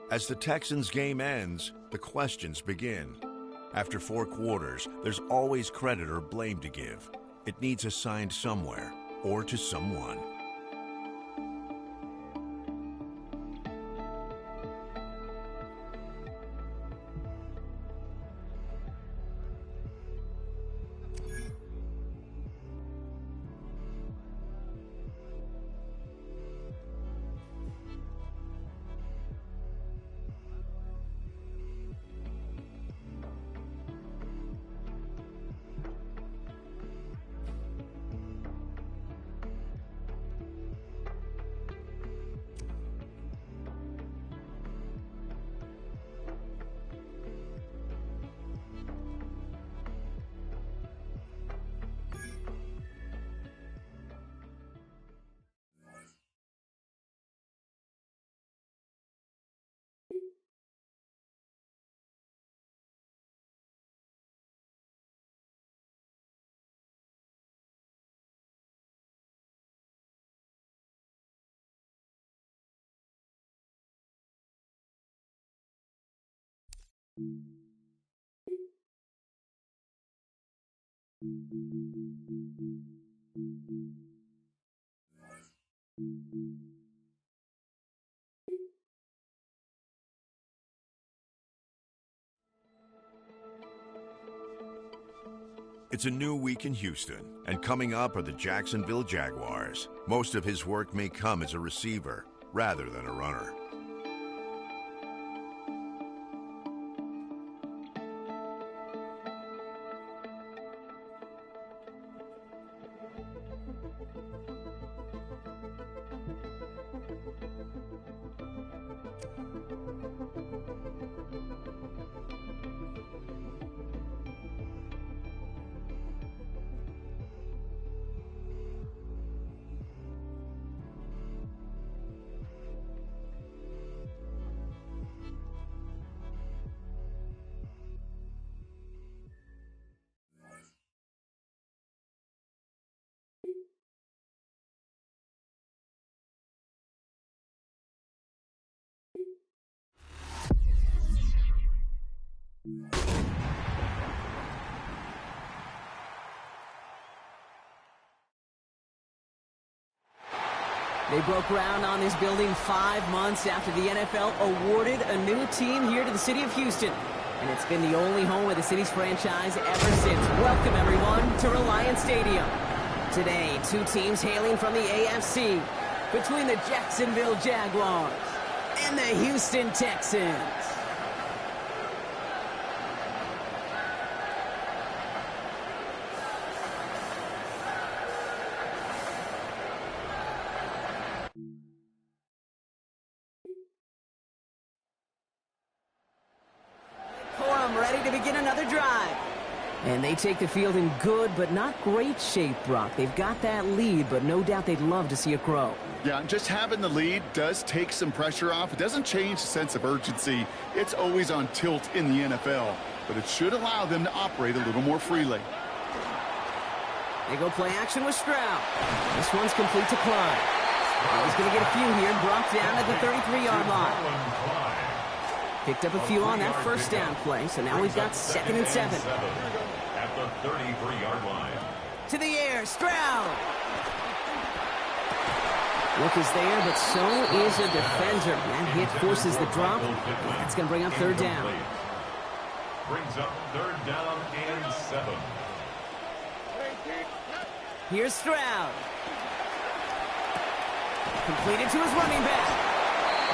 As the Texans game ends, the questions begin. After 4 quarters, there's always credit or blame to give. It needs assigned somewhere or to someone. It's a new week in Houston, and coming up are the Jacksonville Jaguars. Most of his work may come as a receiver rather than a runner. They broke ground on this building 5 months after the NFL awarded a new team here to the city of Houston. And it's been the only home of the city's franchise ever since. Welcome, everyone, to Reliance Stadium. Today, 2 teams hailing from the AFC between the Jacksonville Jaguars and the Houston Texans. Ready to begin another drive. And they take the field in good but not great shape, Brock. They've got that lead, but no doubt they'd love to see it grow. Yeah, just having the lead does take some pressure off. It doesn't change the sense of urgency. It's always on tilt in the NFL, but it should allow them to operate a little more freely. They go play action with Stroud. This one's complete to Klein. He's going to get a few here. Brock down at the 33-yard line. Picked up a few on that first down play, so now we've got 2nd and 7. At the 33-yard line. To the air, Stroud. Look is there, but so is a defender. That hit forces the drop. That's going to bring up 3rd down. Brings up 3rd down and 7. Here's Stroud. Completed to his running back.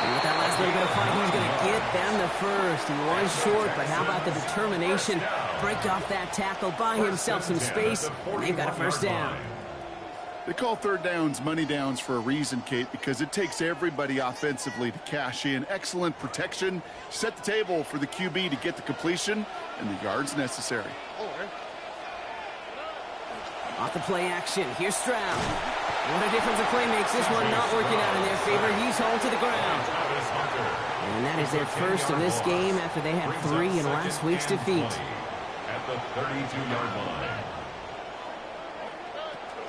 And with that last little bit of fight, he's going to get them the first. He was short, but how about the determination? Break off that tackle, buy himself some space, and they've got a 1st down. They call 3rd downs money downs for a reason, Kate, because it takes everybody offensively to cash in. Excellent protection, set the table for the QB to get the completion and the yards necessary. Off the play action, here's Stroud. What a difference a play makes. This one not working out in their favor. He's hauled to the ground. And that is their first of this game after they had 3 in last week's defeat. At the 32-yard line.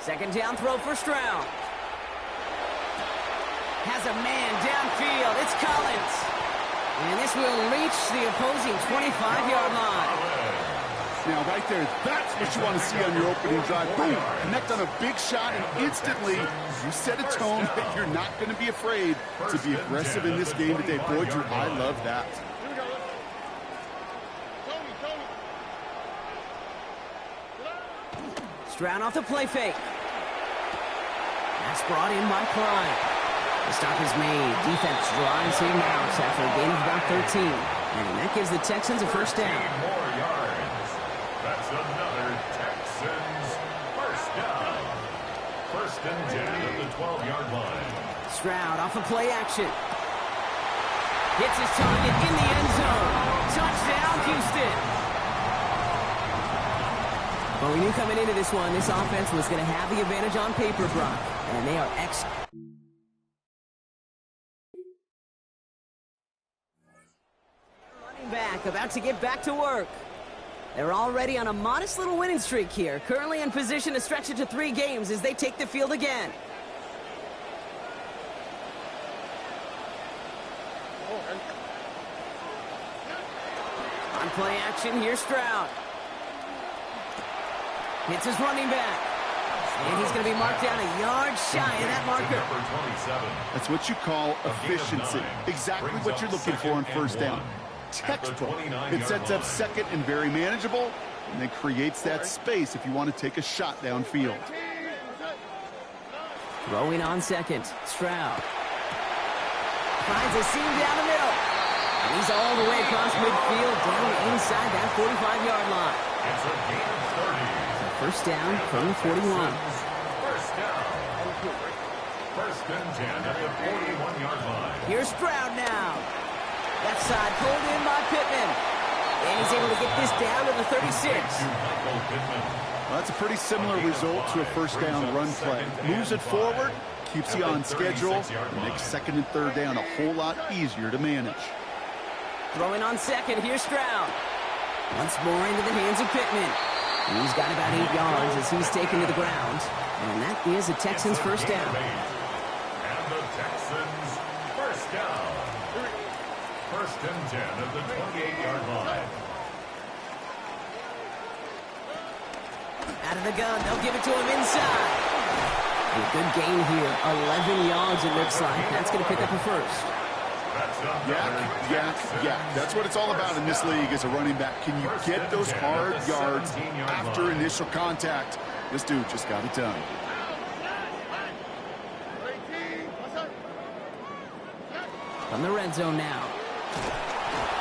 2nd down throw for Stroud. Has a man downfield. It's Collins. And this will reach the opposing 25-yard line. Now, right there, that's what you want to see on your opening drive. Boom! Connect on a big shot, and instantly you set a tone that you're not going to be afraid to be aggressive in this game today. Boy, Drew, I love that. Stroud off the play fake. That's brought in by Klein. The stop is made. Defense drives him out after a gain of about 13. And that gives the Texans a first down. More yards. That's another Texans first down. First and 10 at the 12-yard line. Stroud off of play action. Hits his target in the end zone. Touchdown, Houston. Well, we knew coming into this one, this offense was going to have the advantage on paper, Brock. And they are running back, about to get back to work. They're already on a modest little winning streak here. Currently in position to stretch it to 3 games as they take the field again. On play action, here's Stroud. Hits his running back. And he's going to be marked down a yard shy of that marker. That's what you call efficiency. Exactly what you're looking for on first down. Textbook. It sets up second and very manageable, and then creates that space if you want to take a shot downfield. Throwing on second, Stroud. Finds a seam down the middle. And he's all the way across midfield, down inside that 45-yard line. It's a gain of 30. First down from the 41. First down. First and 10 at the 41-yard line. Here's Stroud now. Left side pulled in by Pittman. And he's able to get this down to the 36. Well, that's a pretty similar result to a first down run play. Moves it forward, keeps you on schedule, and makes second and third down a whole lot easier to manage. Throwing on second, here's Stroud. Once more into the hands of Pittman. He's got about 8 yards as he's taken to the ground. And that is a Texans first down. And the Texans first down. First and 10 at the 28-yard line. Out of the gun, they'll give it to him inside. A good gain here, 11 yards it looks like. That's going to pick up a first. Yak. That's what it's all about in this league as a running back. Can you get those hard yards after initial contact? This dude just got it done. From the red zone now.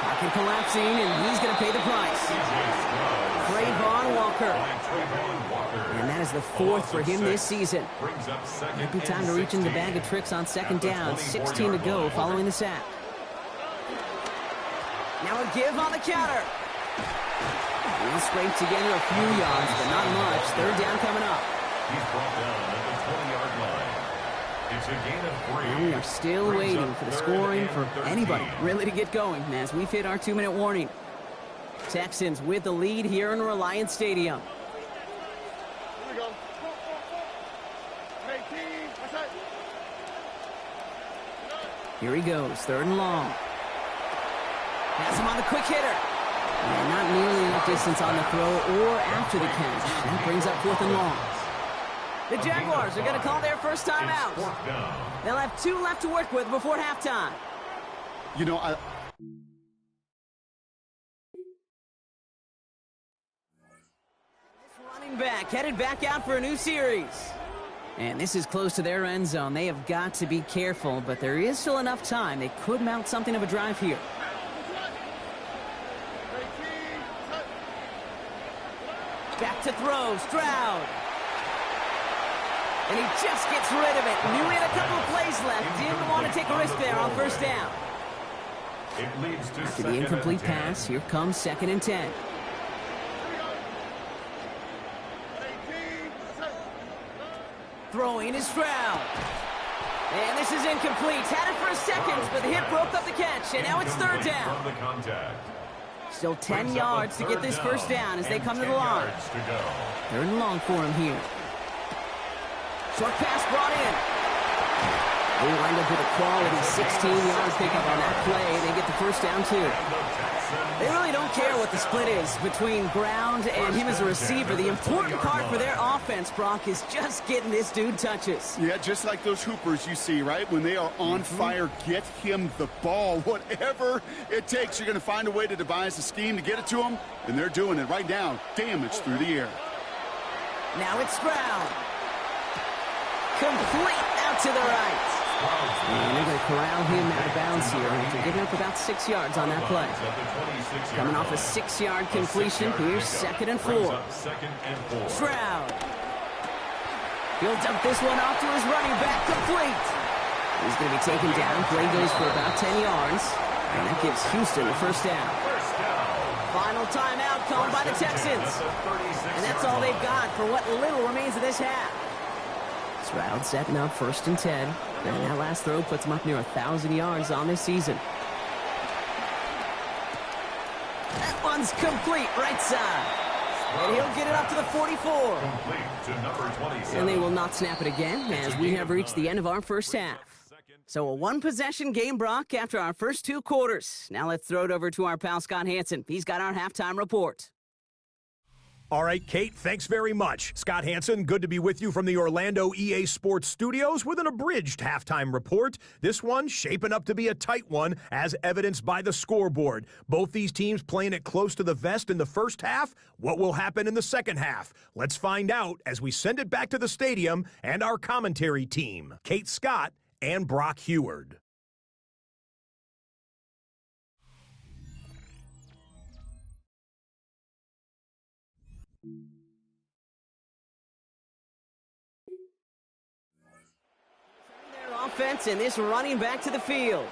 Pocket collapsing, and he's going to pay the price. Trayvon Walker. And that is the 4th for him this season. Might be time to reach into the bag of tricks on second down. 16 to go following the sack. Now a give on the counter. We'll scrape together a few yards, but not much. Third down coming up. He's brought down at the 20-yard line. It's a gain of 3. And we are still waiting for the scoring for anybody really to get going as we've hit our 2-minute warning. Texans with the lead here in Reliance Stadium. Here he goes, 3rd and long. Has him on the quick hitter. And not nearly enough distance on the throw or after the catch. That brings up 4th and long. The Jaguars are going to call their first time out. They'll have 2 left to work with before halftime. You know, Running back, headed back out for a new series. And this is close to their end zone. They have got to be careful, but there is still enough time. They could mount something of a drive here. Back to throw, Stroud. And he just gets rid of it. Knew he had a couple of plays left. Didn't want to take a risk there on first down. It leads to After the incomplete pass, here comes 2nd and 10. Throwing is Stroud. And this is incomplete. Had it for a second, but the hit broke up the catch. And now it's 3rd down. Still 10 yards to get this first down as they come to the line. 3rd and long for him here. Short pass brought in. They wind up with a quality 16-yard pickup on that play. They get the first down, too. They really don't care what the split is between Ground and him as a receiver. The important part for their offense, Brock, is just getting this dude touches. Yeah, just like those hoopers you see, right? When they are on fire, get him the ball. Whatever it takes, you're going to find a way to devise a scheme to get it to him, and they're doing it right now. Damage through the air. Now it's Ground. Complete out to the right. And they're going to corral him out of bounds here after giving up about 6 yards on that play. Coming off a 6-yard completion, here's 2nd and 4. Stroud. He'll dump this one off to his running back, complete. He's going to be taken down. Play goes for about 10 yards. And that gives Houston the first down. Final timeout called by the Texans. And that's all they've got for what little remains of this half. Stroud setting up 1st and 10. And that last throw puts him up near 1,000 yards on this season. That one's complete, right side. And he'll get it up to the 44. And they will not snap it again as we have reached the end of our first half. So a one-possession game, Brock, after our first 2 quarters. Now let's throw it over to our pal Scott Hansen. He's got our halftime report. All right, Kate, thanks very much. Scott Hansen, good to be with you from the Orlando EA Sports Studios with an abridged halftime report. This one shaping up to be a tight one, as evidenced by the scoreboard. Both these teams playing it close to the vest in the first half. What will happen in the second half? Let's find out as we send it back to the stadium and our commentary team, Kate Scott and Brock Heward. Offense and this running back to the field.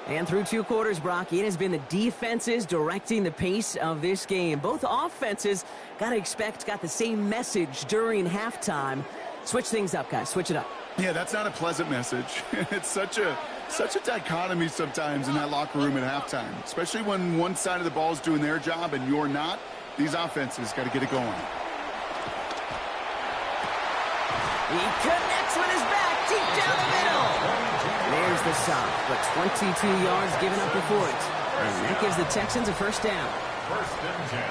And through 2 quarters, Brock, it has been the defenses directing the pace of this game. Both offenses, got the same message during halftime. Switch things up, guys. Switch it up. Yeah, that's not a pleasant message. It's such a dichotomy sometimes in that locker room at halftime, especially when one side of the ball is doing their job and you're not. These offenses got to get it going. He connects with his back deep down the middle. There's the stop, but 22 yards given up before it. And that gives the Texans a first down.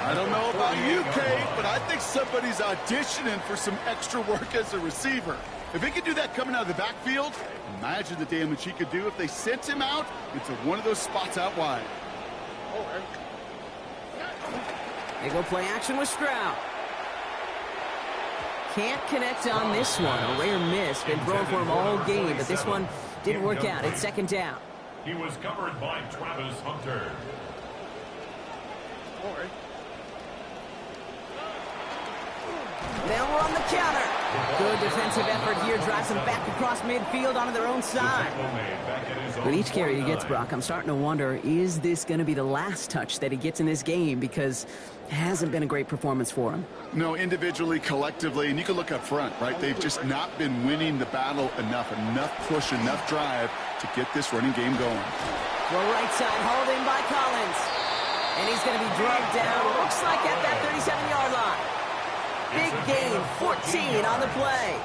I don't know about you, Kate, but I think somebody's auditioning for some extra work as a receiver. If he could do that coming out of the backfield, imagine the damage he could do if they sent him out into one of those spots out wide. They go play action with Stroud. Can't connect on this one. A rare miss. Been throwing for him all game, but this one didn't work out. It's 2nd down. He was covered by Travis Hunter. They'll run the counter. Good defensive effort here. Drives them back across midfield onto their own side. With each carry he gets, Brock, I'm starting to wonder, is this going to be the last touch that he gets in this game? Because it hasn't been a great performance for him. No, individually, collectively, and you can look up front, right? They've just not been winning the battle enough push, enough drive to get this running game going. Well, right side, hauled in by Collins. And he's going to be drugged down, looks like at that 37-yard line. Big gain, 14 on the play.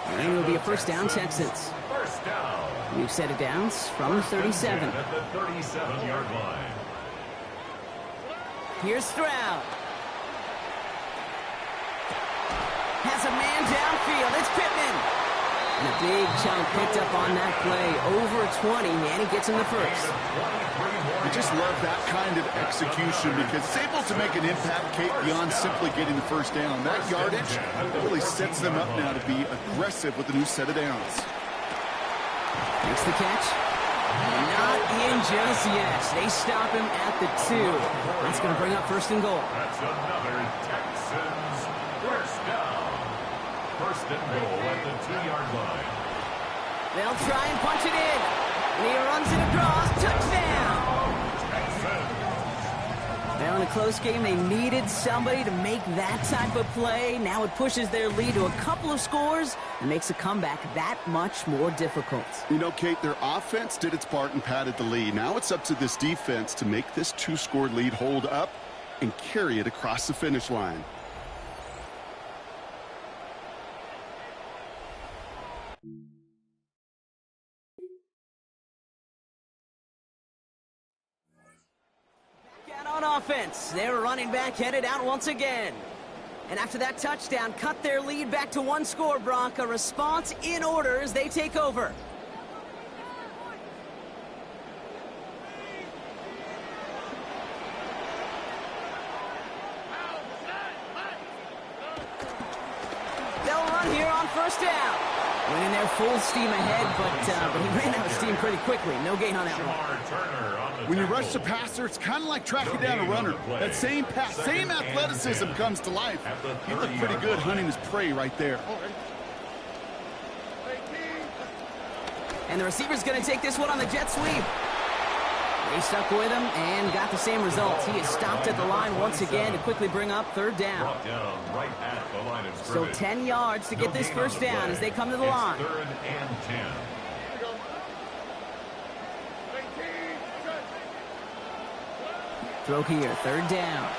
And it will be a first down, Texans. First down. New set of downs from the 37. At the 37-yard line. Here's Stroud. Has a man downfield. It's Pittman. And a big chunk picked up on that play. Over 20, and he gets him the first. I just love that kind of execution because it's able to make an impact, Kate, beyond simply getting the first down. That yardage really sets them up now to be aggressive with the new set of downs. Makes the catch. Not in just yet. They stop him at the 2. That's going to bring up 1st and goal. That's another Texans first down. 1st and goal at the 2-yard line. They'll try and punch it in. And he runs it across. Touchdown. Now in a close game, they needed somebody to make that type of play. Now it pushes their lead to a couple of scores and makes a comeback that much more difficult. You know, Kate, their offense did its part and padded the lead. Now it's up to this defense to make this 2-score lead hold up and carry it across the finish line. offense. Their running back headed out once again. And after that touchdown, cut their lead back to one score, Brock. A response in order as they take over. They'll run here on first down. Went in there full steam ahead, but he ran out of steam pretty quickly. No gain on that one. When you rush the passer, it's kind of like tracking down a runner. That same pass, same athleticism comes to life. He looked pretty good hunting his prey right there. And the receiver's going to take this one on the jet sweep. They stuck with him and got the same results. He is stopped at the line once again to quickly bring up third down. So 10 yards to get this first down as they come to the line. Third and 10. Throw here, third down.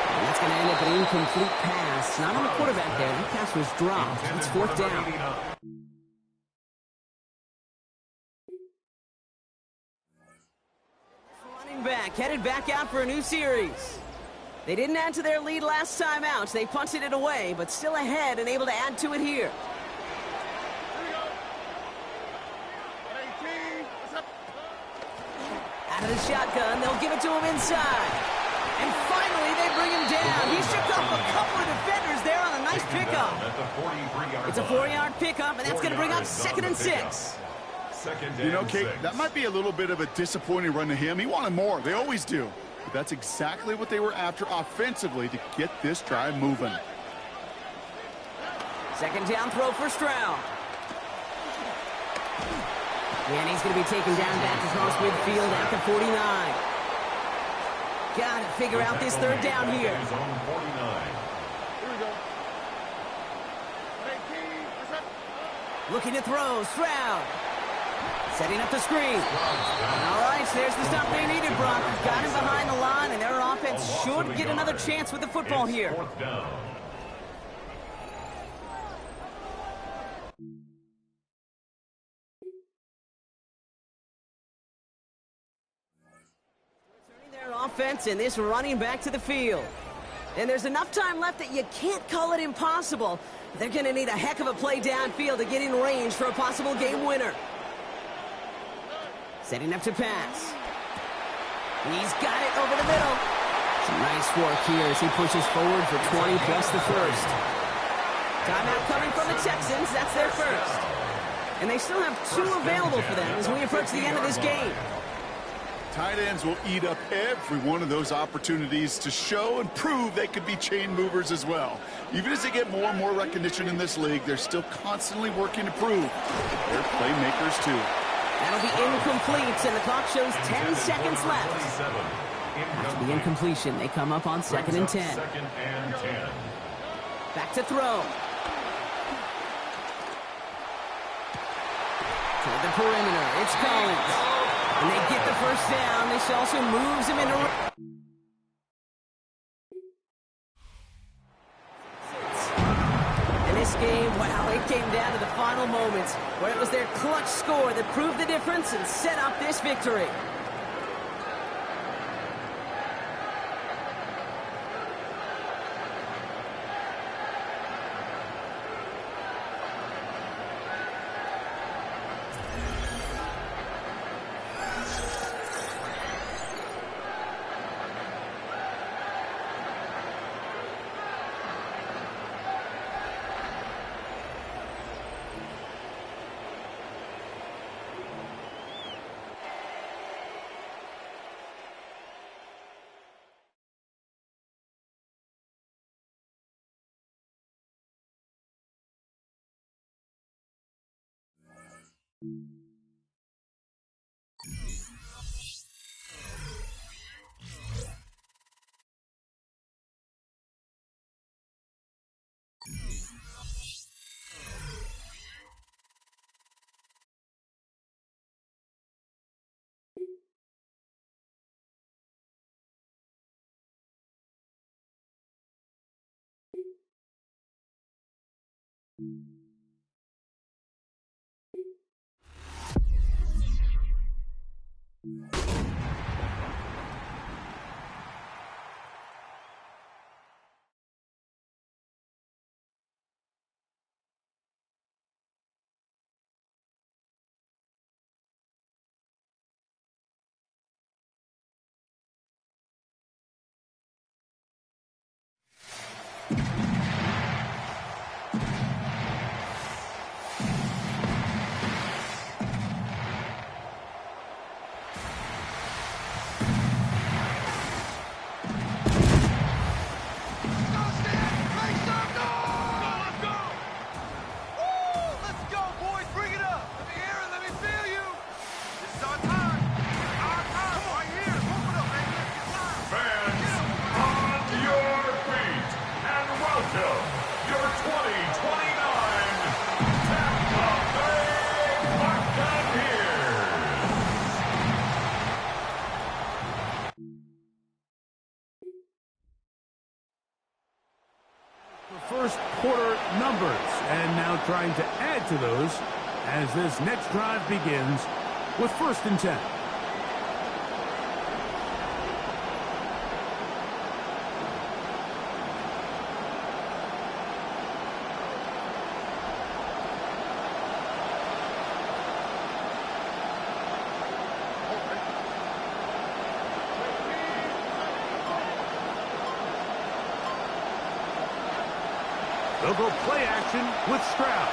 And that's going to end up an incomplete pass. Not on the quarterback there. That pass was dropped. It's fourth down. Running back, headed back out for a new series. They didn't add to their lead last time out. They punted it away, but still ahead and able to add to it here. Out of the shotgun, they'll give it to him inside. And finally, they bring him down. He shook off a couple of defenders there on a nice pickup. It's a 4-yard pickup, and that's going to bring up 2nd and 6. You know, Kate, that might be a little bit of a disappointing run to him. He wanted more. They always do. But that's exactly what they were after offensively to get this drive moving. Second down throw for Stroud. And he's going to be taken down back across midfield at the 49. Got to figure out this third down here. Looking to throw, Stroud. Setting up the screen. All right, there's the stop they needed, Brock. Got him behind the line, and their offense should get another chance with the football here. Their offense and this running back to the field. And there's enough time left that you can't call it impossible. They're going to need a heck of a play downfield to get in range for a possible game winner. Setting up to pass. He's got it over the middle. Some nice work here as he pushes forward for 20 plus the first. Timeout coming from the Texans. That's their first. And they still have 2 available for them as we approach the end of this game. Tight ends will eat up every one of those opportunities to show and prove they could be chain movers as well. Even as they get more and more recognition in this league, they're still constantly working to prove they're playmakers too. That'll be incomplete, and the clock shows 10 seconds left. After the incompletion, they come up on 2nd and 10. Back to throw. Toward the perimeter, it's Collins. And they get the first down. This also moves him into... And this game, wow, it came down to the final moments where it was their clutch score that proved the difference and set up this victory. First quarter numbers, and now trying to add to those as this next drive begins with 1st and 10. They'll go play action with Stroud.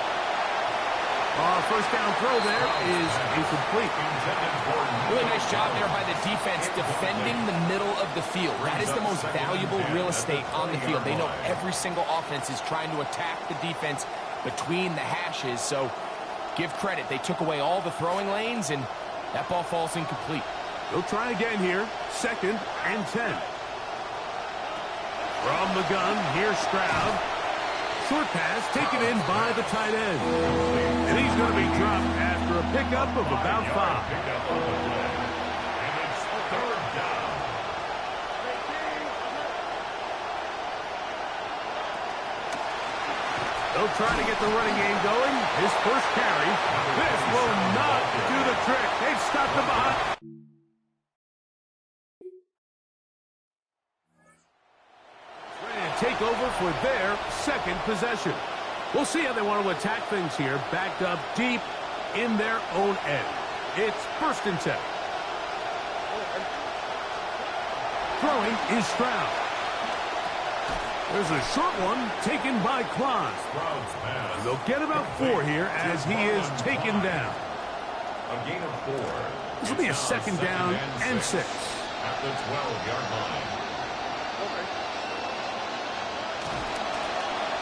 First down throw there is incomplete. Really nice job there by the defense defending the middle of the field. That is the most valuable real estate on the field. They know every single offense is trying to attack the defense between the hashes. So give credit. They took away all the throwing lanes, and that ball falls incomplete. They'll try again here. 2nd and 10. From the gun, here's Stroud. Short pass taken in by the tight end. And he's going to be dropped after a pickup of about 5. And it's 3rd down. They'll try to get the running game going. His first carry. This will not do the trick. They've stopped the behind. Take over for their 2nd possession. We'll see how they want to attack things here, backed up deep in their own end. It's 1st and 10. Throwing is Stroud. There's a short one taken by Klein. They'll get about 4 here as he is taken down. A gain of 4. This will be a 2nd down and 6. At the 12-yard line.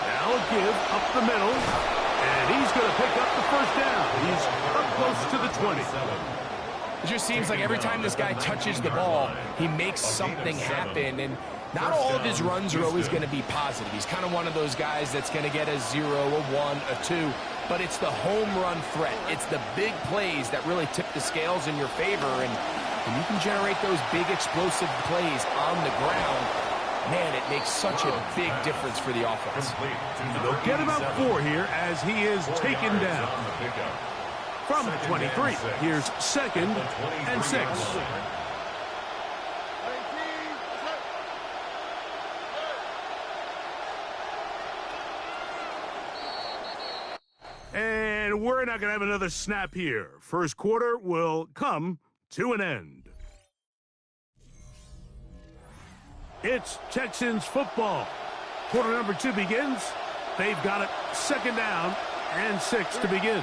Now a give up the middle, and he's going to pick up the 1st down. He's up close to the 20. It just seems like every time this guy touches the ball, he makes something happen, and not all of his runs are always going to be positive. He's kind of one of those guys that's going to get a 0, a 1, a 2, but it's the home run threat. It's the big plays that really tip the scales in your favor, and when you can generate those big explosive plays on the ground, man, it makes such a big difference for the offense. They'll get about 4 here as he is taken down. From the 23, here's 2nd and 6. And we're not going to have another snap here. First quarter will come to an end. It's Texans football. Quarter number 2 begins. They've got it 2nd down and 6 to begin.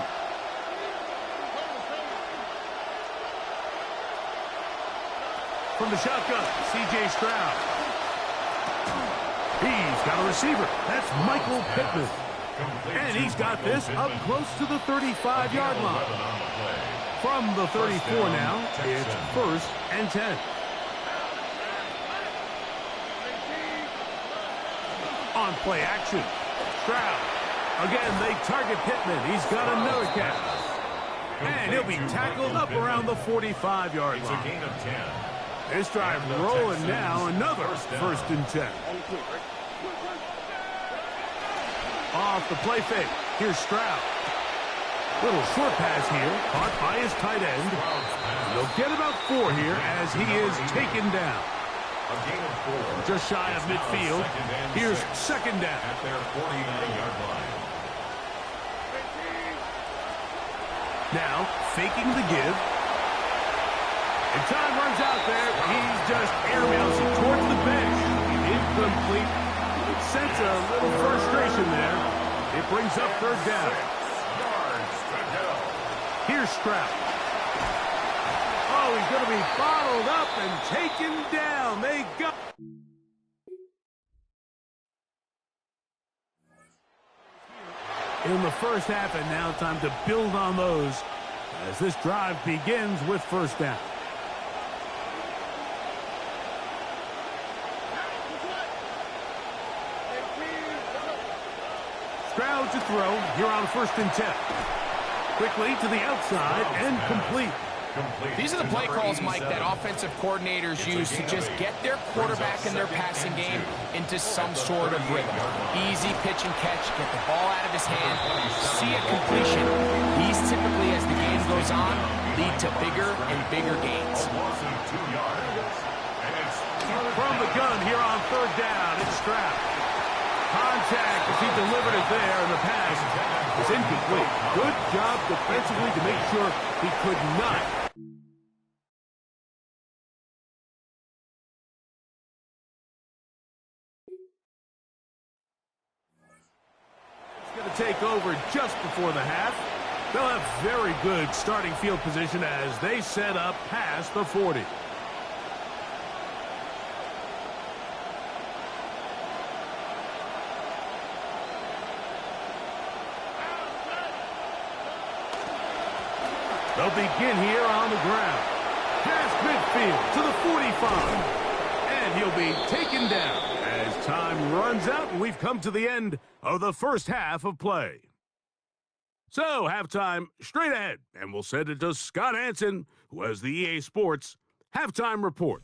From the shotgun, C.J. Stroud. He's got a receiver. That's Michael Pittman. And he's got this up close to the 35-yard line. From the 34 now, it's 1st and 10. On play action. Stroud. Again, they target Pittman. He's got another catch. And he'll be tackled up around the 45-yard line. It's a gain of 10. This drive rolling now. Another 1st and 10. Off the play fake. Here's Stroud. Little short pass here. Caught by his tight end. They'll get about 4 here as he is taken down. A gain of 4. Just shy of midfield. Here's 2nd down. At their 49-yard line. Now, faking the give. And time runs out there. He's just airmails it towards the bench. Incomplete. sense a little frustration there. It brings up third down. 6 yards to go. Here's Stroud. Oh, he's going to be bottled up and taken down. They got... In the first half, and now time to build on those as this drive begins with first down. Stroud to throw here on 1st and 10. Quickly to the outside and complete. These are the play calls, Mike, that offensive coordinators use to just get their quarterback and their passing game into some sort of rhythm. Easy pitch and catch, get the ball out of his hand, see a completion. These typically, as the game goes on, lead to bigger and bigger gains. From the gun here on 3rd down, it's Stroud. Contact as he delivered it there, and the pass is incomplete. Good job defensively to make sure he could not. It's going to take over just before the half. They'll have very good starting field position as they set up past the 40. They'll begin here on the ground. Past midfield to the 45. And he'll be taken down as time runs out and we've come to the end of the first half of play. So, halftime straight ahead. And we'll send it to Scott Hanson, who has the EA Sports Halftime Report.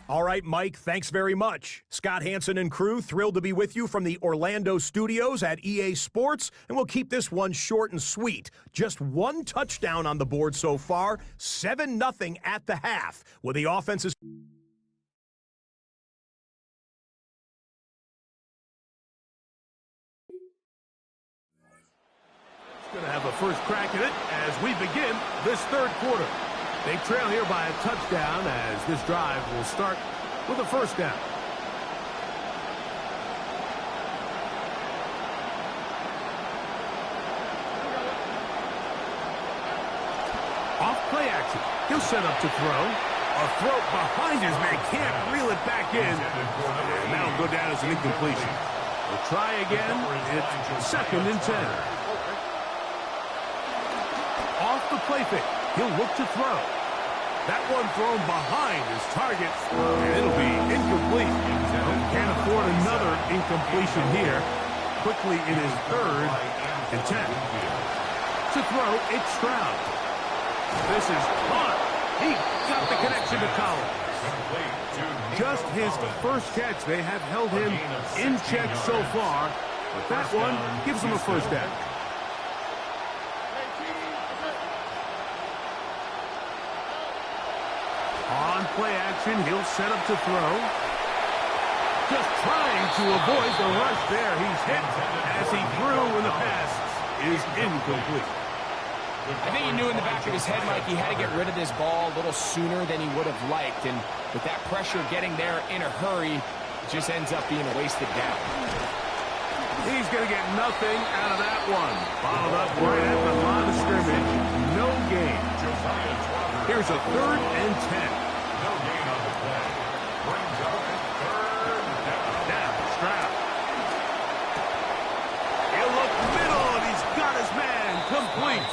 All right, Mike, thanks very much. Scott Hanson and crew, thrilled to be with you from the Orlando studios at EA Sports, and we'll keep this one short and sweet. Just one touchdown on the board so far, 7-0 at the half, with the offenses... Going to have a first crack at it as we begin this third quarter. They trail here by a touchdown as this drive will start with a first down. Off play action. He'll set up to throw. A throw behind his man. Can't reel it back in. And that'll go down as an incompletion. We'll try again. It's 2nd and 10. Off the play fake. He'll look to throw. That one thrown behind his target, and it'll be incomplete. Can't afford another incompletion here. Quickly in his 3rd and 10. To throw, it's Stroud. This is caught. He got the connection to Collins. Just his first catch. They have held him in check so far, but that one gives him a first down. On play action, he'll set up to throw. Just trying to avoid the rush there. He's hit as he threw, and the pass is incomplete. I think he knew in the back of his head, Mike, he had to get rid of this ball a little sooner than he would have liked. And with that pressure getting there in a hurry, it just ends up being a wasted down. He's going to get nothing out of that one. Followed up right at the line of scrimmage. No gain. Here's a 3rd and 10. No gain on the play. Brings up 3rd down. Now, Stroud. He'll look middle, and he's got his man complete.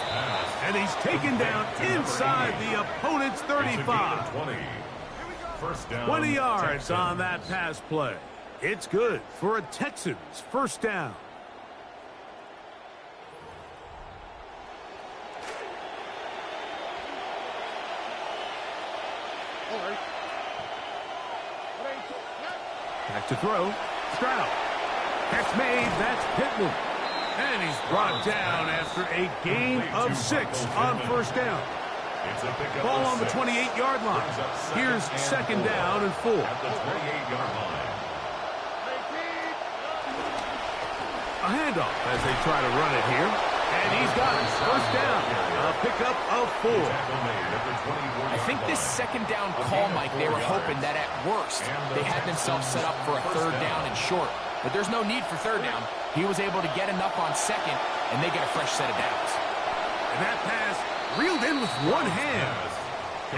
And he's taken down inside the opponent's 35. 20 yards on that pass play. It's good for a Texans first down. Back to throw. Stroud. Catch made. That's Pittman. And he's brought down after a gain of 6 on first down. Ball on the 28-yard line. Here's 2nd down and 4. At the 28-yard line. A handoff as they try to run it here. And he's got it. First down. A pickup of 4. I think this second down call, Mike, they were hoping that at worst they had themselves set up for a third down and short. But there's no need for third down. He was able to get enough on second, and they get a fresh set of downs. And that pass reeled in with one hand.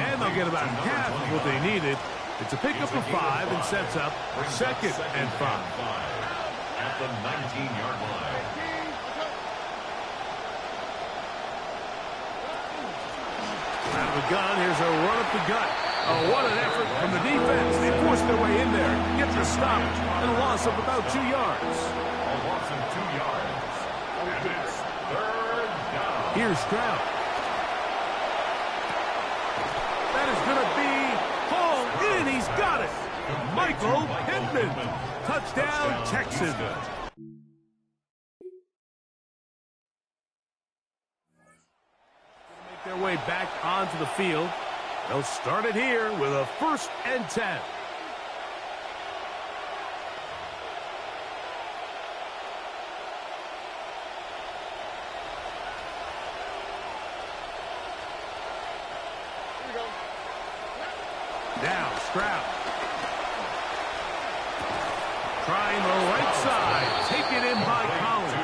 And they'll get about half of what they needed. It's a pickup of 5 and sets up 2nd and 5. At the 19-yard line. Out of the gun, here's a run up the gut. Oh, what an effort from the defense. They forced their way in there, get the stop, and a loss of about 2 yards. A loss of 2 yards. And it's third down. Here's Stroud. That is going to be hauled in. He's got it. Michael Pittman. Touchdown, Texans. Make their way back onto the field. They'll start it here with a 1st and 10. Now Stroud. Trying the right side. Taken in by Collins.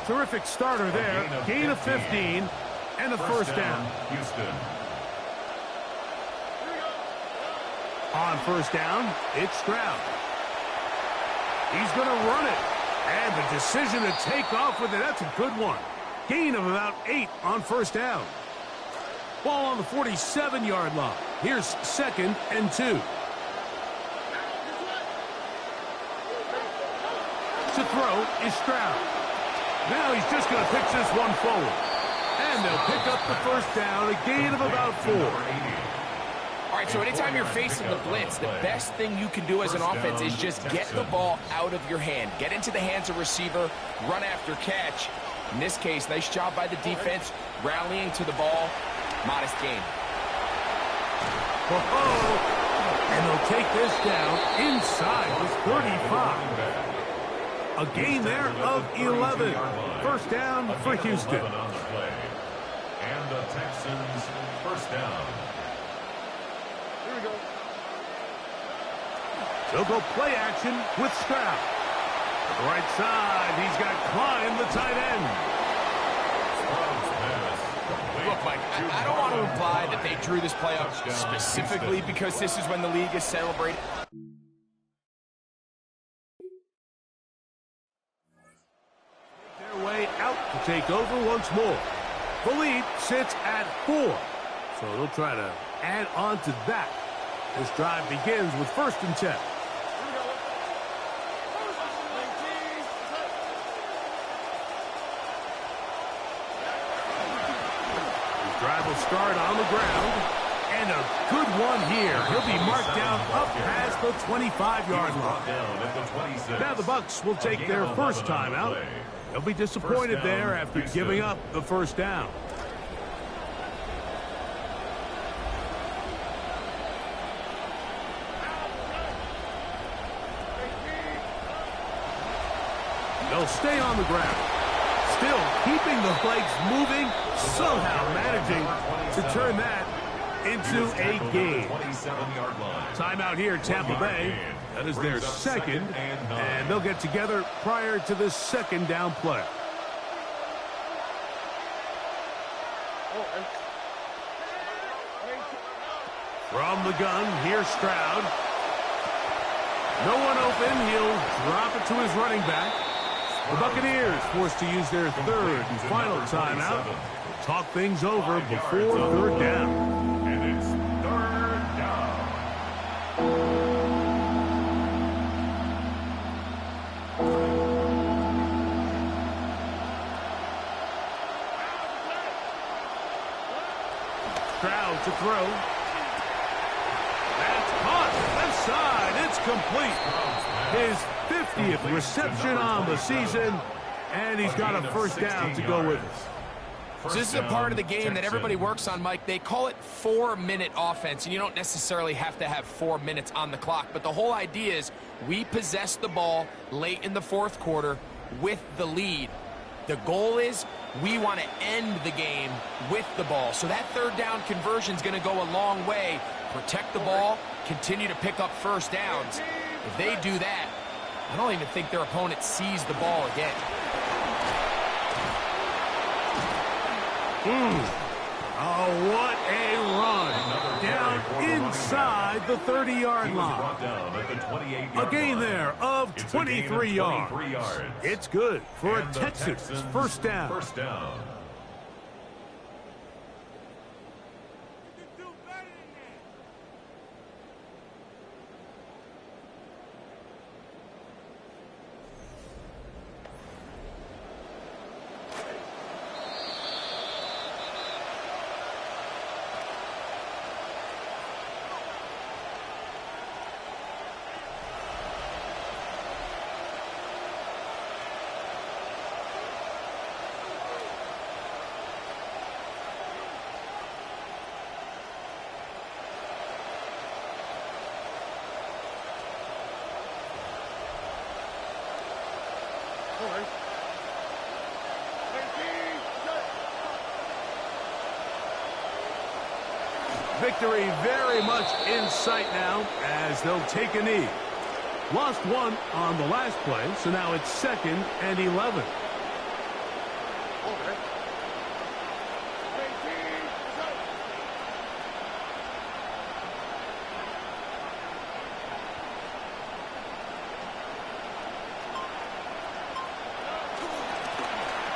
Terrific starter there. Gain of 15 and a 1st down. Houston. On 1st down, it's Stroud. He's going to run it. And the decision to take off with it, that's a good one. Gain of about 8 on 1st down. Ball on the 47-yard line. Here's 2nd and 2. To throw is Stroud. Now he's just going to pitch this one forward. And they'll pick up the 1st down, a gain of about 4. All right, so anytime you're facing the blitz, the best thing you can do as an offense is just get the ball out of your hand. Get into the hands of receiver, run after catch. In this case, nice job by the defense, rallying to the ball. Modest gain. And they'll take this down inside the 35. A gain there of 11. 1st down for Houston. And the Texans 1st down. They'll go play action with Stroud. To the right side, he's got Klein, the tight end. Look, Mike, I don't want to imply that they drew this play up specifically because this is when the league is celebrating. Their way out to take over once more. The lead sits at 4. So they'll try to add on to that. This drive begins with 1st and 10. Drive will start on the ground, and a good one here. He'll be marked down up past the 25-yard line. Now the Bucs will take their 1st time out. They'll be disappointed there after giving up the 1st down. They'll stay on the ground. Still keeping the legs moving, somehow managing to turn that into a gain. Timeout here, Tampa Bay. That is their 2nd, and they'll get together prior to the 2nd down play. From the gun, here's Stroud. No one open. He'll drop it to his running back. The Buccaneers forced to use their 3rd and final timeout. Talk things over before 3rd down. And it's 3rd down. Stroud to throw. That's caught. Left side. It's complete. His 50th reception on the season, and he's got a 1st down to go with us. So this is a part of the game that everybody works on, Mike. They call it 4-minute offense, and you don't necessarily have to have 4 minutes on the clock. But the whole idea is we possess the ball late in the 4th quarter with the lead. The goal is we want to end the game with the ball. So that third down conversion is going to go a long way. Protect the ball, continue to pick up first downs. If they do that, I don't even think their opponent sees the ball again. Oh, what a run. Down inside the 30-yard line. A gain there of 23 yards. It's good for a Texans first down. Victory very much in sight now as they'll take a knee. Lost one on the last play, so now it's 2nd and 11.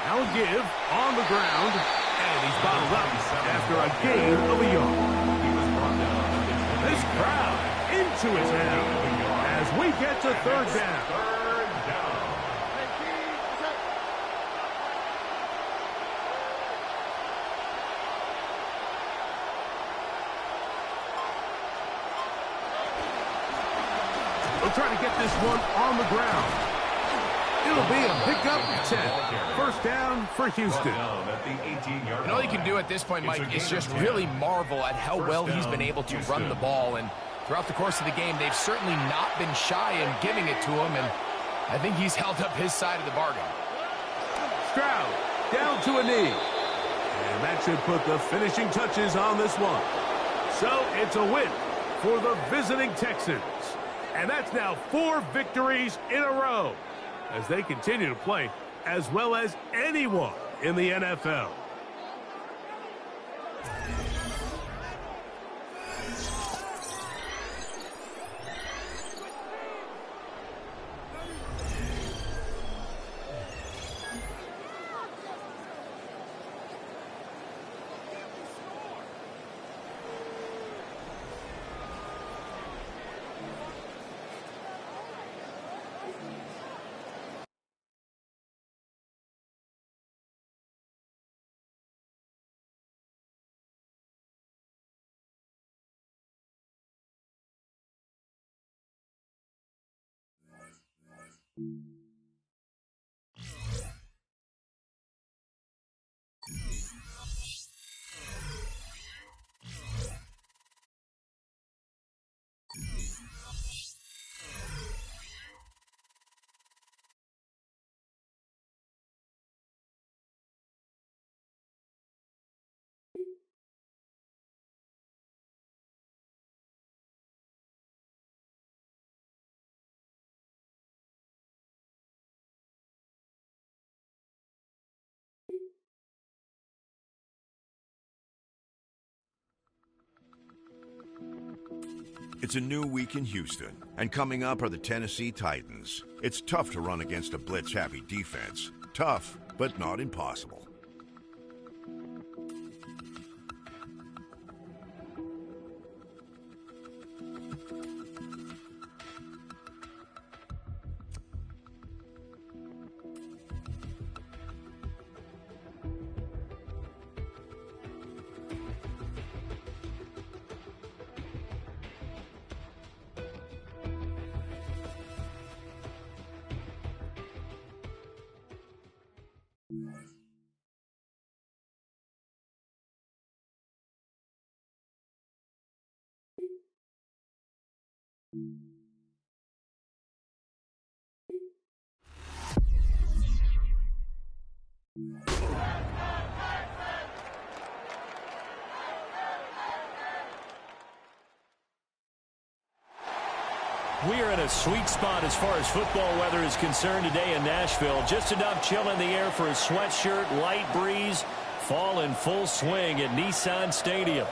Now give on the ground, and he's bottled up after a gain of a yard. This crowd into it now as we get to third down. We'll try to get this one on the ground. It'll be a pickup 10. First down for Houston. And all you can do at this point, Mike, is just really marvel at how well he's been able to run the ball. And throughout the course of the game, they've certainly not been shy in giving it to him. And I think he's held up his side of the bargain. Stroud down to a knee. And that should put the finishing touches on this one. So it's a win for the visiting Texans. And that's now 4 victories in a row as they continue to play as well as anyone in the NFL. It's a new week in Houston, and coming up are the Tennessee Titans. It's tough to run against a blitz-happy defense. Tough, but not impossible. We are in a sweet spot as far as football weather is concerned today in Nashville. Just enough chill in the air for a sweatshirt, light breeze, fall in full swing at Nissan Stadium.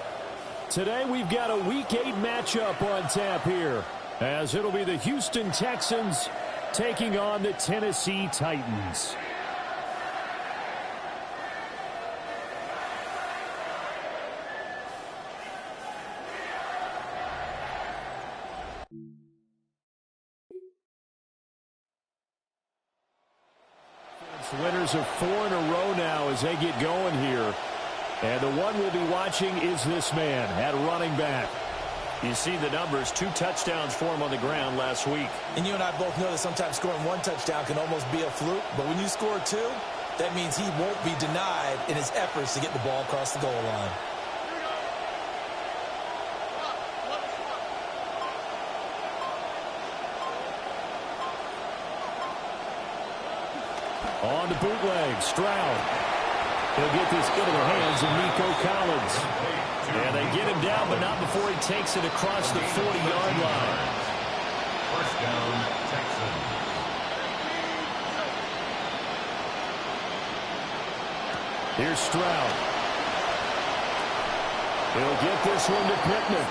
Today we've got a Week 8 matchup on tap here, as it'll be the Houston Texans taking on the Tennessee Titans. Winners of 4 in a row now as they get going here. And the one we'll be watching is this man at running back. You see the numbers, 2 touchdowns for him on the ground last week. And you and I both know that sometimes scoring 1 touchdown can almost be a fluke. But when you score 2, that means he won't be denied in his efforts to get the ball across the goal line. On the bootleg, Stroud. He'll get this into the hands of Nico Collins. And they get him down, but not before he takes it across the 40-yard line. First down, Texans. Here's Stroud. He'll get this one to Pittman.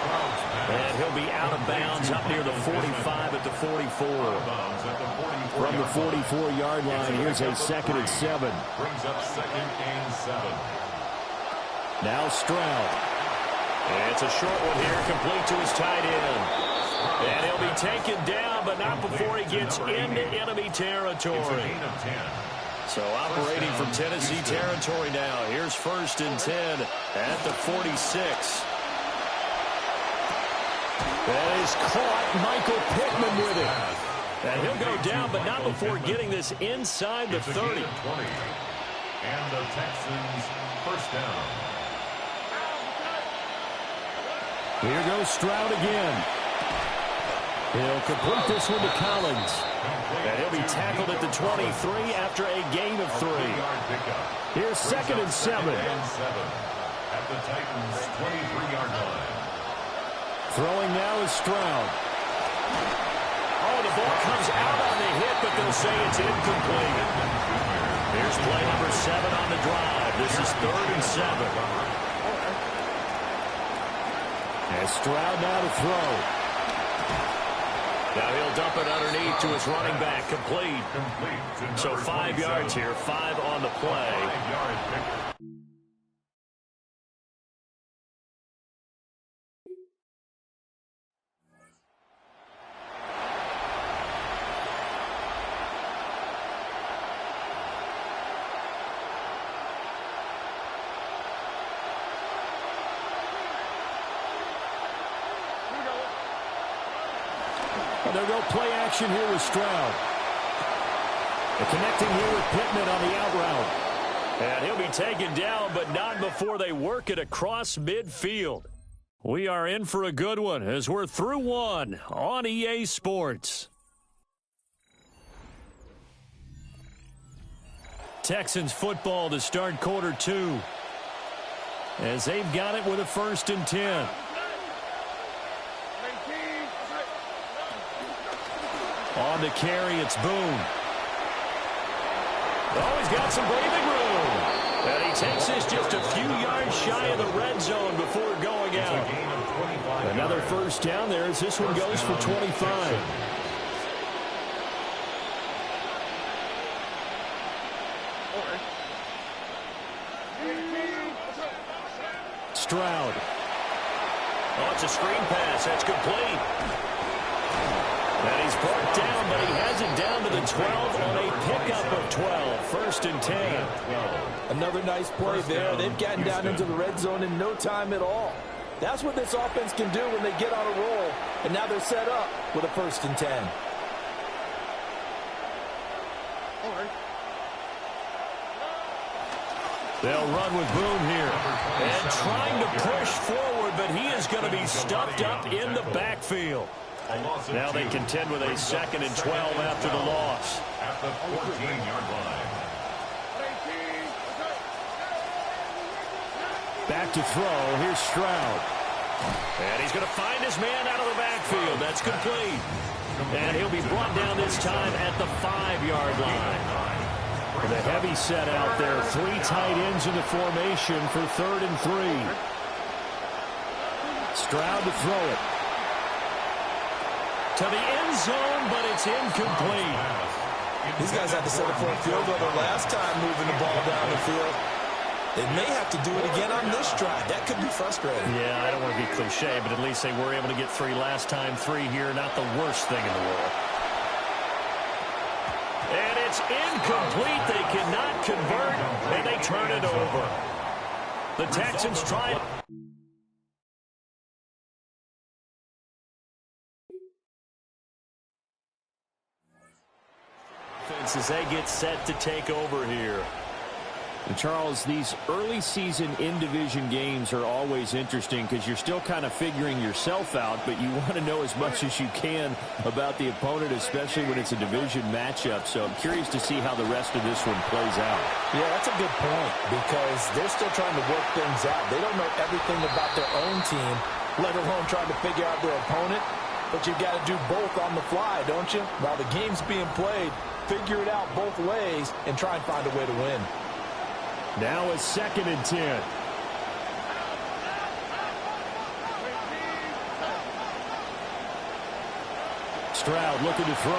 And he'll be out of bounds up near the 45 at the 44. From the 44-yard line, here's a 2nd and 7. Brings up 2nd and 7. Now Stroud. And it's a short one here, complete to his tight end. And he'll be taken down, but not before he gets into enemy territory. So operating from Tennessee territory now. Here's 1st and 10 at the 46. That is caught. Michael Pittman with it. And he'll go down, but not before getting this inside the 30. And the Texans first down. Here goes Stroud again. He'll complete this one to Collins. And he'll be tackled at the 23 after a gain of 3. Here's 2nd and 7. At the Titans' 23-yard line. Throwing now is Stroud. Oh, the ball comes out on the hit, but they'll say it's incomplete. Here's play number 7 on the drive. This is 3rd and 7. And Stroud now to throw. Now he'll dump it underneath to his running back, complete. So 5 yards here, 5 on the play. 5-yard pickup. They'll go play action here with Stroud. And connecting here with Pittman on the out route. And he'll be taken down, but not before they work it across midfield. We are in for a good one as we're through 1 on EA Sports. Texans football to start quarter 2. As they've got it with a 1st and 10. On the carry, it's Boone. Oh, he's got some breathing room. And he takes this just a few yards shy of the red zone before going out. Another 1st down there as this one goes for 25. Stroud. Oh, it's a screen pass. That's complete. And he's brought down, but he has it down to the 12 on a pickup of 12. 1st and 10. Another nice play there. They've gotten down into the red zone in no time at all. That's what this offense can do when they get on a roll. And now they're set up with a 1st and 10. They'll run with Boone here. And trying to push forward, but he is going to be stuffed up in the backfield. Now they contend with a 2nd and 12 after the loss. At the 14-yard line. Back to throw. Here's Stroud. And he's going to find his man out of the backfield. That's complete. And he'll be brought down this time at the 5-yard line. With a heavy set out there, 3 tight ends in the formation for 3rd and 3. Stroud to throw it. To the end zone, but it's incomplete. These guys had to settle for a field goal their last time moving the ball down the field. They may have to do it again on this drive. That could be frustrating. Yeah, I don't want to be cliche, but at least they were able to get 3 last time. 3 here, not the worst thing in the world. And it's incomplete. They cannot convert, and they turn it over. The Texans try it. As they get set to take over here. And Charles, these early season in-division games are always interesting because you're still kind of figuring yourself out, but you want to know as much as you can about the opponent, especially when it's a division matchup. So I'm curious to see how the rest of this one plays out. Yeah, that's a good point because they're still trying to work things out. They don't know everything about their own team, let alone trying to figure out their opponent. But you've got to do both on the fly, don't you? While the game's being played, figure it out both ways and try and find a way to win. Now it's 2nd and 10. Stroud looking to throw.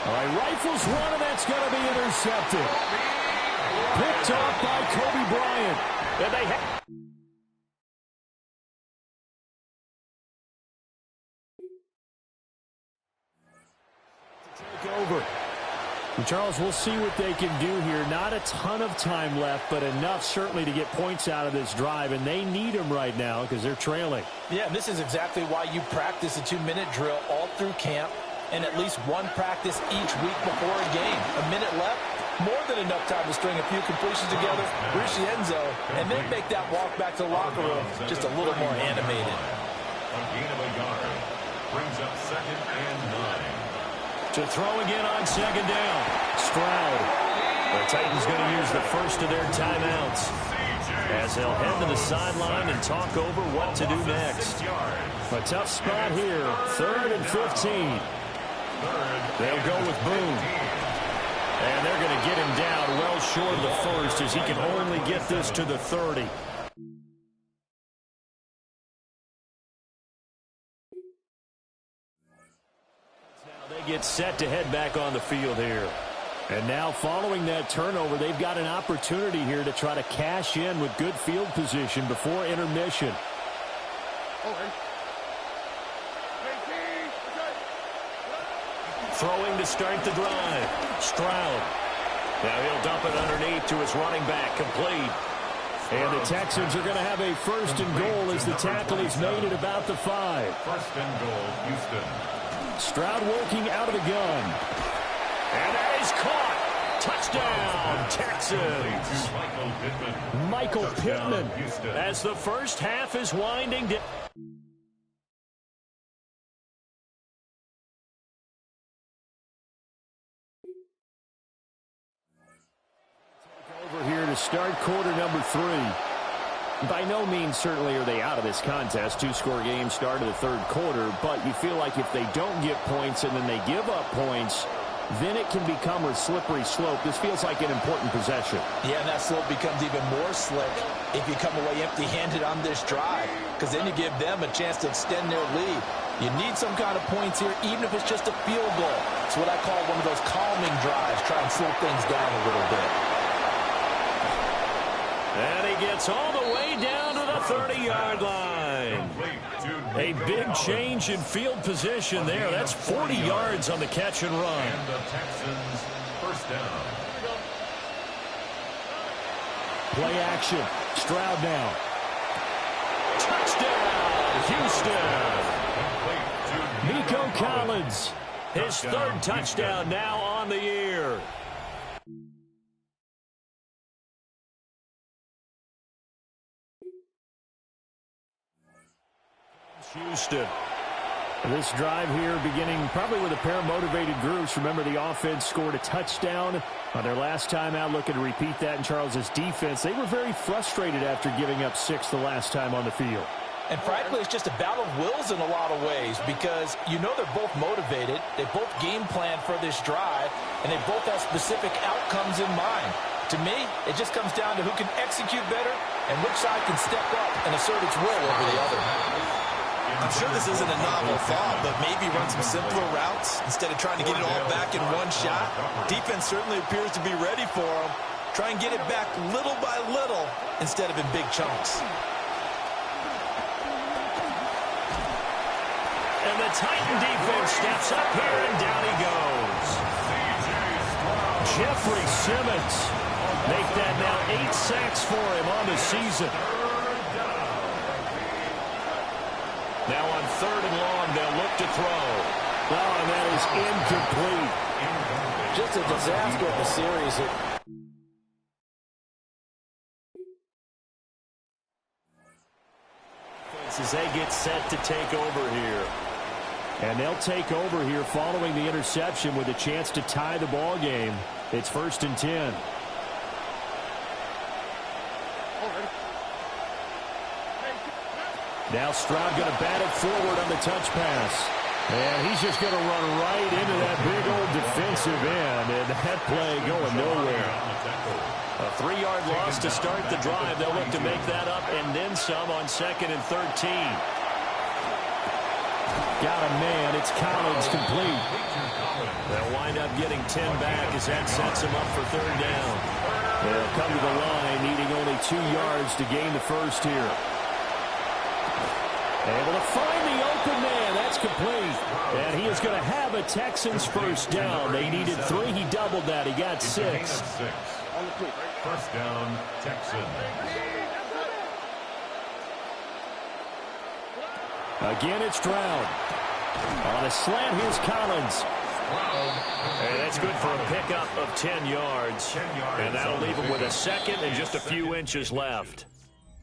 All right, rifles one, and that's going to be intercepted. Picked off by Kobe Bryant. And they have... take over. And Charles, we'll see what they can do here. Not a ton of time left, but enough certainly to get points out of this drive, and they need them right now because they're trailing. Yeah, and this is exactly why you practice a 2-minute drill all through camp and at least one practice each week before a game. A minute left, more than enough time to string a few completions together, reach the end zone, and then make that walk back to the locker room just a little more animated. A gain of a yard brings up 2nd and 9. To throw again on 2nd down. Stroud. The Titans going to use the first of their timeouts as they'll head to the sideline and talk over what to do next. A tough spot here. 3rd and 15. They'll go with Boone. And they're going to get him down well short of the first as he can only get this to the 30. Get set to head back on the field here. And now following that turnover, they've got an opportunity here to try to cash in with good field position before intermission. Throwing to start the drive. Stroud. Now he'll dump it underneath to his running back, complete. And the Texans are going to have a 1st and goal as the tackle is made at about the 5. 1st and goal, Houston. Stroud working out of the gun. And that is caught. Touchdown, Texans. Michael Pittman as the first half is winding down. Over here to start quarter number 3. By no means certainly are they out of this contest. 2-score game start of the 3rd quarter, but you feel like if they don't get points and then they give up points, then it can become a slippery slope. This feels like an important possession. Yeah, and that slope becomes even more slick if you come away empty-handed on this drive, because then you give them a chance to extend their lead. You need some kind of points here, even if it's just a field goal. It's what I call one of those calming drives. Try and slow things down a little bit. And he gets all the way down to the 30-yard line. A big change in field position there. That's 40 yards on the catch and run. And the Texans, 1st down. Play action. Stroud now. Touchdown, Houston. Nico Collins. His 3rd touchdown now on the year. Houston. This drive here beginning probably with a pair of motivated groups. Remember, the offense scored a touchdown on their last time out. Looking to repeat that in Charles's defense. They were very frustrated after giving up 6 the last time on the field. And frankly, it's just a battle of wills in a lot of ways because you know they're both motivated, they both game plan for this drive, and they both have specific outcomes in mind. To me, it just comes down to who can execute better and which side can step up and assert its will over the other. I'm sure this isn't a novel thought, but maybe run some simpler routes instead of trying to get it all back in one shot. Defense certainly appears to be ready for them. Try and get it back little by little instead of in big chunks. And the Titan defense steps up here, and down he goes. Jeffrey Simmons. Make that now 8 sacks for him on the season. Now on 3rd and long, they'll look to throw. Oh, and that is incomplete. Just a disaster of the series. As they get set to take over here. And they'll take over here following the interception with a chance to tie the ball game. It's 1st and 10. Now Stroud going to bat it forward on the touch pass. And he's just going to run right into that big old defensive end. And that play going nowhere. A 3-yard loss to start the drive. They'll look to make that up and then some on 2nd and 13. Got a man. It's Collins complete. They'll wind up getting 10 back as that sets them up for 3rd down. They'll come to the line needing only 2 yards to gain the first here. Able to find the open man. That's complete. And he is going to have a Texans first down. They needed 3. He doubled that. He got 6. 1st down, Texans. Again, it's Stroud. On a slant, here's Collins. And that's good for a pickup of 10 yards. And that'll leave him with a 2nd and just a few inches left.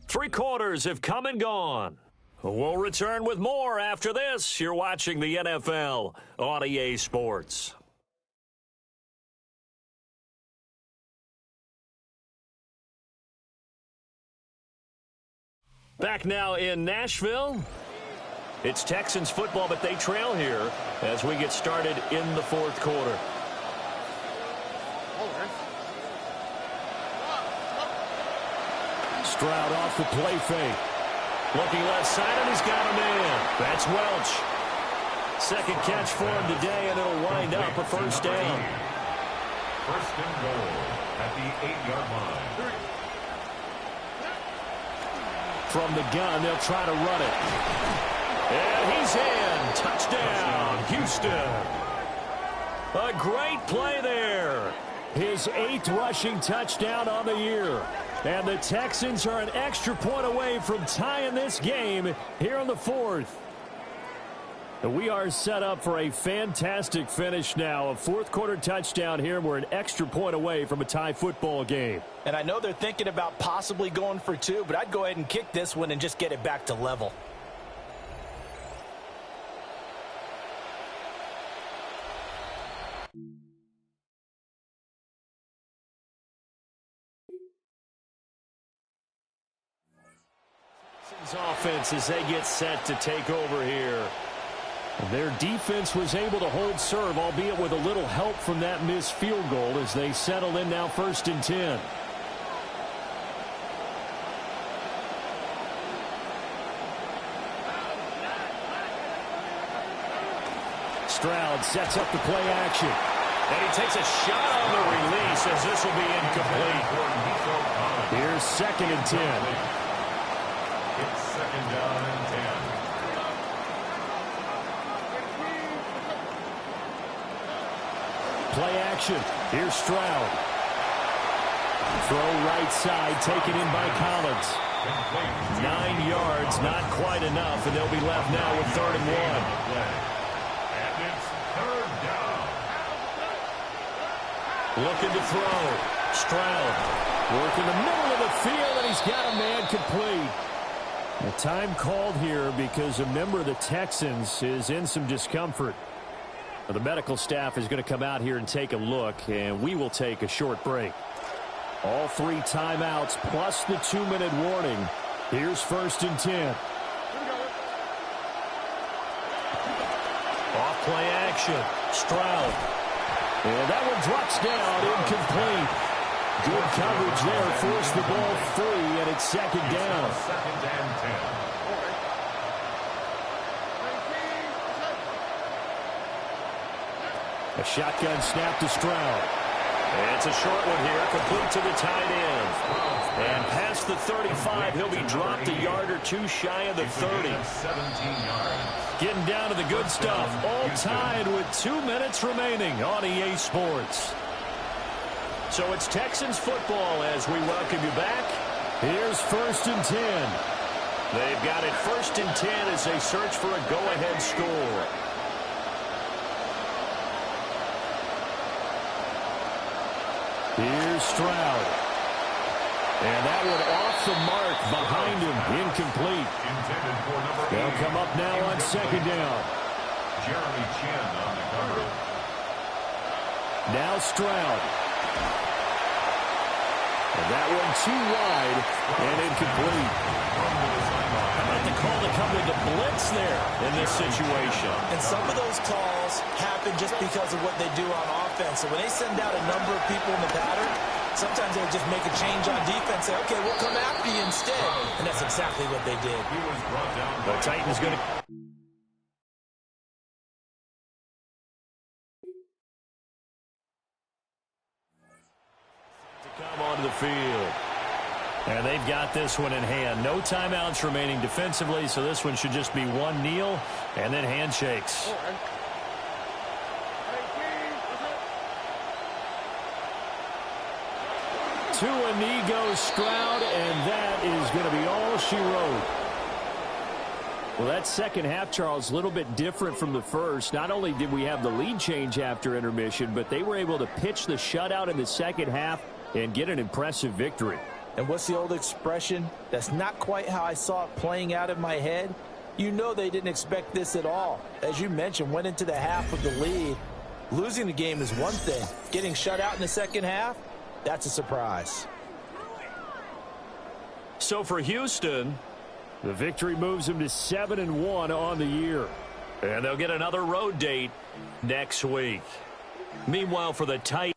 3 quarters have come and gone. We'll return with more after this. You're watching the NFL on EA Sports. Back now in Nashville. It's Texans football, but they trail here as we get started in the 4th quarter. Stroud off the play fake. Looking left side, and he's got a man. That's Welch. 2nd catch for him today, and it'll wind up a 1st down. 1st and goal at the 8-yard line. From the gun, they'll try to run it. And he's in. Touchdown, Houston. A great play there. His 8th rushing touchdown on the year. And the Texans are an extra point away from tying this game here in the 4th. We are set up for a fantastic finish now. A 4th quarter touchdown here. We're an extra point away from a tie football game. And I know they're thinking about possibly going for 2, but I'd go ahead and kick this one and just get it back to level. Offense as they get set to take over here. Their defense was able to hold serve, albeit with a little help from that missed field goal as they settle in now 1st and 10. Stroud sets up the play action. And he takes a shot on the release as this will be incomplete. Here's 2nd and 10. It's 2nd down and 10. Play action. Here's Stroud. Throw right side, taken in by Collins. 9 yards, not quite enough, and they'll be left now with 3rd and 1. And it's 3rd down. Looking to throw. Stroud. Work in the middle of the field, and he's got a man complete. A time called here because a member of the Texans is in some discomfort. The medical staff is going to come out here and take a look, and we will take a short break. All 3 timeouts plus the 2-minute warning. Here's 1st and 10. Off-play action. Stroud. And that one drops down, incomplete. Good coverage there. Forced the ball free, and it's second down. Second and 10. A shotgun snap to Stroud. It's a short one here, complete to the tight end. And past the 35, he'll be dropped a yard or two shy of the 30. 17 yards. Getting down to the good stuff. All tied with 2 minutes remaining on EA Sports. So it's Texans football as we welcome you back. Here's 1st and 10. They've got it 1st and 10 as they search for a go-ahead score. Here's Stroud. And that one off the mark behind him. Incomplete. Intended for number 8. They'll come up now on second down. Jeremy Chin on the cover. Now Stroud. And that one too wide and incomplete. How about the call to come with the blitz there in this situation? And some of those calls happen just because of what they do on offense. So when they send out a number of people in the pattern, sometimes they'll just make a change on defense, say, okay, we'll come after you instead. And that's exactly what they did. He was brought down. The Titans going to... come onto the field. And they've got this one in hand. No timeouts remaining defensively, so this one should just be one kneel and then handshakes. To a knee goes Stroud, and that is going to be all she wrote. Well, that second half, Charles, a little bit different from the first. Not only did we have the lead change after intermission, but they were able to pitch the shutout in the second half and get an impressive victory. And what's the old expression? That's not quite how I saw it playing out in my head. You know they didn't expect this at all. As you mentioned, went into the half with the lead. Losing the game is one thing. Getting shut out in the second half, that's a surprise. So for Houston, the victory moves them to 7-1 on the year. And they'll get another road date next week. Meanwhile, for the Titans,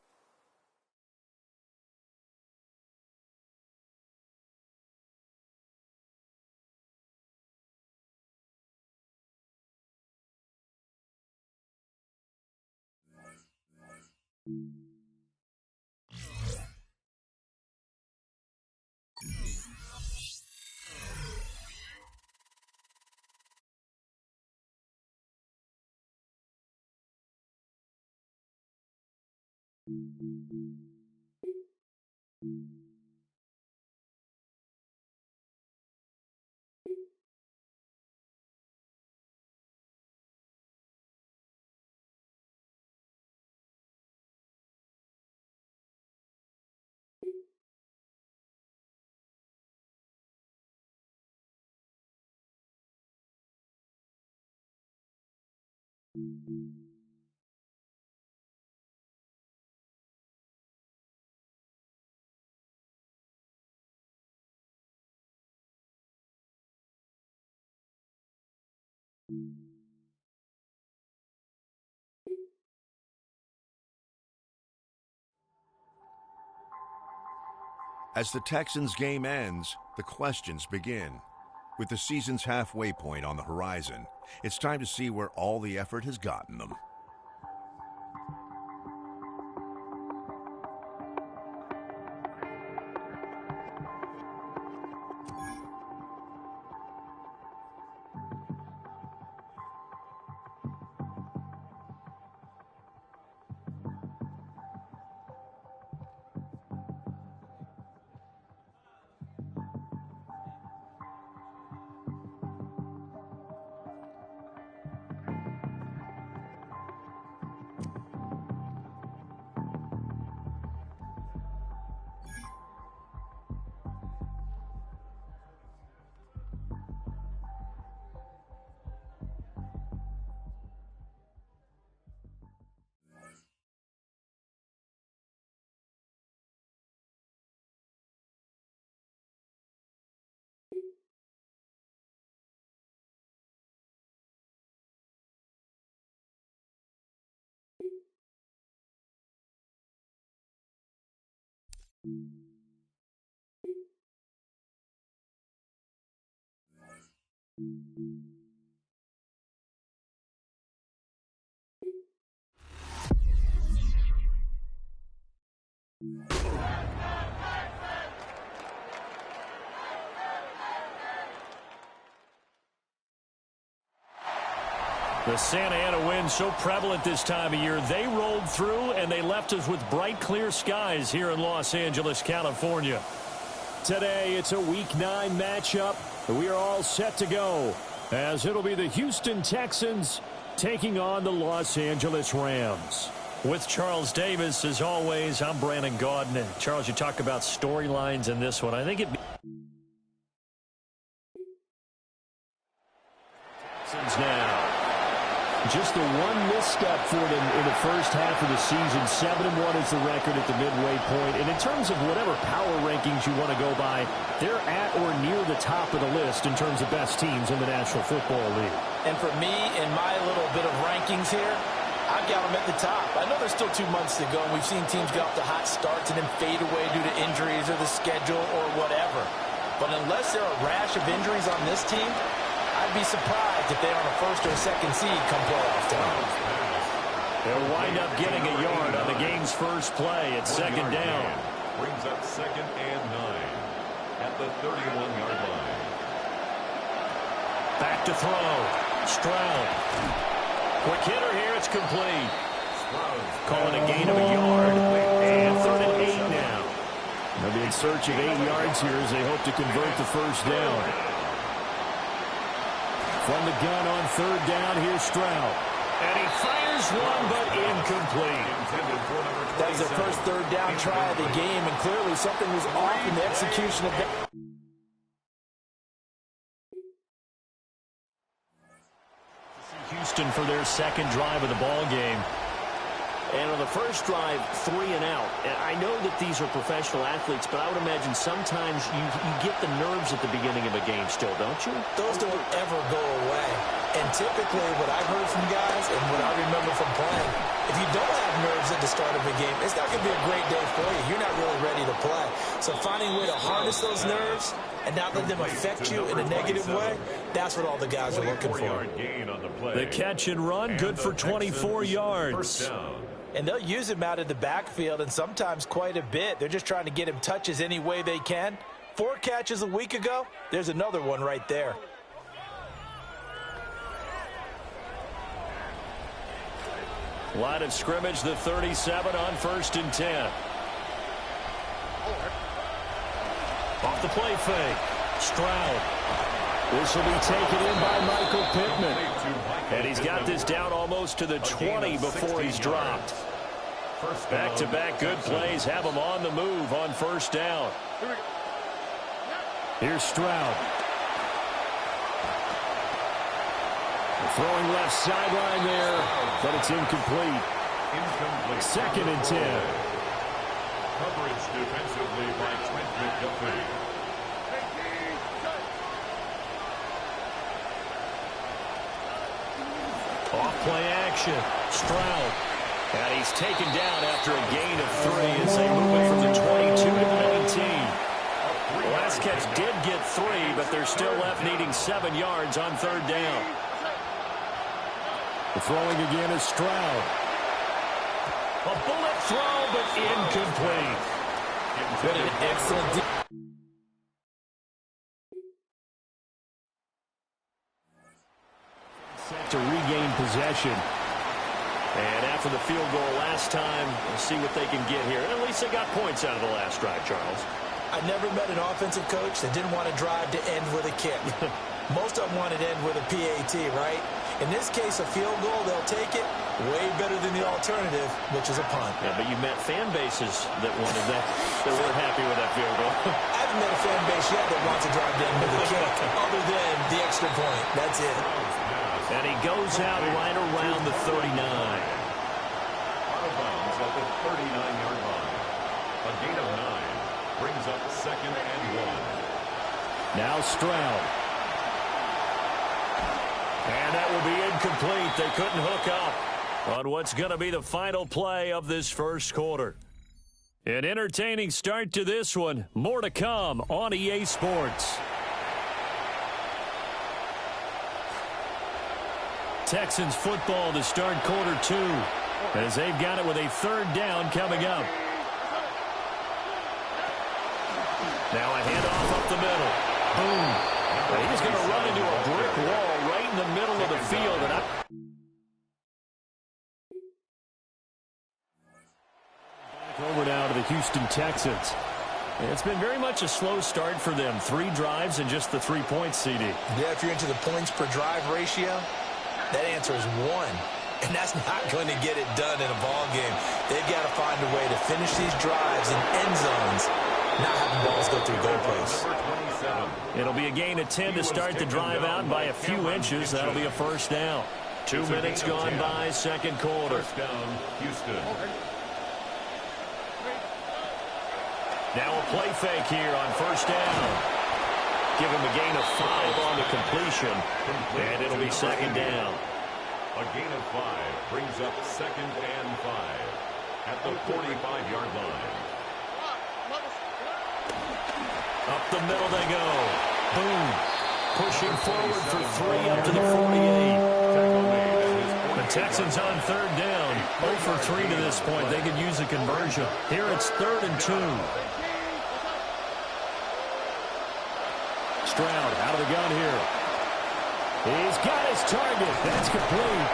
As the Texans game ends, the questions begin. With the season's halfway point on the horizon, it's time to see where all the effort has gotten them. The Santa Ana wind so prevalent this time of year, they rolled through and they left us with bright, clear skies here in Los Angeles, California. Today, it's a Week 9 matchup. We are all set to go, as it'll be the Houston Texans taking on the Los Angeles Rams. With Charles Davis, as always, I'm Brandon Gaudin. And Charles, you talk about storylines in this one. I think Texans now. Just the one misstep for them in the first half of the season. 7-1 is the record at the midway point. And in terms of whatever power rankings you want to go by, they're at or near the top of the list in terms of best teams in the National Football League. And for me, in my little bit of rankings here, I've got them at the top. I know there's still 2 months to go, and we've seen teams get off to hot starts and then fade away due to injuries or the schedule or whatever. But unless there are a rash of injuries on this team, I'd be surprised if they're on a first or second seed come playoff time. They'll wind up getting a yard on the game's first play at second down. Brings up 2nd and 9 at the 31-yard line. Back to throw. Stroud. Quick hitter here. It's complete. Calling a gain of a yard. And 3rd and 8 now. They'll be in search of 8 yards here as they hope to convert the first down. From the gun on 3rd down, here's Stroud. And he fires one, but incomplete. That is their first 3rd down try of the game, and clearly something was off in the execution of that. Houston for their second drive of the ball game. And on the first drive, 3 and out. And I know that these are professional athletes, but I would imagine sometimes you get the nerves at the beginning of a game still, don't you? Those don't ever go away. And typically what I've heard from guys and what I remember from playing, if you don't have nerves at the start of a game, it's not going to be a great day for you. You're not really ready to play. So finding a way to harness those nerves and not let them affect you in a negative way, that's what all the guys are looking for. The catch and run, good for 24 yards. And they'll use him out of the backfield, and sometimes quite a bit. They're just trying to get him touches any way they can. 4 catches a week ago. There's another one right there. Line of scrimmage, the 37 on 1st and 10. Off the play fake. Stroud. This will be taken in by Michael Pittman. And he's got this down almost to the 20 before he's dropped. Back-to-back good plays have him on the move on 1st down. Here's Stroud. Throwing left sideline there, but it's incomplete. 2nd and 10. Coverage defensively by Trent McDuffie. Off-play action. Stroud. And he's taken down after a gain of 3 as they move it from the 22 to 19. The last catch did get 3, but they're still left needing 7 yards on 3rd down. The throwing again is Stroud. A bullet throw, but incomplete. What an excellent set to regain possession. And after the field goal last time, we'll see what they can get here. At least they got points out of the last drive, Charles. I never met an offensive coach that didn't want to drive to end with a kick. Most of them wanted to end with a PAT, right? In this case, a field goal, they'll take it. Way better than the alternative, which is a punt. Yeah, but you met fan bases that wanted that. They weren't happy with that field goal. I haven't met a fan base yet that wants to drive to end with a kick, other than the extra point. That's it. And he goes out right around the 39. Out of bounds at the 39-yard line. A gain of 9 brings up 2nd and 1. Now Stroud. And that will be incomplete. They couldn't hook up on what's going to be the final play of this first quarter. An entertaining start to this one. More to come on EA Sports. Texans football to start quarter 2 as they've got it with a third down coming up. Now a handoff up the middle. Boom. He's going to run into a brick wall right in the middle of the field. And back over now to the Houston Texans. It's been very much a slow start for them. 3 drives and just the 3 points, CD. Yeah, if you're into the points per drive ratio, that answer is 1. And that's not going to get it done in a ball game. They've got to find a way to finish these drives in end zones, not having balls go through goalposts. It'll be a gain of 10 to start the drive out by a few inches. That'll be a first down. 2 minutes gone by, second quarter. First down, Houston. Now a play fake here on first down. Give him a gain of 5 on the completion, and it'll be second down. A gain of 5 brings up second and 5 at the 45-yard line. Up the middle they go. Boom. Pushing forward for 3 up to the 48. The Texans on third down. 0 for 3 to this point. They could use a conversion. Here it's 3rd and 2. Stroud out of the gun here. He's got his target. That's complete.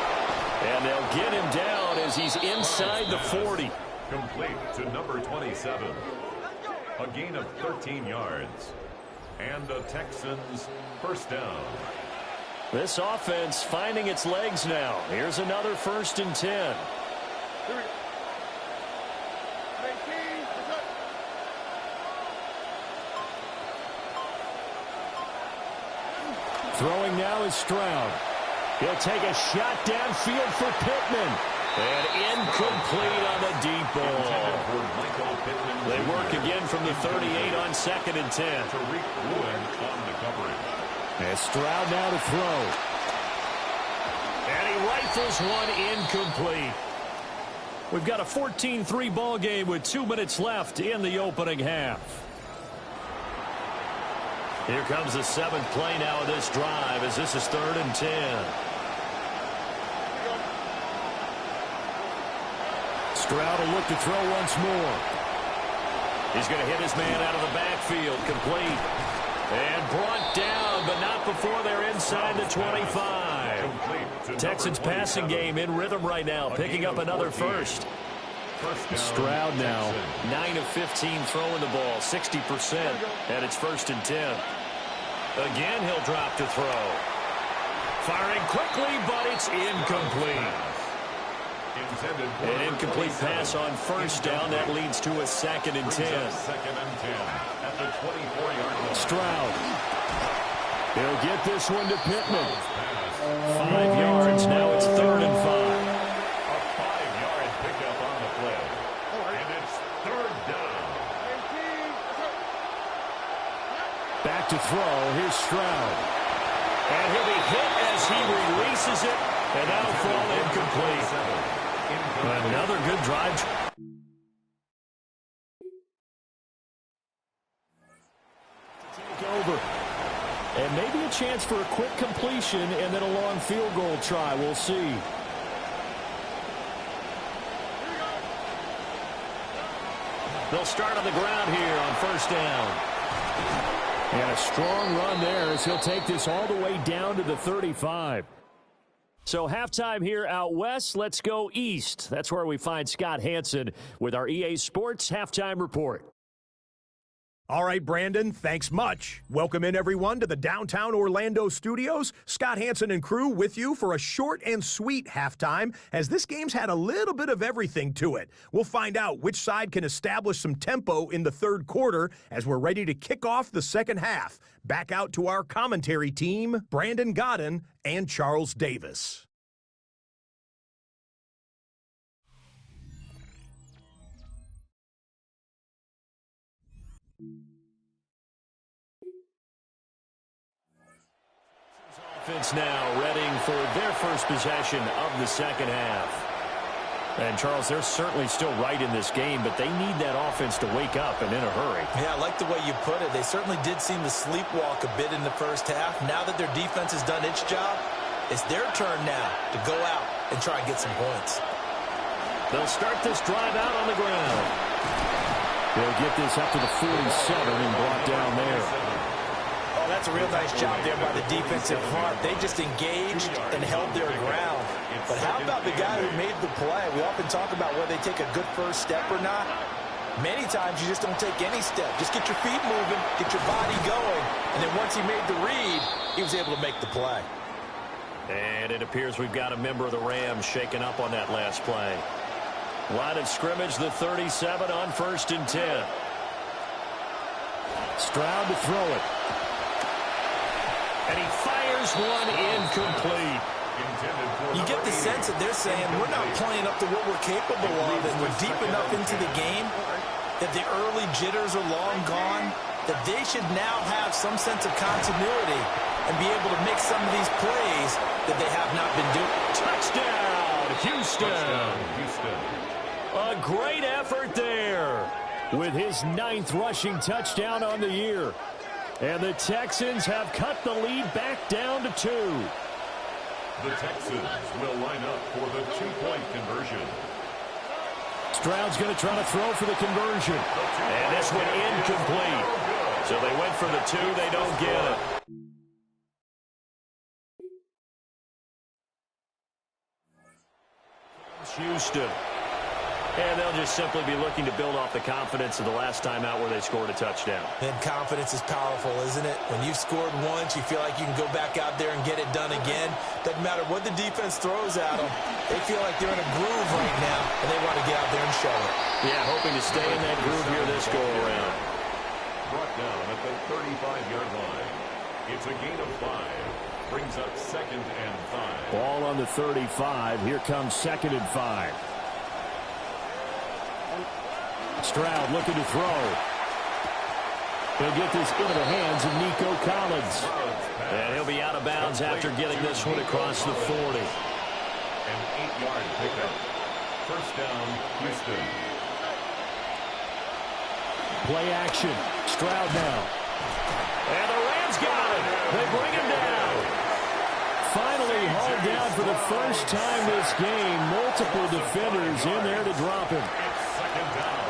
And they'll get him down as he's inside the 40. Complete to number 27. A gain of 13 yards. And the Texans first down. This offense finding its legs now. Here's another 1st and 10. Throwing now is Stroud. He'll take a shot downfield for Pittman. And incomplete on the deep ball. They work again from the 38 on 2nd and 10. And Stroud now to throw. And he rifles one incomplete. We've got a 14-3 ball game with 2 minutes left in the opening half. Here comes the 7th play now of this drive as this is 3rd and 10. Stroud will look to throw once more. He's going to hit his man out of the backfield. Complete. And brought down, but not before they're inside the 25. Texans passing game in rhythm right now, picking up another first. Stroud now, 9 of 15 throwing the ball, 60%, and it's 1st and 10. Again, he'll drop to throw. Firing quickly, but it's incomplete. An incomplete pass on first down. That leads to a 2nd and 10. Stroud. He'll get this one to Pittman. 5 yards. Now it's 3rd and 5. A 5-yard pickup on the play. And it's 3rd down. Back to throw. Here's Stroud. And he'll be hit as he releases it. And that'll fall incomplete. Another good drive. Take over. And maybe a chance for a quick completion and then a long field goal try. We'll see. They'll start on the ground here on first down. And a strong run there as he'll take this all the way down to the 35. So halftime here out west. Let's go east. That's where we find Scott Hanson with our EA Sports Halftime Report. All right, Brandon, thanks much. Welcome in, everyone, to the downtown Orlando studios. Scott Hanson and crew with you for a short and sweet halftime, as this game's had a little bit of everything to it. We'll find out which side can establish some tempo in the third quarter as we're ready to kick off the second half. Back out to our commentary team, Brandon Godden and Charles Davis. Offense now readying for their first possession of the second half. And, Charles, they're certainly still right in this game, but they need that offense to wake up and in a hurry. Yeah, I like the way you put it. They certainly did seem to sleepwalk a bit in the first half. Now that their defense has done its job, it's their turn now to go out and try and get some points. They'll start this drive out on the ground. They'll get this up to the 47 and brought down there. Oh, that's a real nice job there by the defensive front. They just engaged and held their ground. But how about the guy who made the play? We often talk about whether they take a good first step or not. Many times you just don't take any step. Just get your feet moving, get your body going, and then once he made the read, he was able to make the play. And it appears we've got a member of the Rams shaking up on that last play. Line of scrimmage, the 37 on 1st and 10. Stroud to throw it. And he fires one incomplete. You get the sense that they're saying we're not playing up to what we're capable of, and we're deep enough into the game that the early jitters are long gone, that they should now have some sense of continuity and be able to make some of these plays that they have not been doing. Touchdown, Houston. A great effort there with his 9th rushing touchdown on the year. And the Texans have cut the lead back down to 2. The Texans will line up for the 2-point conversion. Stroud's going to try to throw for the conversion. And this one incomplete. So they went for the 2. They don't get it. Houston. And they'll just simply be looking to build off the confidence of the last time out where they scored a touchdown. And confidence is powerful, isn't it? When you've scored once, you feel like you can go back out there and get it done again. Doesn't matter what the defense throws at them. They feel like they're in a groove right now, and they want to get out there and show it. Yeah, hoping to stay in that groove here this go-around. Brought down at the 35-yard line. It's a gain of 5. Brings up 2nd and 5. Ball on the 35. Here comes 2nd and 5. Stroud looking to throw. He'll get this into the hands of Nico Collins. And he'll be out of bounds after getting this one across the 40. An 8-yard pickup. First down, Houston. Play action. Stroud now. And the Rams got it. They bring him down. Finally hauled down for the first time this game. Multiple defenders in there to drop him. It's 2nd down.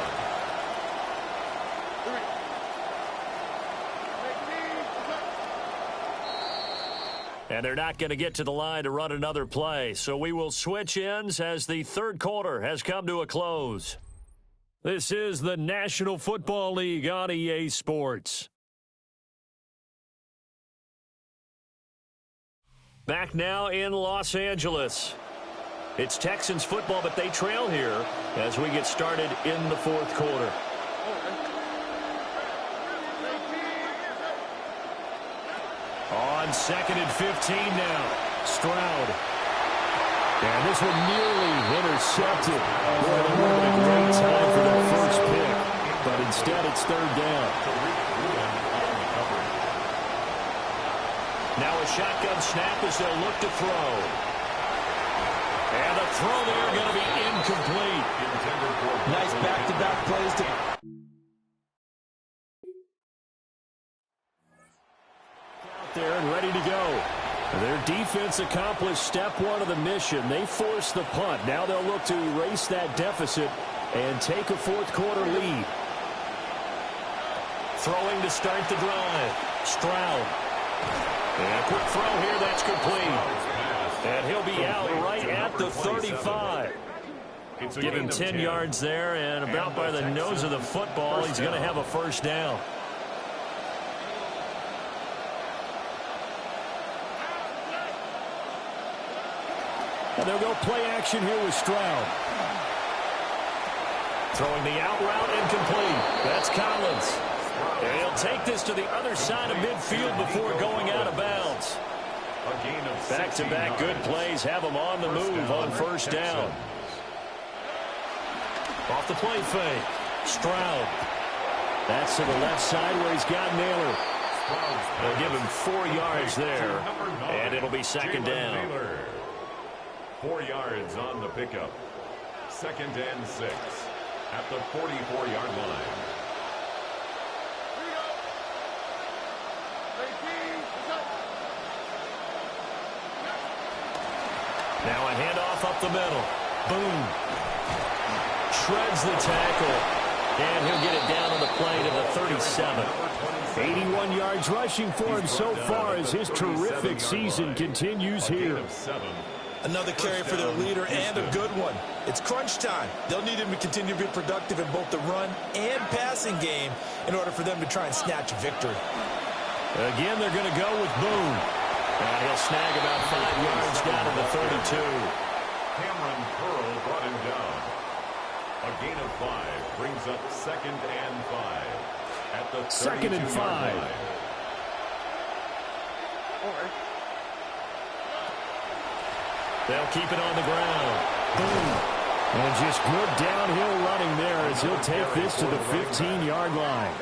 And they're not going to get to the line to run another play. So we will switch ends as the 3rd quarter has come to a close. This is the National Football League on EA Sports. Back now in Los Angeles. It's Texans football, but they trail here as we get started in the 4th quarter. On 2nd and 15 now. Stroud. And this one nearly intercepted. Boy, that would have been a great time for that first pick. But instead, it's 3rd down. Now a shotgun snap as they'll look to throw. And the throw there going to be incomplete. Nice back-to-back plays to... There and ready to go. Their defense accomplished step 1 of the mission. They forced the punt. Now they'll look to erase that deficit and take a 4th quarter lead. Throwing to start the drive. Stroud. And a quick throw here. That's complete. And he'll be out right at the 35. Give him 10 yards there, and about by the nose of the football, he's going to have a first down. And they'll go play action here with Stroud. Throwing the out route incomplete. That's Collins. And he'll take this to the other side of midfield before going out of bounds. Back-to-back good plays have them on the move on first down. Off the play fake. Stroud. That's to the left side where he's got Naylor. They'll give him 4 yards there, and it'll be 2nd down. 4 yards on the pickup. 2nd and 6 at the 44-yard line. Now a handoff up the middle. Boom. Shreds the tackle. And he'll get it down on the play to the 37. 81 yards rushing for him so far as his terrific season continues here. Another carry for their leader and a good one. It's crunch time. They'll need him to continue to be productive in both the run and passing game in order for them to try and snatch a victory. Again, they're going to go with Boone. And he'll snag about 5 yards down to the 32. Cameron Pearl brought him down. A gain of 5 brings up 2nd and 5 at the 32-yard line. They'll keep it on the ground. Boom. And just good downhill running there as he'll take this to the 15-yard line.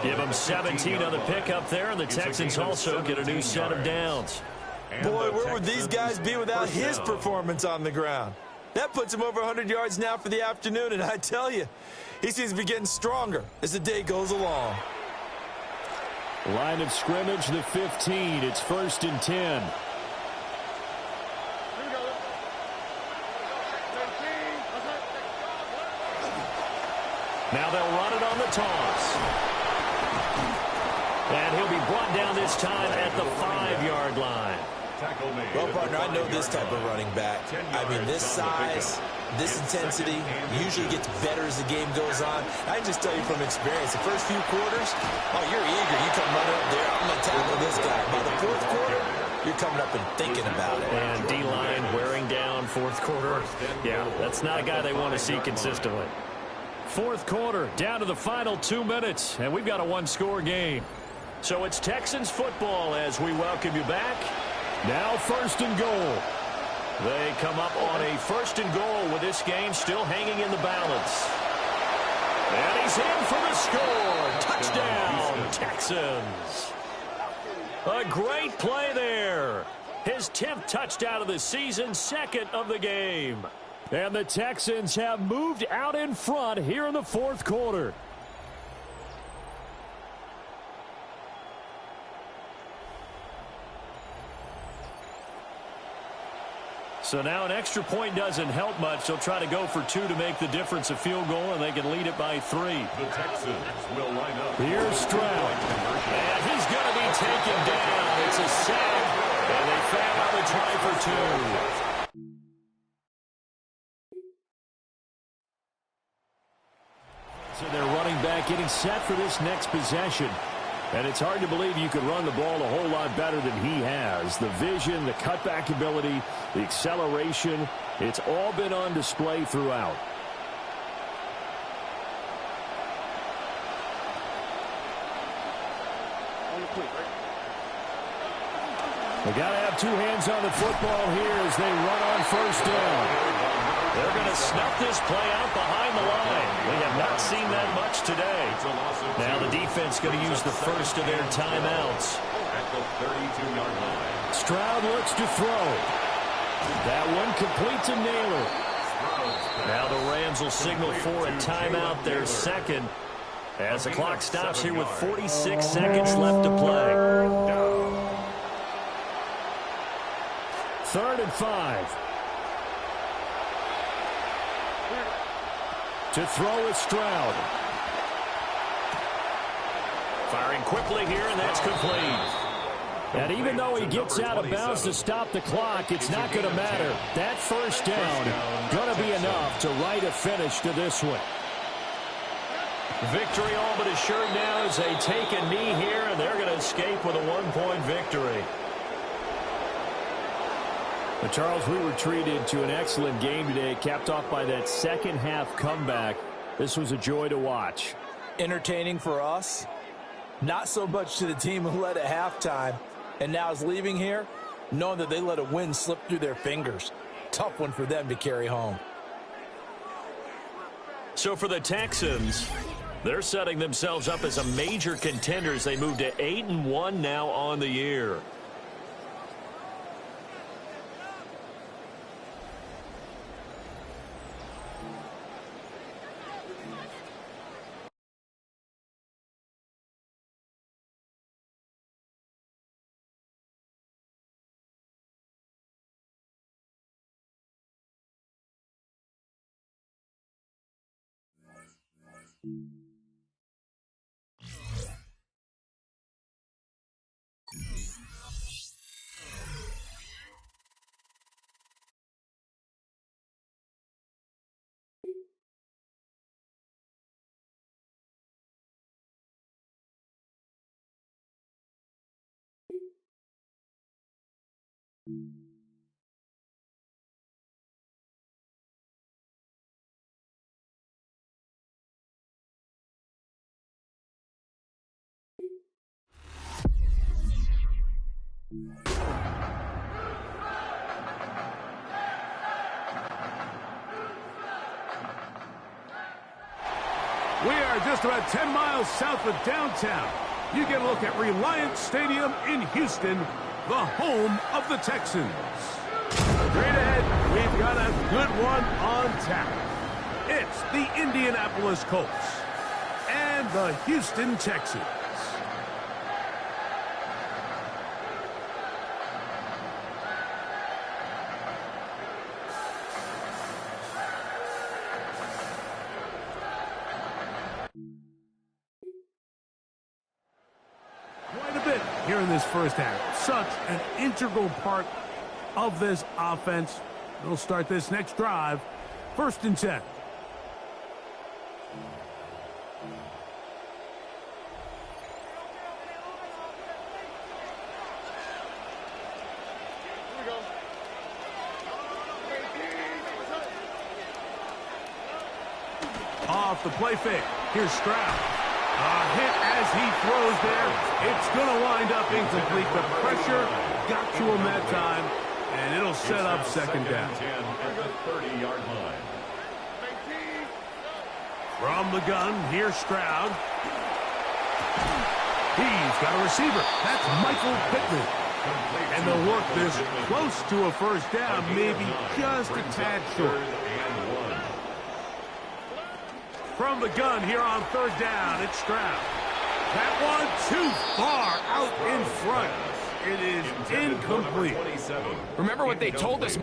Give them 17 on the pickup there, and the Texans also get a new set of downs. Boy, where would these guys be without his performance on the ground? That puts him over 100 yards now for the afternoon, and I tell you, he seems to be getting stronger as the day goes along. Line of scrimmage, the 15. It's 1st and 10. Now they'll run it on the toss. And he'll be brought down this time at the 5-yard line. Well, partner, I know this type of running back. I mean, this size, this intensity usually gets better as the game goes on. I can just tell you from experience, the first few quarters, oh, you're eager. You come running up there, I'm going to tackle this guy. By the 4th quarter, you're coming up and thinking about it. And D-line wearing down 4th quarter. Yeah, that's not a guy they want to see consistently. 4th quarter, down to the final 2 minutes, and we've got a one-score game. So it's Texans football as we welcome you back. Now 1st and goal. They come up on a 1st and goal with this game still hanging in the balance. And he's in for the score. Touchdown, Texans. A great play there. His 10th touchdown of the season, 2nd of the game. And the Texans have moved out in front here in the 4th quarter. So now an extra point doesn't help much. They'll try to go for 2 to make the difference a field goal, and they can lead it by 3. The Texans will line up. Here's Stroud. And he's going to be taken down. It's a sack, and they foul on the try for 2. So they're running back getting set for this next possession. And it's hard to believe you could run the ball a whole lot better than he has. The vision, the cutback ability, the acceleration, it's all been on display throughout. They got to have 2 hands on the football here as they run on 1st down. They're going to snuff this play out behind the line. We have not seen that much today. Now the defense going to use the first of their timeouts. At the 32-yard line. Stroud looks to throw. That one complete to Naylor. Now the Rams will signal for a timeout, their 2nd, as the clock stops here with 46 seconds left to play. 3rd and 5. To throw is Stroud. Firing quickly here, and that's complete. And even though he gets out of bounds to stop the clock, it's not going to matter. That 1st down going to be enough to write a finish to this one. Victory all but assured now as they take a knee here, and they're going to escape with a 1-point victory. But Charles, we were treated to an excellent game today, capped off by that second-half comeback. This was a joy to watch. Entertaining for us, not so much to the team who led at halftime and now is leaving here, knowing that they let a win slip through their fingers. Tough one for them to carry home. So for the Texans, they're setting themselves up as a major contender as they move to 8-1 now on the year. We are just about 10 miles south of downtown. You get a look at Reliance Stadium in Houston, the home of the Texans. Straight ahead, we've got a good one on tap. It's the Indianapolis Colts and the Houston Texans. Here in this first half, such an integral part of this offense. They'll start this next drive, 1st and 10. Off the play fake. Here's Stroud. A hit as he throws there. It's going to wind up incomplete. The pressure got to him that time, and it'll set up second down. At the 30-yard line. From the gun, here's Stroud. He's got a receiver. That's Michael Pittman. And they'll work this close to a first down, maybe just a tad short. From the gun here on 3rd down, it's Stroud. That one too far out in front. It is incomplete. Remember what they told us.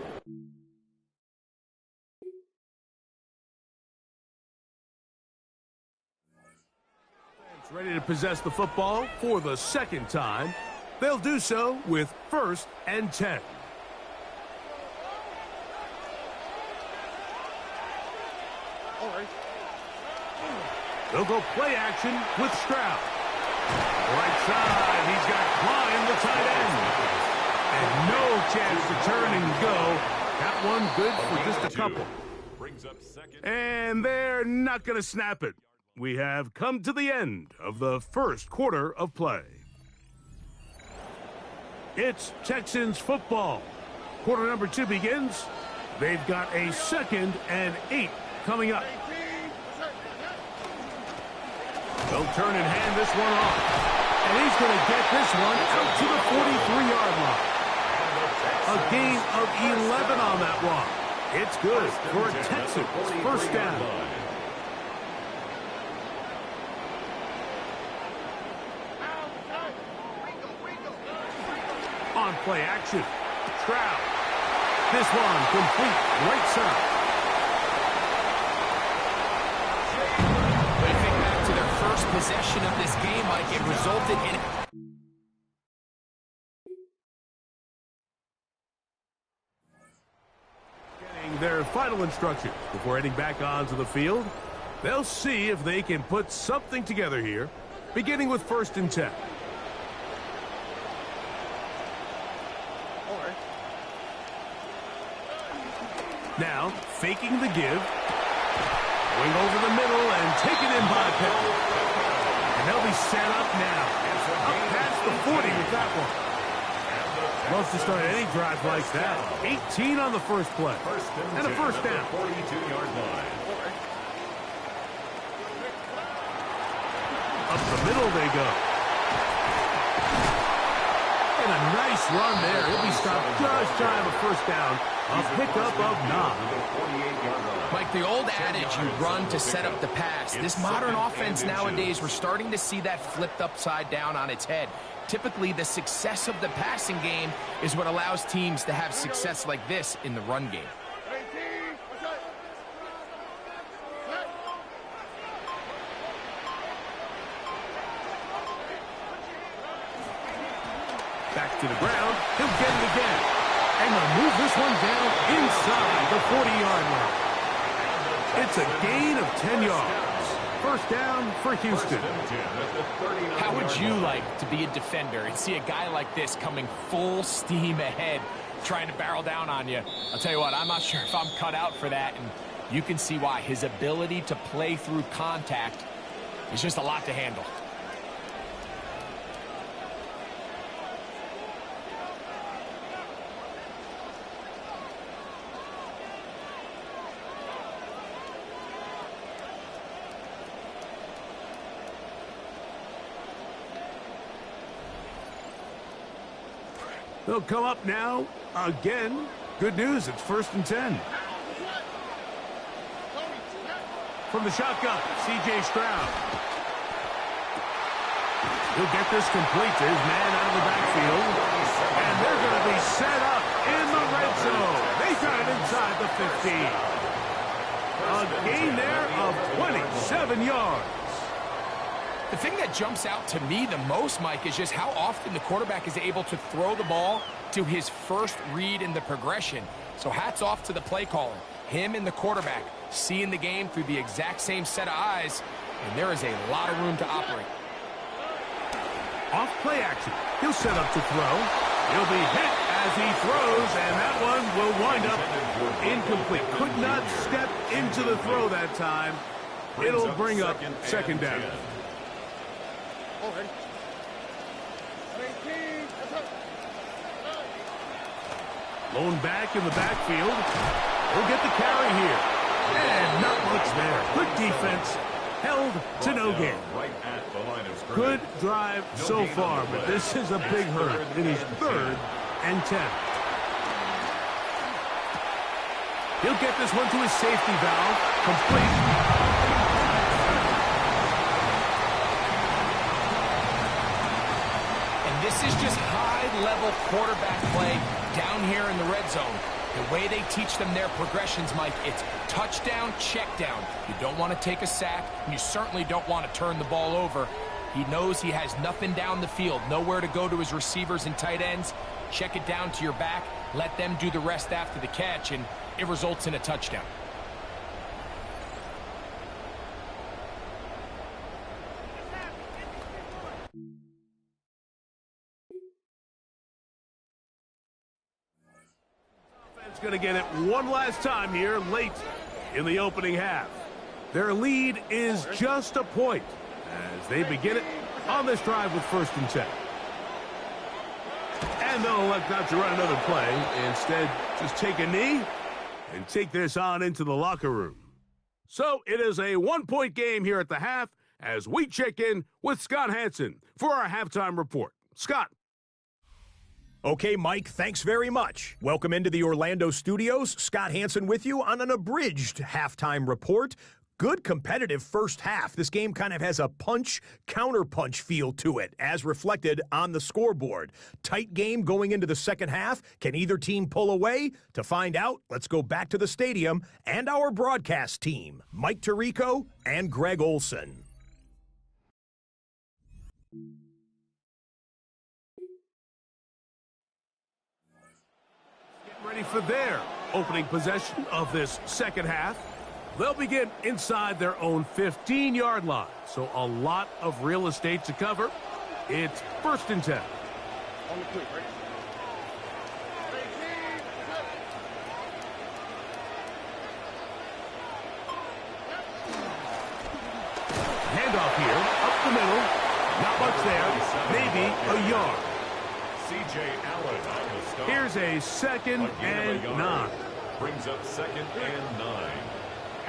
Ready to possess the football for the second time. They'll do so with 1st and 10. All right. They'll go play action with Stroud. Right side, he's got Klein, the tight end. And no chance to turn and go. That one good for just a couple. And they're not going to snap it. We have come to the end of the first quarter of play. It's Texans football. Quarter number 2 begins. They've got a 2nd and 8 coming up. They'll turn and hand this one off. And he's going to get this one out to the 43-yard line. A gain of 11 on that one. It's good for a Texans first down. On play action, Stroud. This one complete right side. But if they back to their first possession of this game, Mike, it resulted in... Getting their final instructions before heading back onto the field. They'll see if they can put something together here, beginning with 1st and 10. Now, faking the give. Going over the middle and taken in by Pittman. And they'll be set up now. Up past the 40 with that one. Loves to start any drive like that. 18 on the first play. And a first down. 42-yard line. Up the middle they go. And a nice run there. He'll be stopped just shy of a first down. A pickup of 9. Mike, the old adage, you run to set up the pass. This modern offense nowadays, we're starting to see that flipped upside down on its head. Typically, the success of the passing game is what allows teams to have success like this in the run game. to the ground. He'll get it again. And they'll move this one down inside the 40-yard line. It's a gain of 10 yards. First down for Houston. How would you like to be a defender and see a guy like this coming full steam ahead, trying to barrel down on you? I'll tell you what, I'm not sure if I'm cut out for that, and you can see why. His ability to play through contact is just a lot to handle. They'll come up now again. Good news, it's 1st and 10. From the shotgun, C.J. Stroud. He'll get this complete to his man out of the backfield. And they're going to be set up in the red zone. They got it inside the 15. A gain there of 27 yards. The thing that jumps out to me the most, Mike, is just how often the quarterback is able to throw the ball to his first read in the progression. So hats off to the play caller. Him and the quarterback seeing the game through the exact same set of eyes, and there is a lot of room to operate. Off play action. He'll set up to throw. He'll be hit as he throws, and that one will wind up incomplete. Could not step into the throw that time. It'll bring up second down. Lone back in the backfield. He'll get the carry here. And not much there. Good defense. Held to no gain. Good drive so far, but this is a big hurt. It is 3rd and 10. He'll get this one to his safety valve. Complete. This is just high-level quarterback play down here in the red zone. The way they teach them their progressions, Mike, it's touchdown, check down. You don't want to take a sack, and you certainly don't want to turn the ball over. He knows he has nothing down the field, nowhere to go to his receivers and tight ends. Check it down to your back, let them do the rest after the catch, and it results in a touchdown. Going to get it one last time here late in the opening half. Their lead is just a point as they begin it on this drive with 1st and 10. And they'll elect not to run another play. Instead, just take a knee and take this on into the locker room. So it is a 1-point game here at the half as we check in with Scott Hanson for our halftime report. Scott. Okay, Mike, thanks very much. Welcome into the Orlando studios. Scott Hanson with you on an abridged halftime report. Good competitive first half. This game kind of has a punch-counterpunch feel to it, as reflected on the scoreboard. Tight game going into the second half. Can either team pull away? To find out, let's go back to the stadium and our broadcast team, Mike Tirico and Greg Olson. Ready for their opening possession of this second half. They'll begin inside their own 15-yard line, so a lot of real estate to cover. It's 1st and 10. Handoff here, up the middle. Not much there, maybe a yard. C.J. Allen on the stop. Here's a 2nd and 9. Brings up 2nd and 9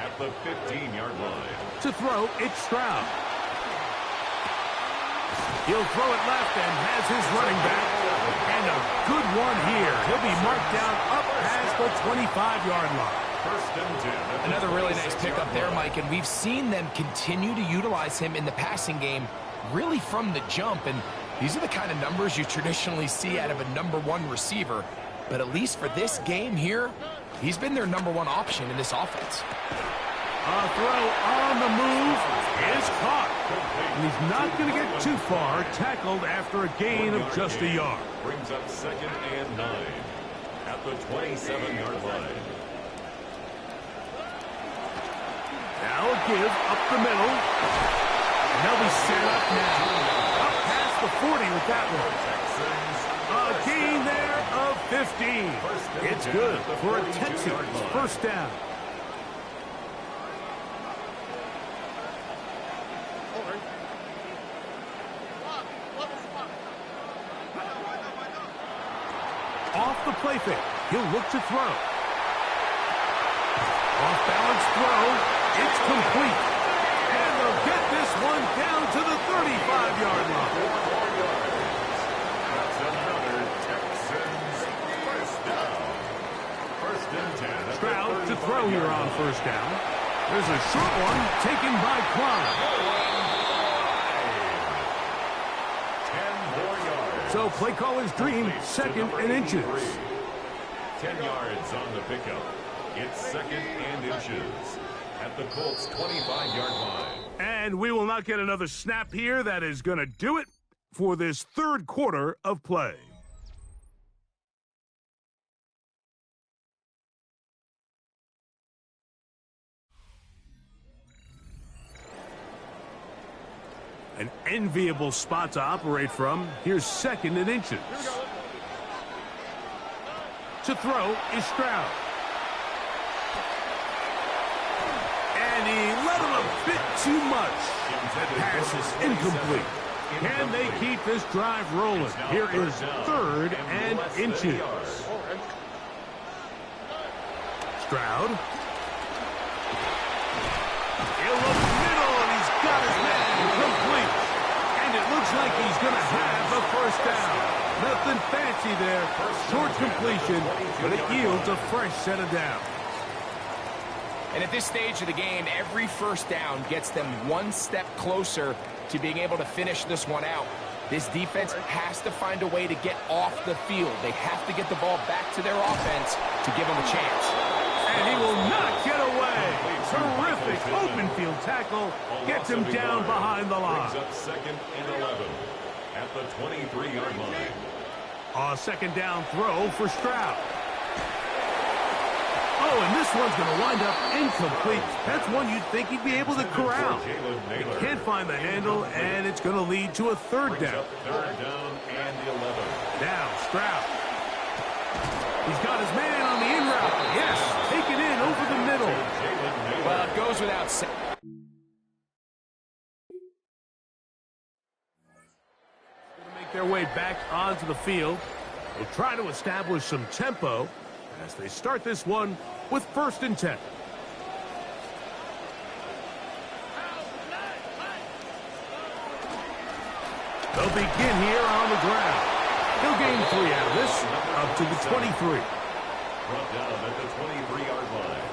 at the 15-yard line. To throw, it's Stroud. He'll throw it left and has his running back. And a good one here. He'll be marked down up past the 25-yard line. 1st and 10. Another really nice pickup there, Mike, and we've seen them continue to utilize him in the passing game really from the jump, and these are the kind of numbers you traditionally see out of a #1 receiver, but at least for this game here, he's been their #1 option in this offense. A throw on the move is caught. And he's not going to get too far, tackled after a gain of just a yard. Brings up 2nd and 9 at the 27-yard line. Now a give up the middle. And they'll be set up now. Up past the 40 with that one. A gain there of 15. It's good for a Texans first down. Off the play fake. He'll look to throw. Off balance throw. It's complete. And they'll get this one down to the 35-yard line. That's another Texans first down. 1st and 10. Stroud to throw here on first down. There's a short one taken by Klein. 10 more yards. So play caller's dream, 2nd and inches. 10 yards on the pickup. It's 2nd and inches at the Colts' 25-yard line. And we will not get another snap here. That is going to do it for this 3rd quarter of play. An enviable spot to operate from. Here's 2nd and inches. To throw is Stroud. And he let him a bit too much. That pass is incomplete. Can they keep this drive rolling? Here is 3rd and inches. Stroud. He'll look middle, and he's got his man complete. And it looks like he's going to have the first down. Nothing fancy there. Short completion, but it yields a fresh set of downs. And at this stage of the game, every first down gets them one step closer to being able to finish this one out. This defense has to find a way to get off the field. They have to get the ball back to their offense to give them a chance. And he will not get away. Terrific open field tackle. Gets him down behind the line. Brings up 2nd and 11 at the 23-yard line. A 2nd down throw for Stroud. Oh, and this one's going to wind up incomplete. That's one you'd think he'd be able to corral. He can't find the handle, and it's going to lead to a 3rd down. 3rd down and 11. Now, Stroud. He's got his man on the in route. Yes, take it in over the middle. Well, it goes without saying. Going to make their way back onto the field. They'll try to establish some tempo as they start this one with 1st and 10. They'll begin here on the ground. He'll gain 3 out of this, up to the 23. Brought down at the 23-yard line.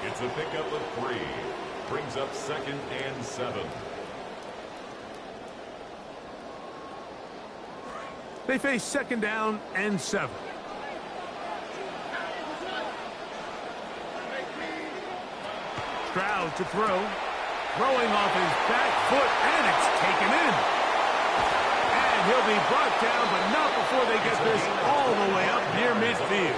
It's a pickup of 3. Brings up 2nd and 7. They face 2nd down and 7. Stroud to throw. Throwing off his back foot, and it's taken in. And he'll be brought down, but not before they get this all the way up near midfield.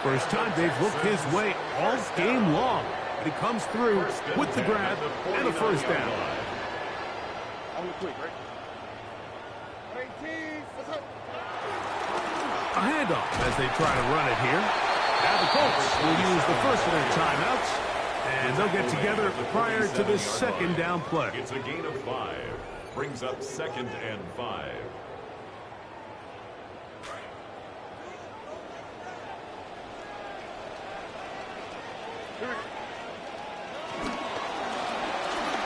First time they've looked his way all game long. But he comes through with the grab and a first down. A handoff as they try to run it here. Now the Colts will use the first of their timeouts. And they'll get together prior to the 2nd down play. It's a gain of 5. Brings up 2nd and 5.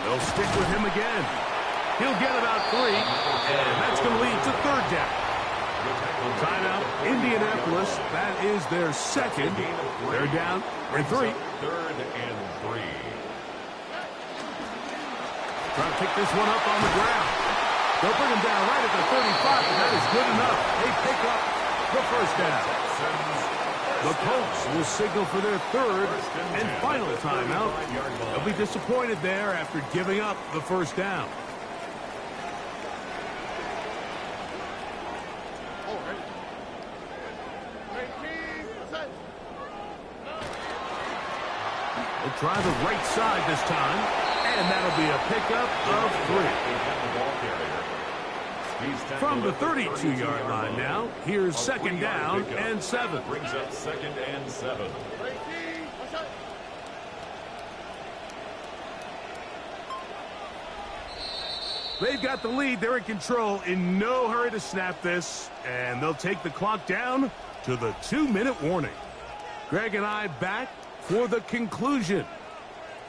They'll stick with him again. He'll get about 3, and that's going to lead to 3rd down. Timeout, Indianapolis. That is their 2nd. They're down and 3. 3rd and 3. Trying to pick this one up on the ground. They'll bring him down right at the 35, and that is good enough. They pick up the first down. The Colts will signal for their third and final timeout. They'll be disappointed there after giving up the first down. They'll try the right side this time, and that'll be a pickup of 3. From the 32-yard line now, here's 2nd down and 7. Brings up 2nd and 7. They've got the lead. They're in control. In no hurry to snap this, and they'll take the clock down to the 2-minute warning. Greg and I back for the conclusion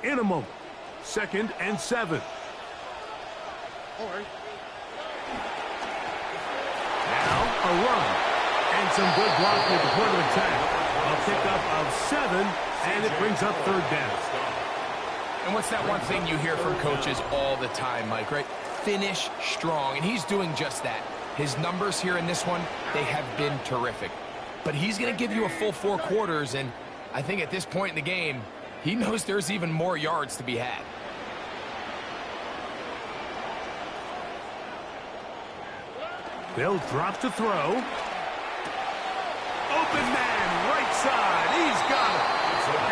in a moment. 2nd and 7. Now a run and some good blocking at the point of attack. A pickup of 7, and it brings up 3rd down. And what's that one thing you hear from coaches all the time, Mike, right? Finish strong, and he's doing just that. His numbers here in this one, they have been terrific. But he's going to give you a full 4 quarters, and I think at this point in the game, he knows there's even more yards to be had. They'll drop to throw. Open man, right side. He's got it.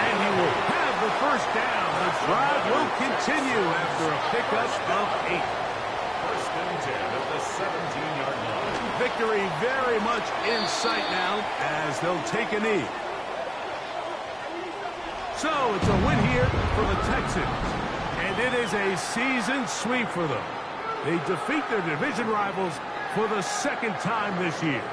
And he will have the first down. The drive will continue after a pickup of 8. 1st and 10 at the 17-yard line. Victory very much in sight now as they'll take a knee. So it's a win here for the Texans. And it is a season sweep for them. They defeat their division rivals for the 2nd time this year.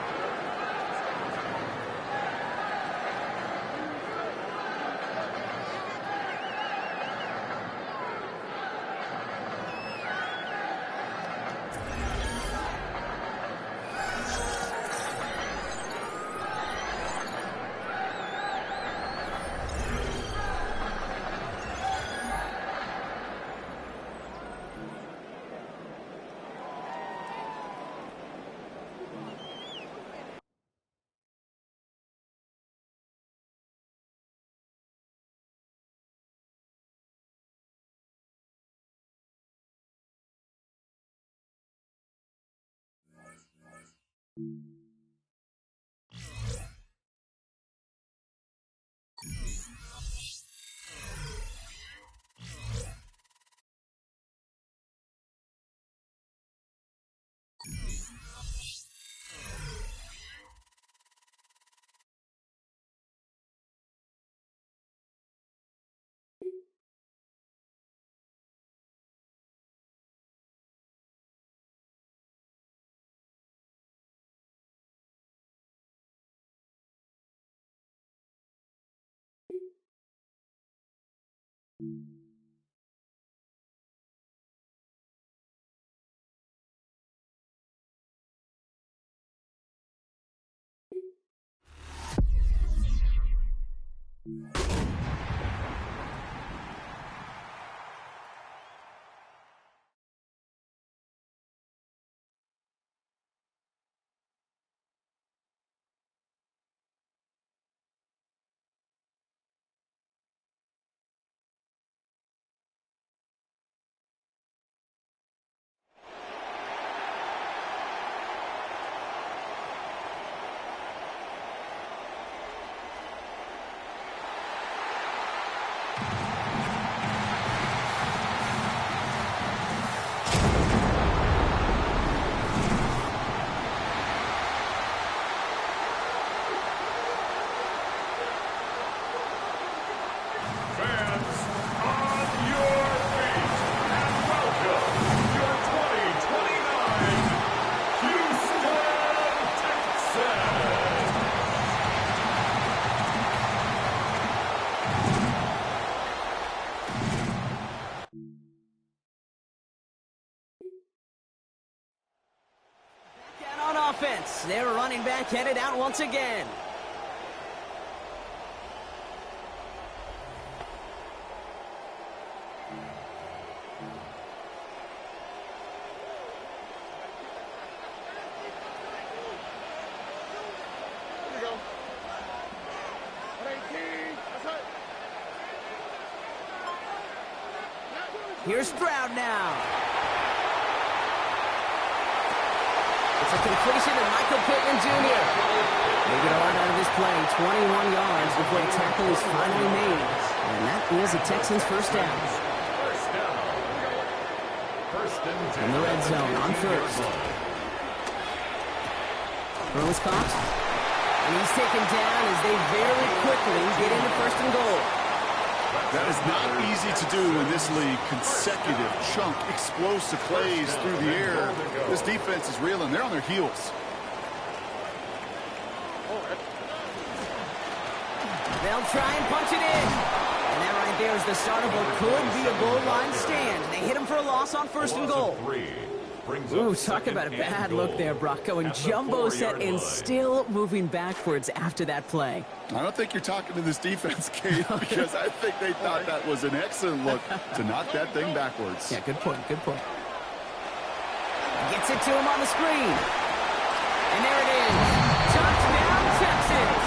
Offense. Their running back headed out once again. Here's Stroud now. It's a completion to Michael Pittman Jr. They get a lot out of this play. 21 yards before the tackle is finally made. And that is a Texans first down. In the red zone on first. Throw is caught. And he's taken down as they very quickly get into first and goal. That is not easy to do in this league. Consecutive, chunk, explosive plays through the air. This defense is reeling. They're on their heels. They'll try and punch it in. And that right there is the start of what could be a goal line stand. They hit him for a loss on first and goal. Ooh, talk about a bad look there, Brock. Going jumbo set and still moving backwards after that play. I don't think you're talking to this defense, Kate, because I think they thought that was an excellent look to knock that thing backwards. Yeah, good point, good point. Gets it to him on the screen. And there it is. Touchdown, Texans.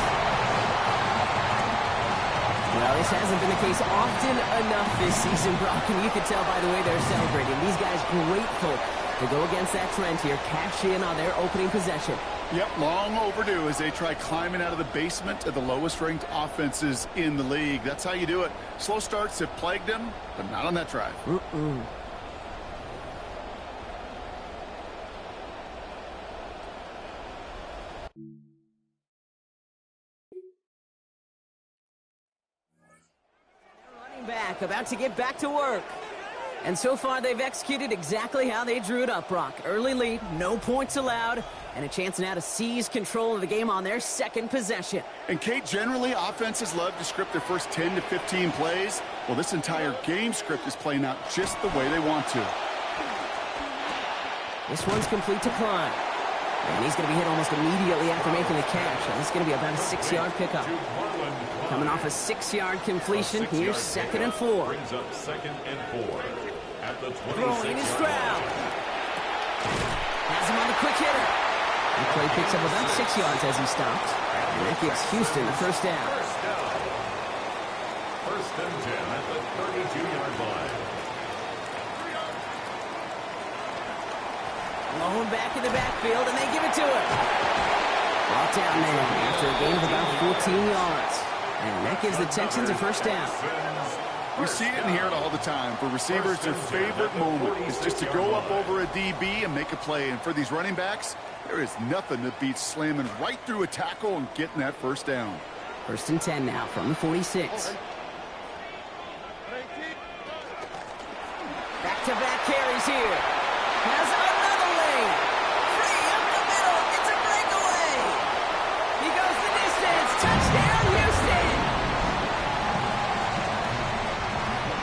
Well, this hasn't been the case often enough this season, Brock, and you can tell by the way they're celebrating. These guys grateful to go against that trend here, cash in on their opening possession. Yep, long overdue as they try climbing out of the basement of the lowest-ranked offenses in the league. That's how you do it. Slow starts have plagued them, but not on that drive. Running back, about to get back to work. And so far, they've executed exactly how they drew it up, Brock. Early lead, no points allowed, and a chance now to seize control of the game on their second possession. And, Kate, generally, offenses love to script their first 10 to 15 plays. Well, this entire game script is playing out just the way they want to. This one's complete to Klein. And he's going to be hit almost immediately after making the catch. And this is going to be about a 6-yard pickup. Coming off a 6-yard completion, here's 2nd and 4. Brings up 2nd and 4. At the 26 Throwing is Stroud. Has him on the quick hitter. The play picks up about 6 yards as he stops. And that gives Houston the first down. First and 10 at the 32-yard line. Lone back in the backfield, and they give it to him. Brought down there after a gain of about 14 yards. And that gives the Texans a first down. We see it and hear it all the time. For receivers, their favorite moment is just to go up over a DB and make a play. And for these running backs, there is nothing that beats slamming right through a tackle and getting that first down. First and 10 now from the 46. Back-to-back carries here. Has another lane. Free up the middle. It's a breakaway. He goes the distance. Touchdown, Houston.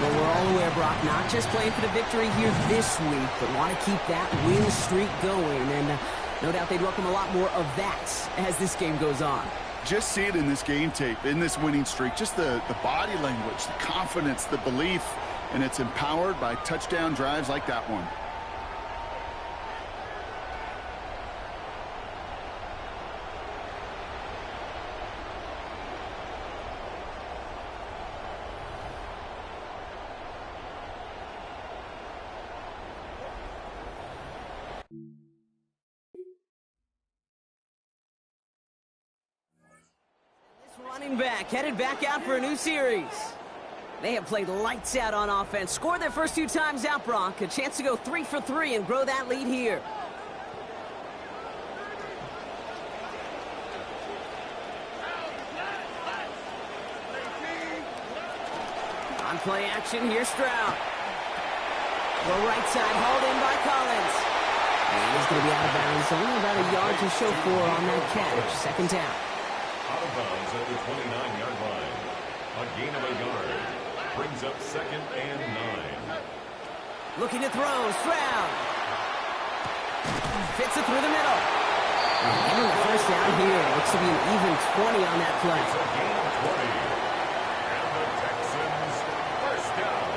Well, we're all aware, Brock, not just playing for the victory here this week, but want to keep that win streak going. And no doubt they'd welcome a lot more of that as this game goes on. Just see it in this game tape, in this winning streak. Just the body language, the confidence, the belief, and it's empowered by touchdown drives like that one. Running back, headed back out for a new series. They have played lights out on offense. Scored their first 2 times out, Brock. A chance to go 3 for 3 and grow that lead here. On play action, here's Stroud. The right side hauled in by Collins. And he's going to be out of bounds. Only about a yard to show for on that catch. Second down. Out of bounds at the 29-yard line. A gain of a yard. Brings up 2nd and 9. Looking to throw. Stroud. Fits it through the middle. And getting the first down here. Looks to be an even 20 on that play. It's a gain of 20. And the Texans first down.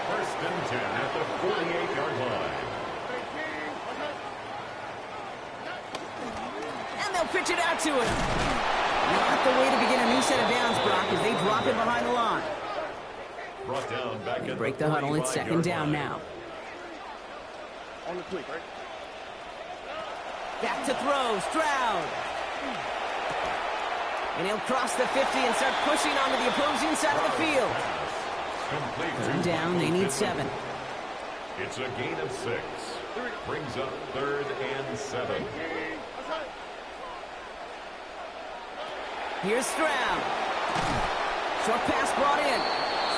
First and 10 at the 48-yard line. Pitch it out to him. Not the way to begin a new set of downs, Brock, as they drop it behind the line. Brought down back at Break the huddle. It's second down now. On the tweak, right? Back to throw. Stroud. And he'll cross the 50 and start pushing onto the opposing side of the field. Third down, they need 7. It's a gain of 6. Brings up 3rd and 7. Here's Stroud. Short pass brought in.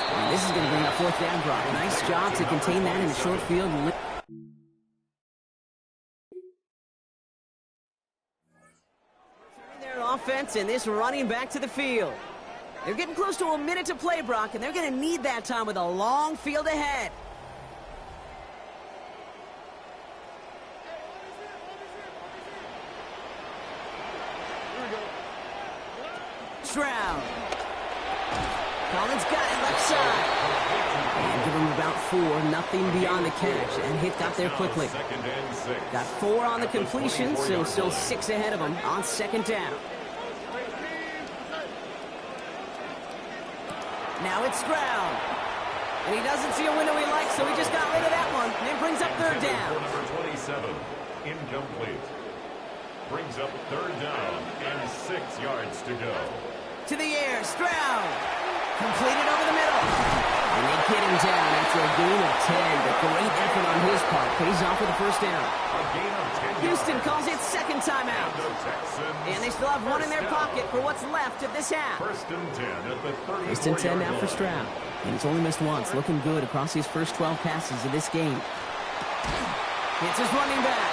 And this is going to bring up 4th down, Brock. Nice job to contain that in the short field. Their offense and this running back to the field. They're getting close to a minute to play, Brock, and they're going to need that time with a long field ahead. Stroud. Collins got it left side. And give him about 4, nothing beyond the catch. And hit got there quickly. Got 4 on the completion, so still 6 ahead of him on second down. Now it's Stroud. And he doesn't see a window he likes, so he just got rid of that one. And it brings up 3rd down. Number 27, incomplete. Brings up 3rd down and 6 yards to go. To the air, Stroud. Completed over the middle. And they get him down after a gain of 10. But great effort on his part. Pays off for the first down. A gain of 10 Houston calls it second timeout. And they still have 1 in their pocket for what's left of this half. 1st and 10 at the 34-yard First and 10 now for line. Stroud. And he's only missed once. Looking good across his first 12 passes of this game. It's his running back.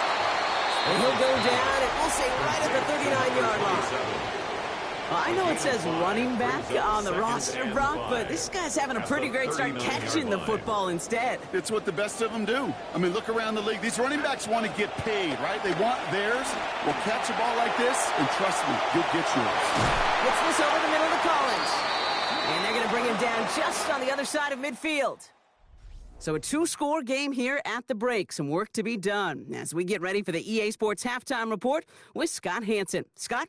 And he'll go down, and we'll say right at the 39-yard line. I know it says running back on the roster, Brock, but this guy's having a pretty great start catching the football instead. It's what the best of them do. I mean, look around the league. These running backs want to get paid, right? They want theirs. Well, catch a ball like this, and trust me, you'll get yours. Gets this over the middle to Collins. And they're going to bring him down just on the other side of midfield. So a 2-score game here at the break. Some work to be done as we get ready for the EA Sports Halftime Report with Scott Hanson. Scott?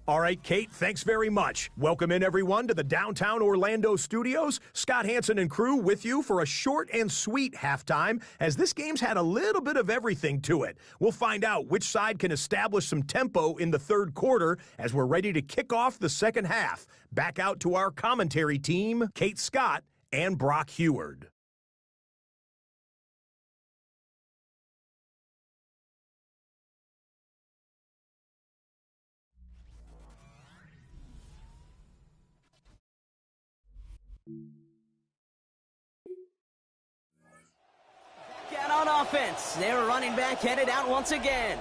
All right, Kate, thanks very much. Welcome in, everyone, to the downtown Orlando studios. Scott Hanson and crew with you for a short and sweet halftime, as this game's had a little bit of everything to it. We'll find out which side can establish some tempo in the third quarter as we're ready to kick off the second half. Back out to our commentary team, Kate Scott and Brock Heward. Back out on offense. Their running back headed out once again.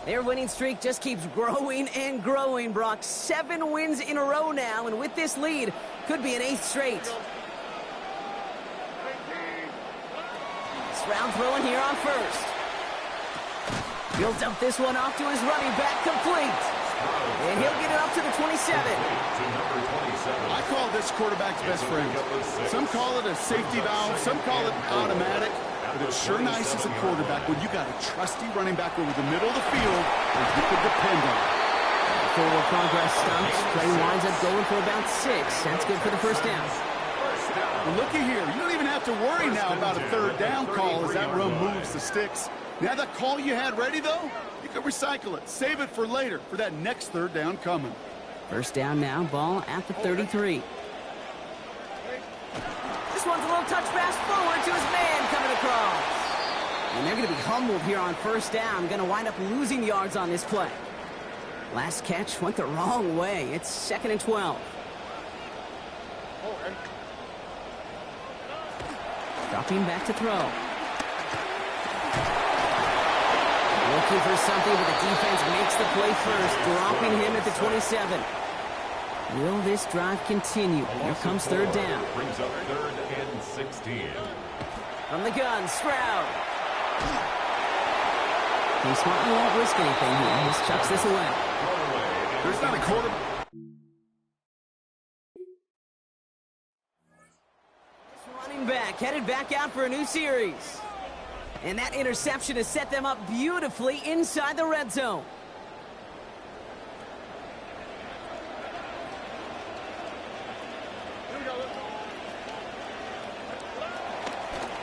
Their winning streak just keeps growing and growing, Brock. 7 wins in a row now, and with this lead, could be an 8th straight. Stroud throwing here on first. Builds up this one off to his running back, complete. And he'll get it up to the 27. I call this quarterback's best friend. Some call it a safety valve, some call it automatic, but it's sure nice as a quarterback when you got a trusty running back over the middle of the field that you can depend on. Forward progress stunts. Play winds up going for about 6. That's good for the first down. Well, looky here. You don't even have to worry now about a third down call as that run moves the sticks. Now that call you had ready, though, you can recycle it. Save it for later for that next third down coming. First down now, ball at the 33. This one's a little touch pass forward to his man coming across. And they're going to be humbled here on first down. Going to wind up losing yards on this play. Last catch went the wrong way. It's 2nd and 12. Dropping back to throw. Looking for something, but the defense makes the play first, dropping him at the 27. Will this drive continue? Here comes third down. Brings up 3rd and 16. From the gun, Stroud. He smartly won't risk anything here. He just chucks this away. There's not a quarter. Running back, headed back out for a new series. And that interception has set them up beautifully inside the red zone.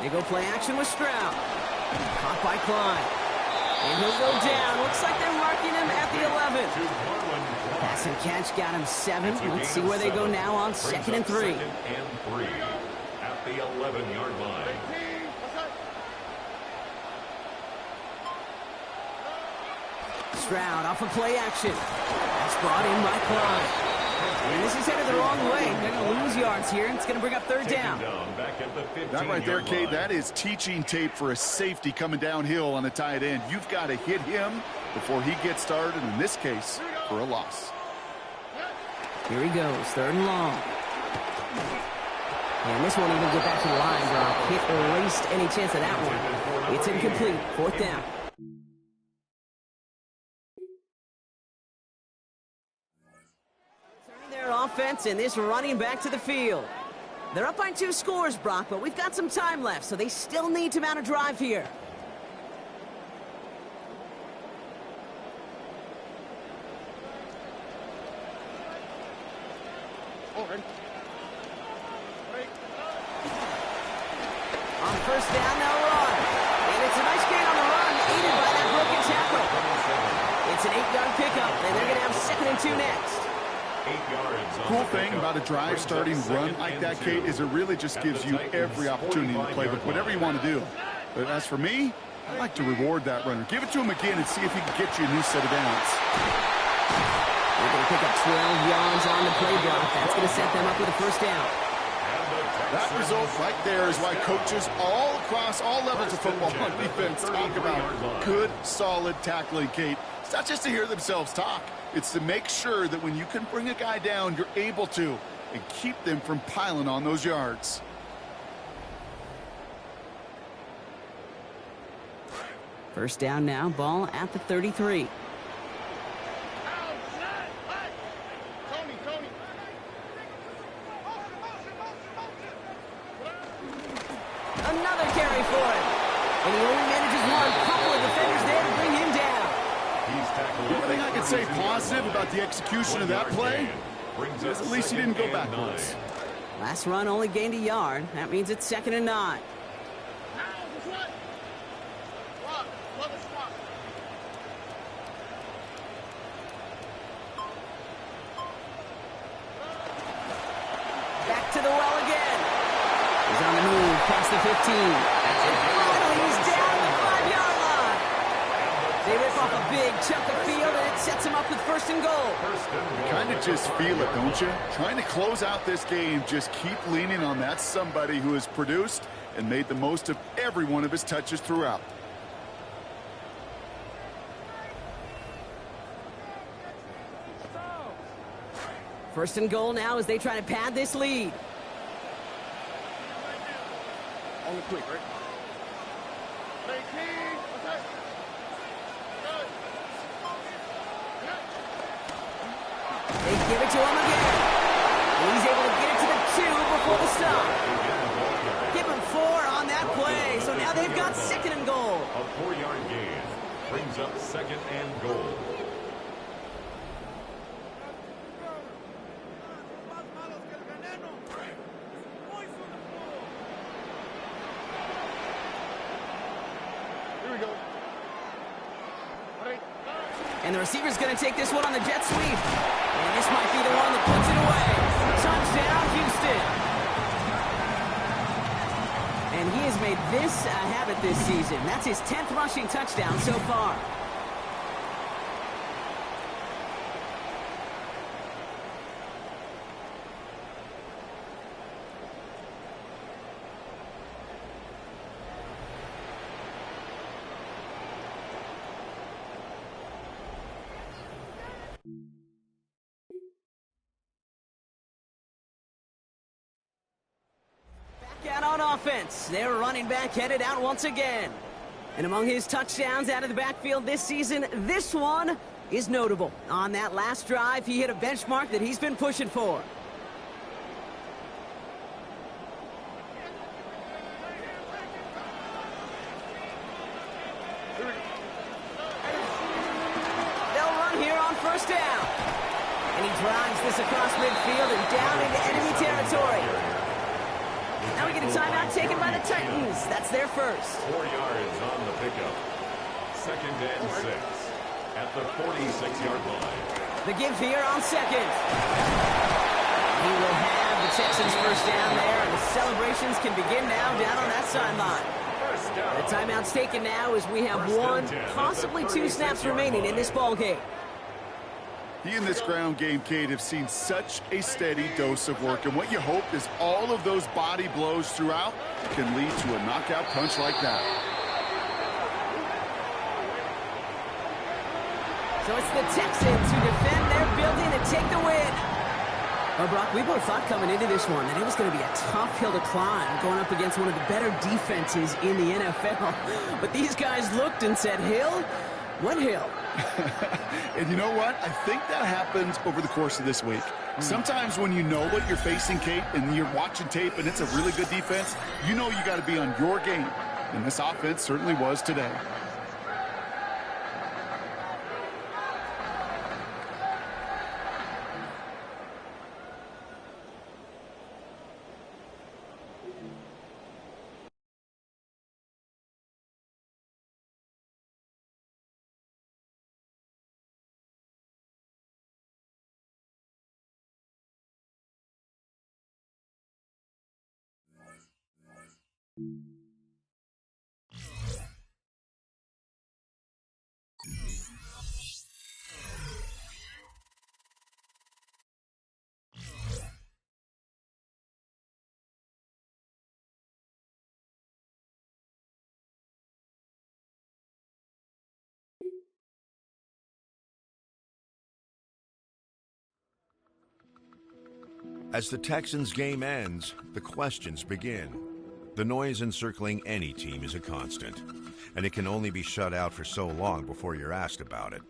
They go play action with Stroud. Caught by Klein. And he'll go down. Looks like they're marking him at the 11. Pass and catch got him 7. Let's see where they go now on 2nd and 3. At the 11-yard line. Stroud off of play action. That's brought in by Klein. And this is headed the wrong way. They're going to lose yards here. It's going to bring up 3rd down. That right there, Kate, that is teaching tape for a safety coming downhill on a tight end. You've got to hit him before he gets started, in this case, for a loss. Here he goes, 3rd and long. And this won't even get back to the line, Brock. Can't erase any chance of that one. It's incomplete. 4th down. Turning their offense and this running back to the field. They're up by 2 scores, Brock, but we've got some time left, so they still need to mount a drive here. On 1st down, they'll run. And it's a nice gain on the run, aided by that broken tackle. It's an 8-yard pickup, and they're going to have 2nd and 2 next. Cool thing about a drive starting run like that, Kate, is it really just gives you every opportunity to play with whatever you want to do. But as for me, I like to reward that runner. Give it to him again and see if he can get you a new set of downs. They're going to pick up 12 yards on the play block. That's going to set them up with a 1st down. That result right there is why coaches all across all levels of football on defense talk about good, solid tackling, Kate. It's not just to hear themselves talk. It's to make sure that when you can bring a guy down, you're able to, and keep them from piling on those yards. First down now, ball at the 33. Another carry for him. And he only manages one. Couple of defenders there to bring him down. The only thing I can say positive about the execution of that play is at least he didn't go backwards. Last run only gained a yard. That means it's 2nd and 9. Back to the well again. He's on the move past the 15. And finally he's down the 5-yard line. They rip off a big chunk of field, and it sets him up with 1st and goal. You kind of just feel it, don't you? Trying to close out this game, just keep leaning on that somebody who has produced and made the most of every one of his touches throughout. First and goal now as they try to pad this lead. Only quick, right? They give it to him again. And he's able to get it to the 2 before the stop. Give him 4 on that play. So now they've got 2nd and goal. A 4-yard gain brings up 2nd and goal. And the receiver's going to take this one on the jet sweep. And this might be the one that puts it away. Touchdown, Houston. And he has made this a habit this season. That's his 10th rushing touchdown so far. Out on offense. Their running back headed out once again. And among his touchdowns out of the backfield this season, this one is notable. On that last drive, he hit a benchmark that he's been pushing for. They'll run here on 1st down. And he drives this across midfield and down into enemy territory. Now we get a timeout taken by the Titans. That's their first. 4 yards on the pickup. 2nd and 6 at the 46-yard line. The give here on second. He will have the Texans first down there, and the celebrations can begin now down on that sideline. The timeout's taken now as we have one, possibly two snaps remaining in this ball game. He and this ground game, Kate, have seen such a steady dose of work, and what you hope is all of those body blows throughout can lead to a knockout punch like that. So it's the Texans who defend their building and take the win. Well, Brock, we both thought coming into this one that it was going to be a tough hill to climb going up against one of the better defenses in the NFL. But these guys looked and said, Hill? What hill? And you know what? I think that happens over the course of this week. Sometimes when you know what you're facing, Kate, and you're watching tape and it's a really good defense, you know you got to be on your game. And this offense certainly was today. As the Texans game ends, the questions begin. The noise encircling any team is a constant, and it can only be shut out for so long before you're asked about it.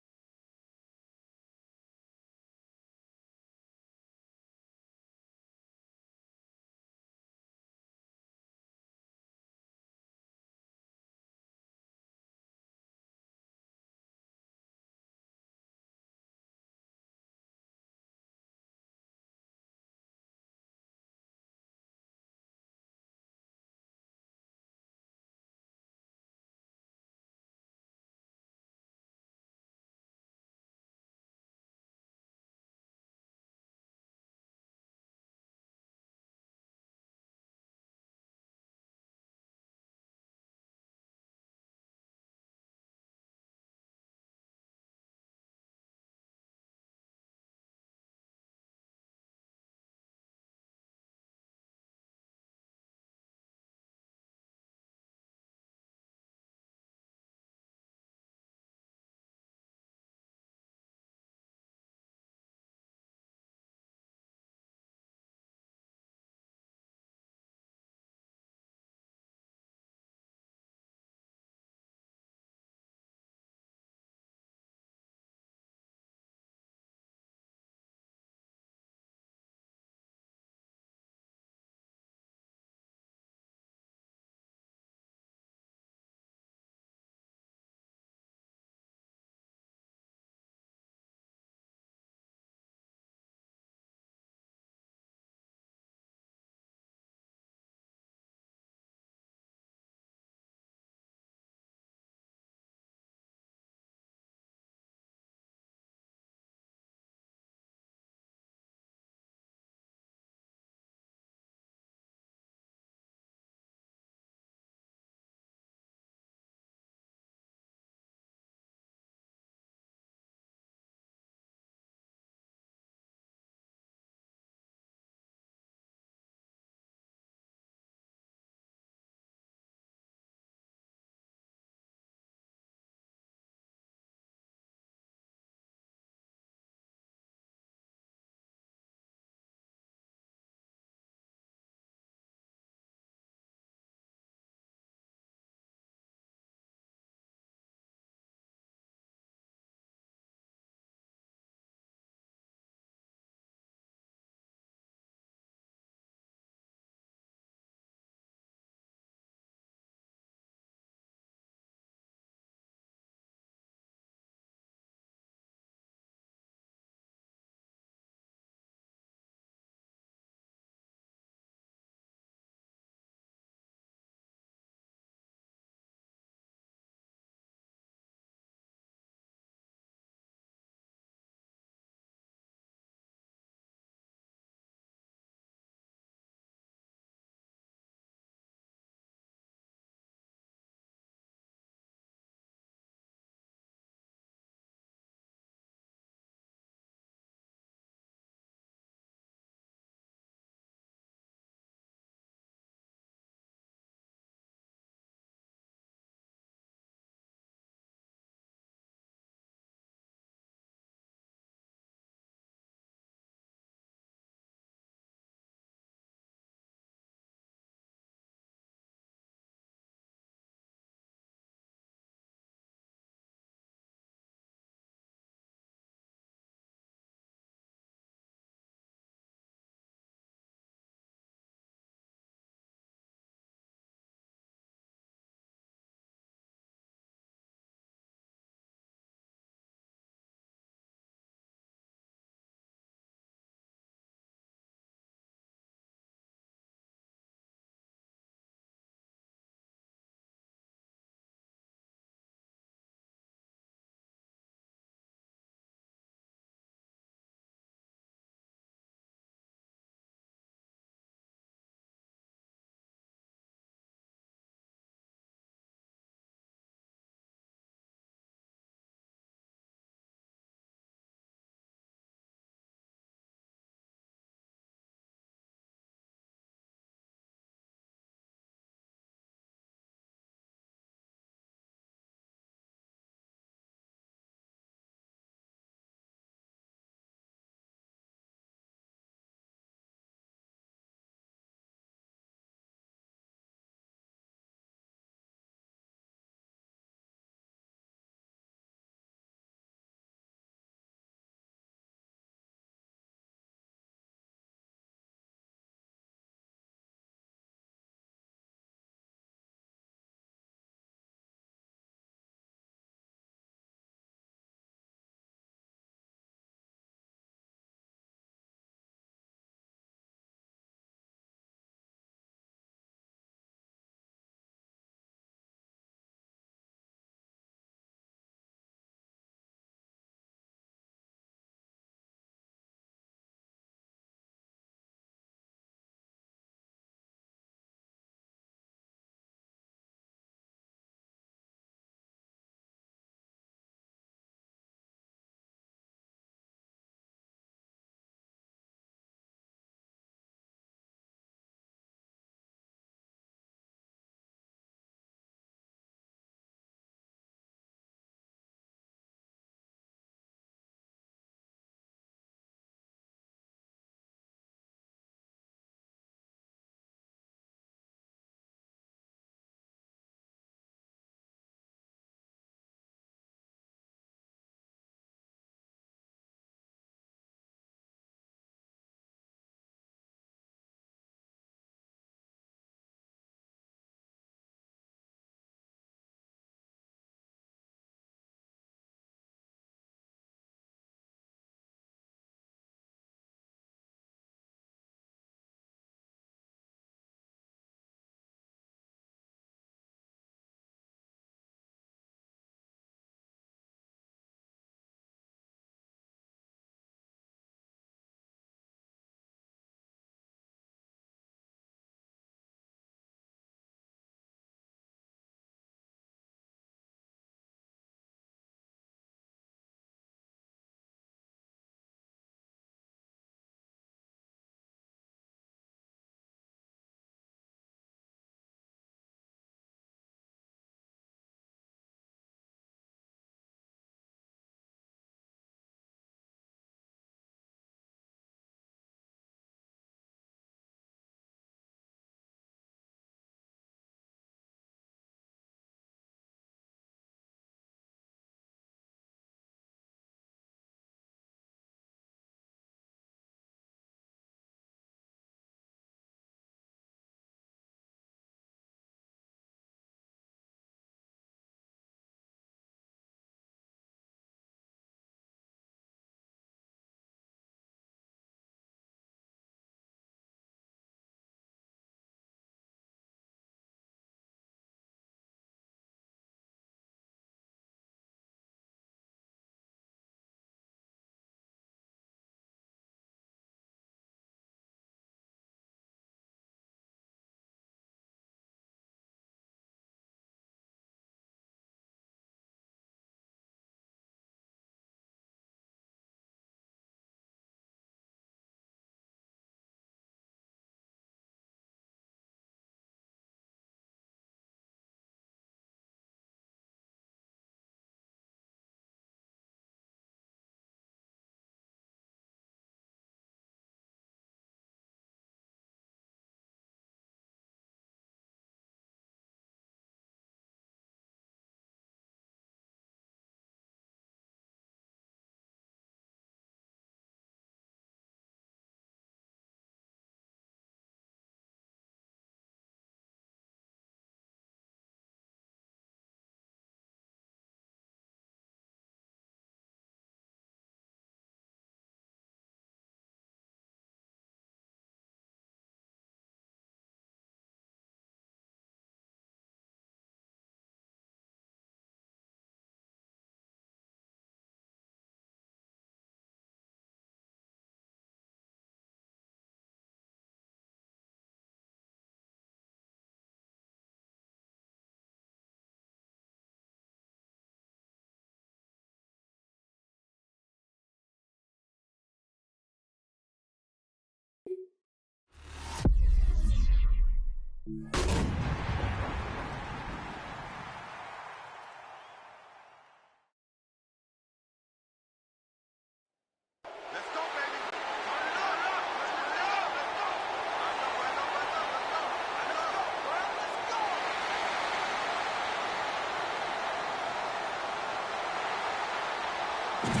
Fans,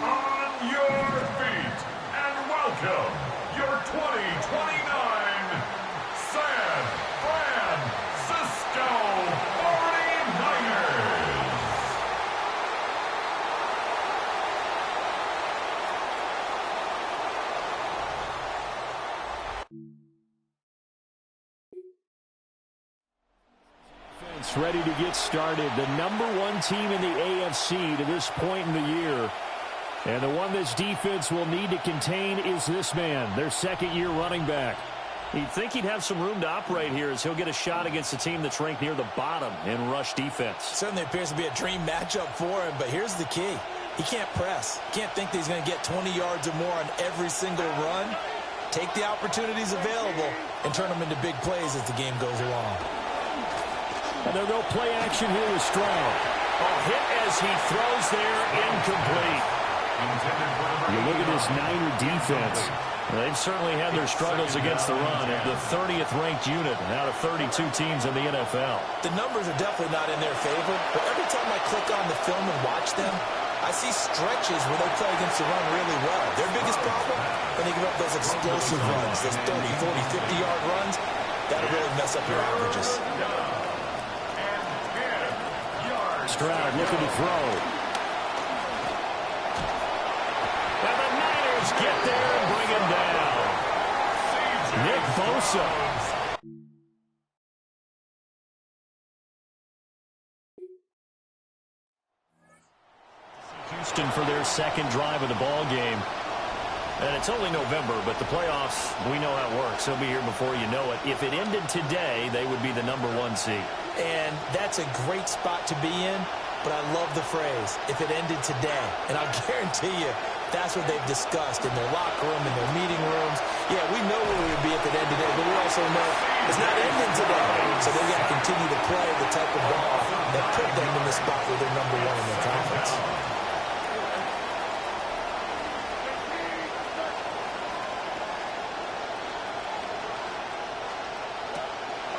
on your feet, and welcome your 2029 San Francisco 49ers. Ready to get started. The #1 team in the AFC to this point in the year. And the one this defense will need to contain is this man, their second-year running back. You'd think he'd have some room to operate here as he'll get a shot against a team that's ranked near the bottom in rush defense. Certainly appears to be a dream matchup for him, but here's the key. He can't press. Can't think that he's going to get 20 yards or more on every single run. Take the opportunities available and turn them into big plays as the game goes along. And they'll go play action here with Stroud. A hit as he throws there, incomplete. You look at this Niner defense. They've certainly had their struggles against the run. The 30th ranked unit out of 32 teams in the NFL. The numbers are definitely not in their favor, but every time I click on the film and watch them, I see stretches where they play against the run really well. Their biggest problem, when they give up those explosive runs, those 30, 40, 50-yard runs, that'll really mess up your averages. Stroud looking to throw. And the Niners get there and bring him down. Nick Bosa. Houston for their second drive of the ball game. And it's only November, but the playoffs, we know how it works. They'll be here before you know it. If it ended today, they would be the #1 seed. And that's a great spot to be in, but I love the phrase, if it ended today. And I'll guarantee you, that's what they've discussed in their locker room, in their meeting rooms. Yeah, we know where we would be if it ended today, but we also know it's not ending today. So they've got to continue to play the type of ball that put them in the spot where they're #1 in the conference.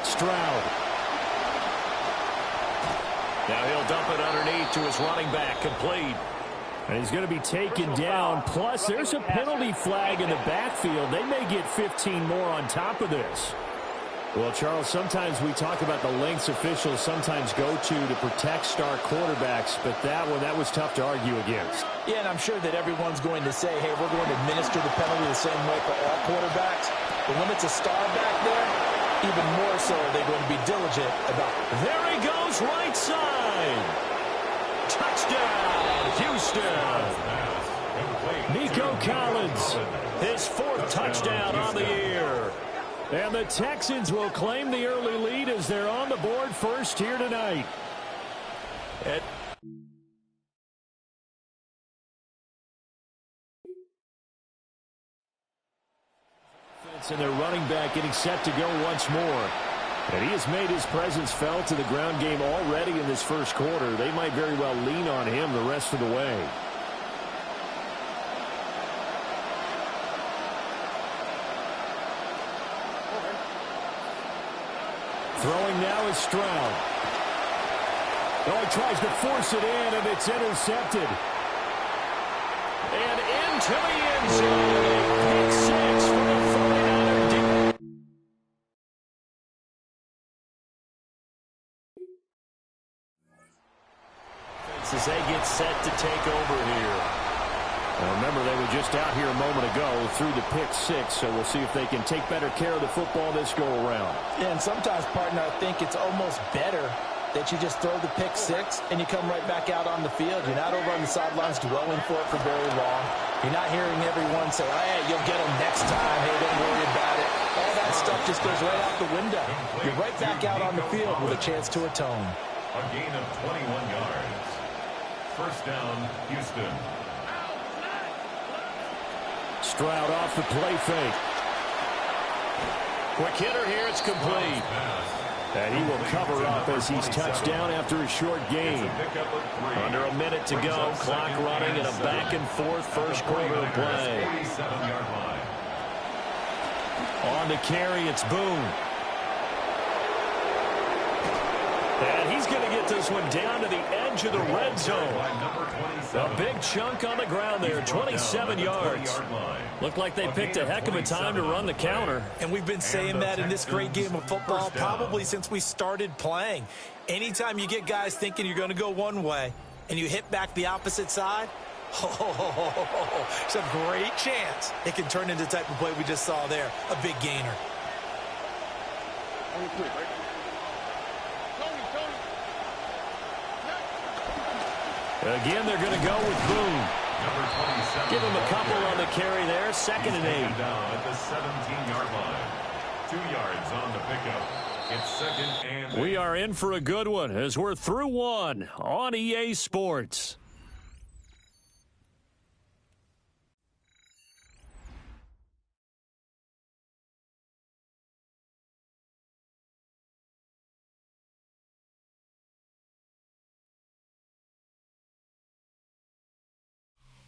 Stroud. Now he'll dump it underneath to his running back, complete. And he's going to be taken down. Plus, there's a penalty flag in the backfield. They may get 15 more on top of this. Well, Charles, sometimes we talk about the lengths officials sometimes go to protect star quarterbacks, but that was tough to argue against. Yeah, and I'm sure that everyone's going to say, hey, we're going to administer the penalty the same way for all quarterbacks. But when it's a star back there, even more so are they going to be diligent about it. There he goes, right side. Touchdown, Houston. Nico Collins, his 4th touchdown on the year. And the Texans will claim the early lead as they're on the board first here tonight. And their running back getting set to go once more. And he has made his presence felt in the ground game already in this first quarter. They might very well lean on him the rest of the way. Throwing now is Stroud. Oh, he tries to force it in, and it's intercepted. And into the end zone. Pick 6 for the 49er defense. As they get set to take over here. Now remember, they were just out here a moment ago through the pick 6, so we'll see if they can take better care of the football this go-around. Yeah, and sometimes, partner, I think it's almost better that you just throw the pick 6 and you come right back out on the field. You're not over on the sidelines dwelling for it for very long. You're not hearing everyone say, oh, hey, you'll get them next time. Hey, don't worry about it. All that stuff just goes right out the window. You're right back out on the field with a chance to atone. A gain of 21 yards. First down, Houston. Stroud off the play fake. Quick hitter here, it's complete. And he will cover up as he's touched down after a short gain. Under a minute to go, clock running and a back and forth first quarter of play. On the carry, it's Boone. he's going to get this one down to the edge of the red zone. A big chunk on the ground there, 27 yards. Looked like they picked a heck of a time to run the counter. And we've been saying that in this great game of football probably since we started playing. Anytime you get guys thinking you're going to go one way and you hit back the opposite side, it's a great chance it can turn into the type of play we just saw there, a big gainer. Again, they're going to go with Boone. Give him a couple on the carry there. 2nd and 8. Down at the 17-yard line. 2 yards on the pickup. It's 2nd and 8. We are in for a good one as we're through one on EA Sports.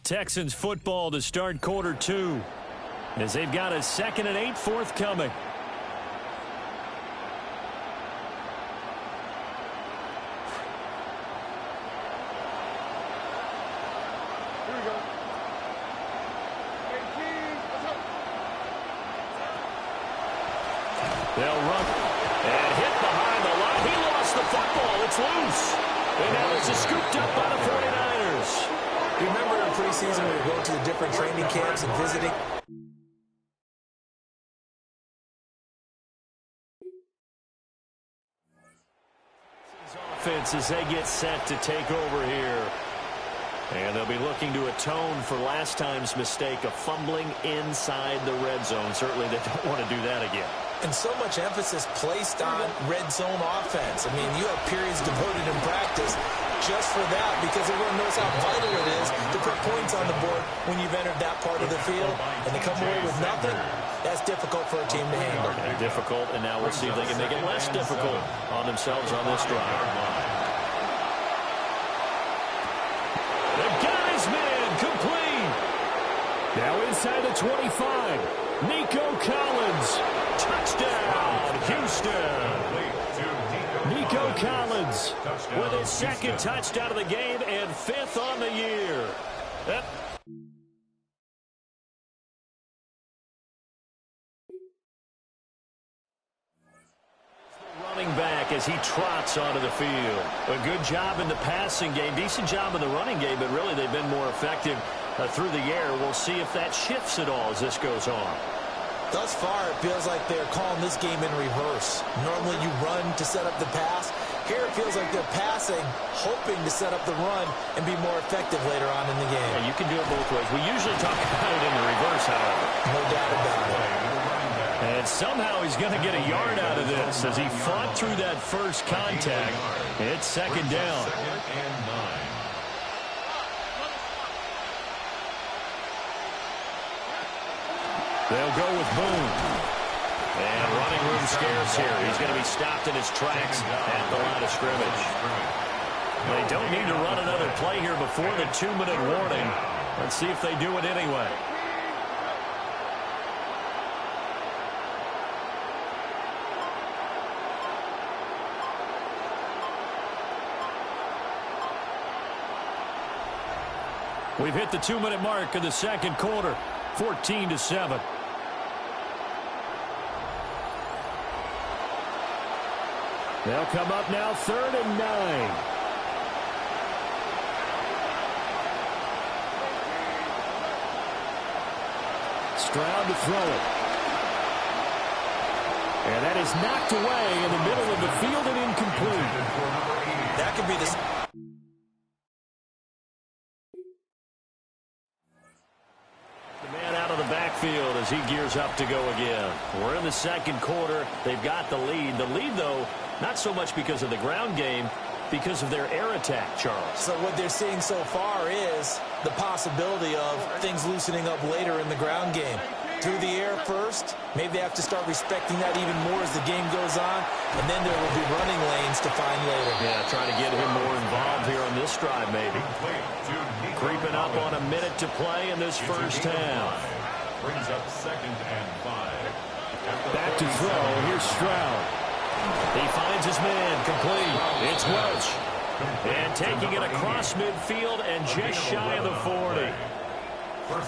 Texans football to start quarter 2 as they've got a 2nd and 8 forthcoming. Here we go. They'll run and hit behind the line. He lost the football. It's loose. And now this is scooped up by the 49ers. You remember in preseason we were going to the different training camps and visiting? Offense as they get set to take over here. And they'll be looking to atone for last time's mistake of fumbling inside the red zone. Certainly they don't want to do that again. And so much emphasis placed on red zone offense. I mean, you have periods devoted in practice just for that because everyone knows how vital it is to put points on the board when you've entered that part of the field. And to come away with nothing, that's difficult for a team to handle. And difficult, and now we'll see if they can make it less difficult on themselves on this drive. They've got his man complete. Now inside the 25. Nico Collins. Touchdown, Houston. Nico Collins with his 2nd touchdown of the game and 5th on the year. Running back as he trots onto the field. A good job in the passing game, decent job in the running game, but really they've been more effective through the air. We'll see if that shifts at all as this goes on. Thus far, it feels like they're calling this game in reverse. Normally you run to set up the pass. Here it feels like they're passing, hoping to set up the run and be more effective later on in the game. Yeah, you can do it both ways. We usually talk about it in the reverse, however. No doubt about it. And somehow he's going to get a yard out of this as he fought through that first contact. It's 2nd down. 2nd and 9. They'll go with Boone. And running room scarce here. He's going to be stopped in his tracks at the line of scrimmage. They don't need to run another play here before the 2-minute warning. Let's see if they do it anyway. We've hit the 2-minute mark in the 2nd quarter. 14-7. They'll come up now 3rd and 9. Stroud to throw it. And that is knocked away in the middle of the field and incomplete. That could be the... Backfield as he gears up to go again. We're in the 2nd quarter. They've got the lead. The lead, though, not so much because of the ground game, because of their air attack, Charles. So what they're seeing so far is the possibility of things loosening up later in the ground game. Through the air first, maybe they have to start respecting that even more as the game goes on, and then there will be running lanes to find later. Yeah, trying to get him more involved here on this drive, maybe. Creeping up on a minute to play in this first half. Brings up 2nd and 5. Back to throw. Here's Stroud. He finds his man, complete. It's Welch. And taking it across midfield and just shy of the 40.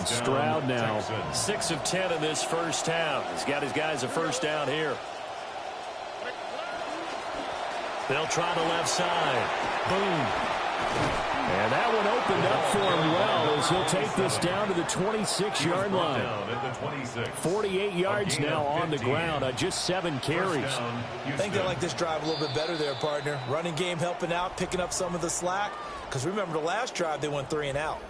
Stroud now 6 of 10 in this first half. He's got his guys a first down here. They'll try the left side. Boom. And that one opened up for him well as he'll take this down to the 26-yard line. 48 yards now on the ground on just 7 carries. I think they like this drive a little bit better there, partner. Running game helping out, picking up some of the slack. Because remember the last drive, they went 3 and out.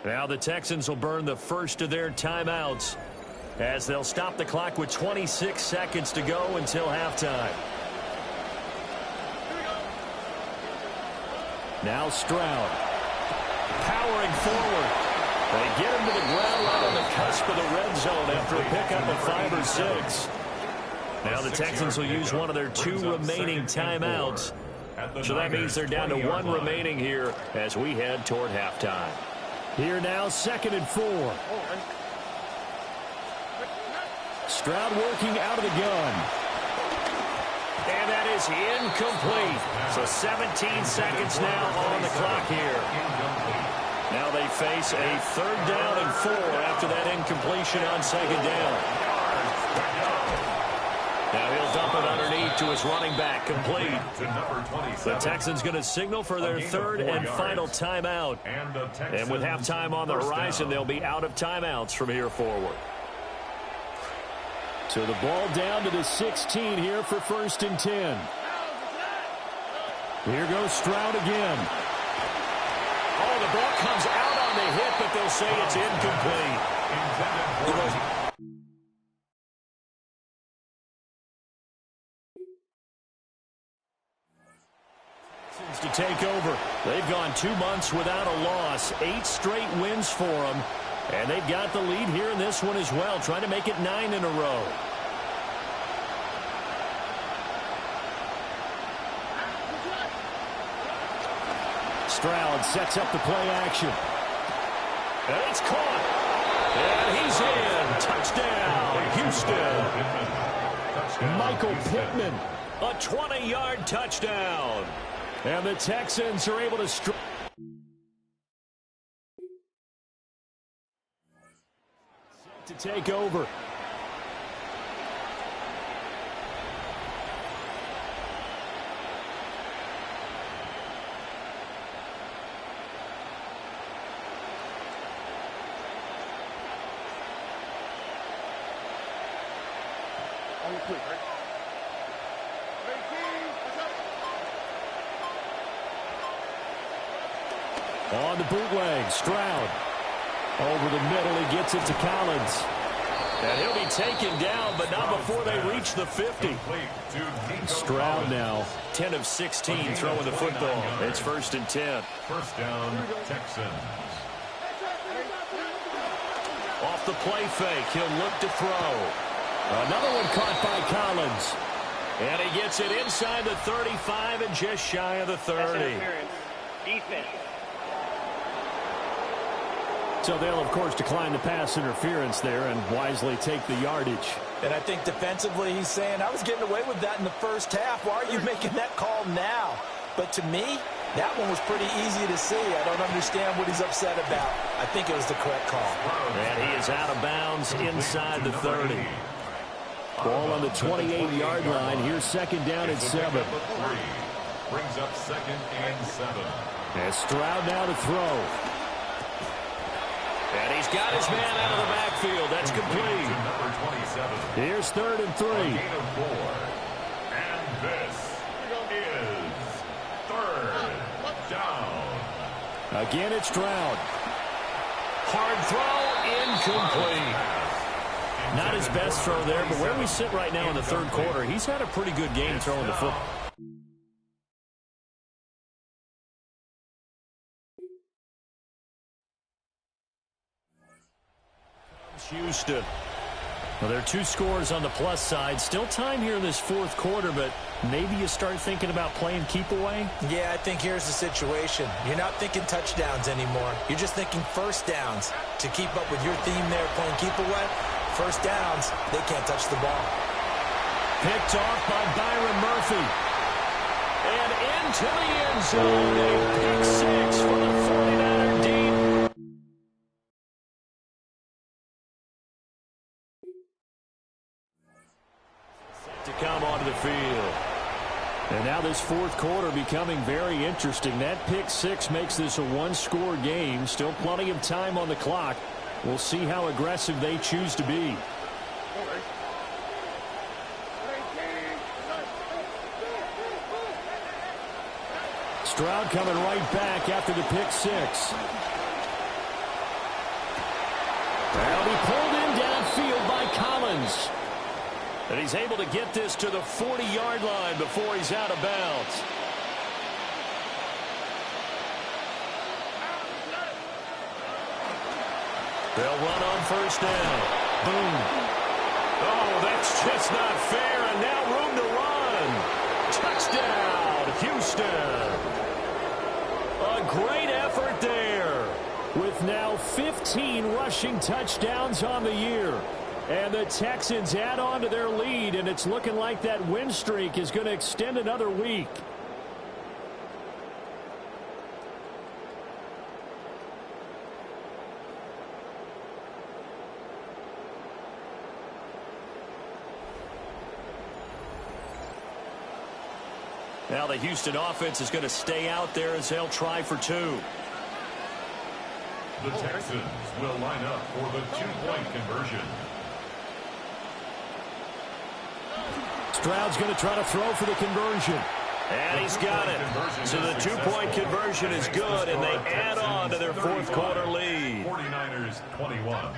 Now the Texans will burn the first of their timeouts as they'll stop the clock with 26 seconds to go until halftime. Now Stroud powering forward. They get him to the ground right on the cusp of the red zone after a pickup of 5 or 6. Now the Texans will use one of their 2 remaining timeouts. So that means they're down to 1 remaining here as we head toward halftime. Here now, 2nd and 4. Stroud working out of the gun. And that is incomplete. So 17 seconds now on the clock here. Now they face a 3rd down and 4 after that incompletion on 2nd down. Now he'll dump it underneath to his running back, complete. The Texans going to signal for their 3rd and final timeout. And with halftime on the horizon, they'll be out of timeouts from here forward. So the ball down to the 16 here for 1st and 10. Here goes Stroud again. Oh, the ball comes out on the hit, but they'll say it's incomplete. To take over. They've gone 2 months without a loss. 8 straight wins for them. And they've got the lead here in this one as well, trying to make it 9 in a row. Stroud sets up the play action. And it's caught. And he's in. Touchdown, Houston. Michael Pittman. A 20-yard touchdown. And the Texans are able to take over. On the bootleg, Stroud. Over the middle, he gets it to Collins. And he'll be taken down, but not before they reach the 50. Stroud now, 10 of 16 throwing the football. It's 1st and 10. First down, Texans. Off the play fake, he'll look to throw. Another one caught by Collins. And he gets it inside the 35 and just shy of the 30. Defense. So they'll, of course, decline the pass interference there and wisely take the yardage. And I think defensively he's saying, I was getting away with that in the first half. Why are you making that call now? But to me, that one was pretty easy to see. I don't understand what he's upset about. I think it was the correct call. And he is out of bounds inside the 30. Ball on the 28-yard line. Here's 2nd down and 7. Brings up 2nd and 7. And Stroud now to throw. And he's got his man out of the backfield. That's complete. Here's 3rd and 3. And this is 3rd down. Again, it's Stroud. Hard throw, incomplete. Not his best throw there, but where we sit right now in the 3rd quarter, he's had a pretty good game throwing the football. Houston. Well, there are 2 scores on the plus side. Still time here in this 4th quarter, but maybe you start thinking about playing keep away? Yeah, I think here's the situation. You're not thinking touchdowns anymore. You're just thinking first downs. To keep up with your theme there, playing keep away, first downs, they can't touch the ball. Picked off by Byron Murphy. And into the end zone. A pick six for the 49er deep. Set to come onto the field. And now this fourth quarter becoming very interesting. That pick six makes this a one-score game. Still plenty of time on the clock. We'll see how aggressive they choose to be. Stroud coming right back after the pick six. They'll be pulled in downfield by Collins. And he's able to get this to the 40-yard line before he's out of bounds. They'll run on first down. Boom. Oh, that's just not fair, and now room to run. Touchdown, Houston. A great effort there, with now 15 rushing touchdowns on the year. And the Texans add on to their lead, and it's looking like that win streak is going to extend another week. Now the Houston offense is going to stay out there as they'll try for two. The Texans will line up for the two-point conversion. Stroud's going to try to throw for the conversion. And he's got it. So the two-point conversion is good, and they add on to their fourth quarter lead. 49ers 21.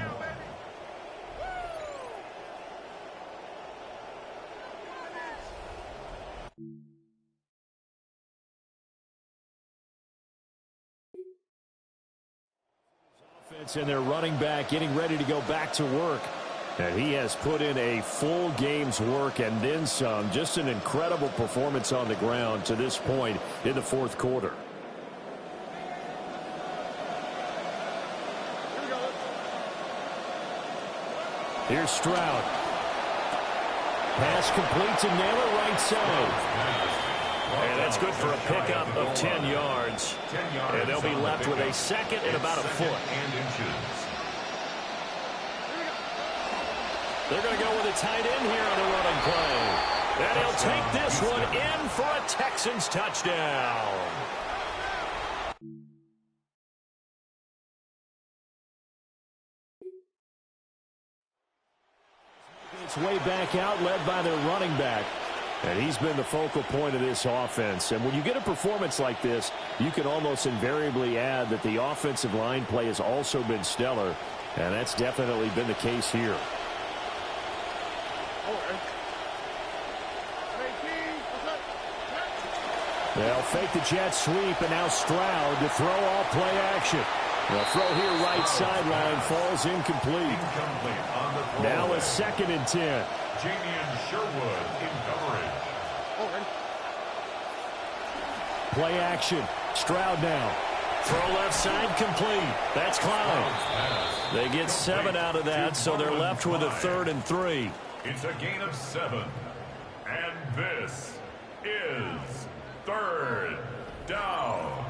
And their running back getting ready to go back to work. And he has put in a full game's work and then some. Just an incredible performance on the ground to this point in the fourth quarter. Here's Stroud. Pass complete to Naylor right side. And that's good for a pickup of 10 yards. And they'll be left with a second and about a foot. They're going to go with a tight end here on the running play. And he'll take this one in for a Texans touchdown. It's way back out, led by their running back. And he's been the focal point of this offense. And when you get a performance like this, you can almost invariably add that the offensive line play has also been stellar. And that's definitely been the case here. They'll fake the jet sweep, and now Stroud to throw all play action. The throw here right sideline falls incomplete. Now a 2nd and 10. Jamian Sherwood in coverage. Play action. Stroud now. Throw left side complete. That's Cloud. They get 7 out of that, so they're left with a 3rd and 3. It's a gain of 7. And this is 3rd down.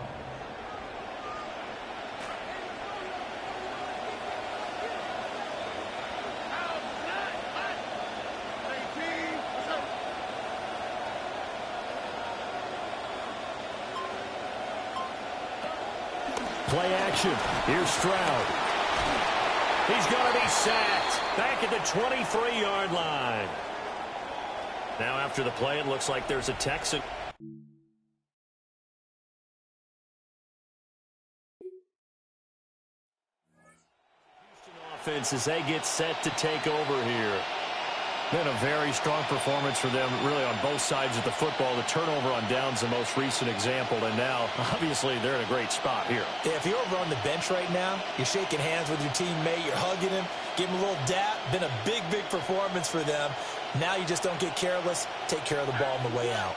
Play action. Here's Stroud. He's going to be sacked. Back at the 23-yard line. Now after the play, it looks like there's a Texan. Houston offense as they get set to take over here. Been a very strong performance for them, really, on both sides of the football. The turnover on downs, the most recent example, and now, obviously, they're in a great spot here. Yeah, if you're over on the bench right now, you're shaking hands with your teammate, you're hugging him, give him a little dap. Been a big, big performance for them. Now you just don't get careless. Take care of the ball on the way out.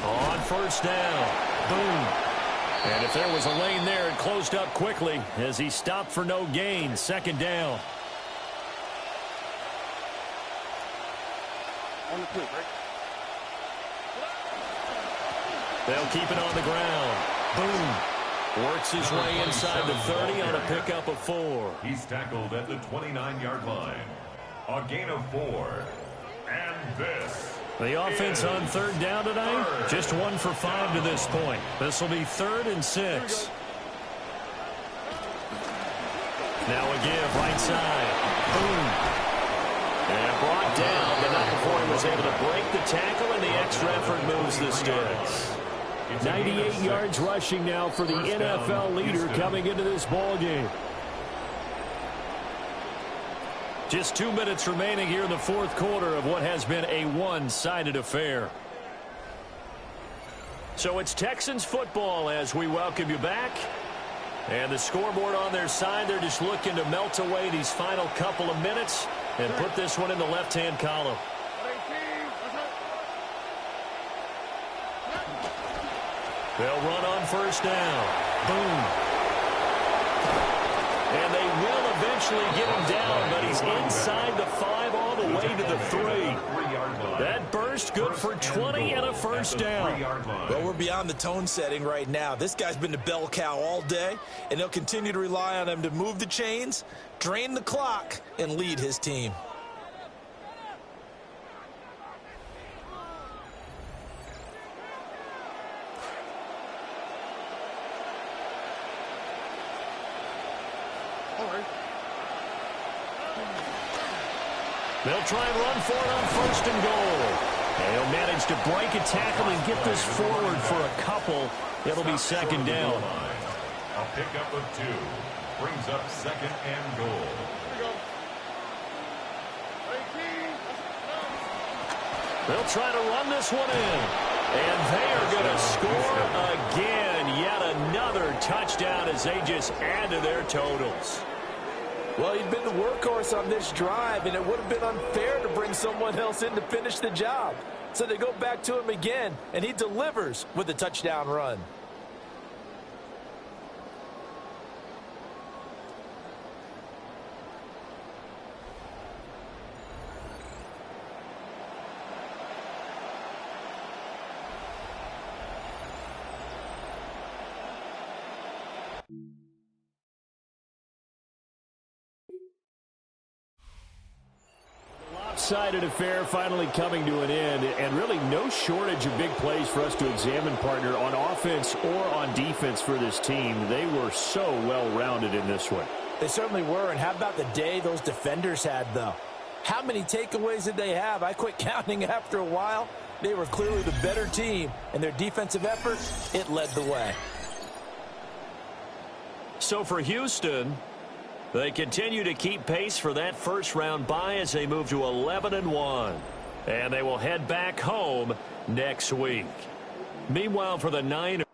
On first down. Boom. And if there was a lane there, it closed up quickly as he stopped for no gain. Second down. They'll keep it on the ground. Boom. Works his way inside the 30 on a pickup of 4. He's tackled at the 29-yard line. A gain of 4. And this. The offense on third down tonight, just 1 for 5 to this point. This will be 3rd and 6. Now a give right side. Boom. And brought down, but not before he was able to break the tackle, and the extra effort moves the sticks. 98 yards rushing now for the NFL leader coming into this ball game. Just 2 minutes remaining here in the fourth quarter of what has been a one-sided affair. So it's Texans football as we welcome you back. And the scoreboard on their side, they're just looking to melt away these final couple of minutes and put this one in the left-hand column. They'll run on first down. Boom. And they will eventually get him down, but he's inside the 5 all the way to the 3. That burst good for 20 and a first down. Well, we're beyond the tone setting right now. This guy's been the bell cow all day, and they'll continue to rely on him to move the chains, drain the clock, and lead his team. They'll try and run for it on first and goal. And he'll manage to break a tackle and get this forward for a couple. It'll be second down. A pickup of 2 brings up second and goal. They'll try to run this one in. And they are going to score again. Yet another touchdown as they just add to their totals. Well, he'd been the workhorse on this drive, and it would have been unfair to bring someone else in to finish the job. So they go back to him again, and he delivers with a touchdown run. Lopsided affair finally coming to an end, and really no shortage of big plays for us to examine, partner, on offense or on defense for this team. They were so well-rounded in this one. They certainly were, and how about the day those defenders had, though? How many takeaways did they have? I quit counting after a while. They were clearly the better team, and their defensive effort, it led the way. So for Houston, they continue to keep pace for that first-round bye as they move to 11-1. And they will head back home next week. Meanwhile, for the Niners,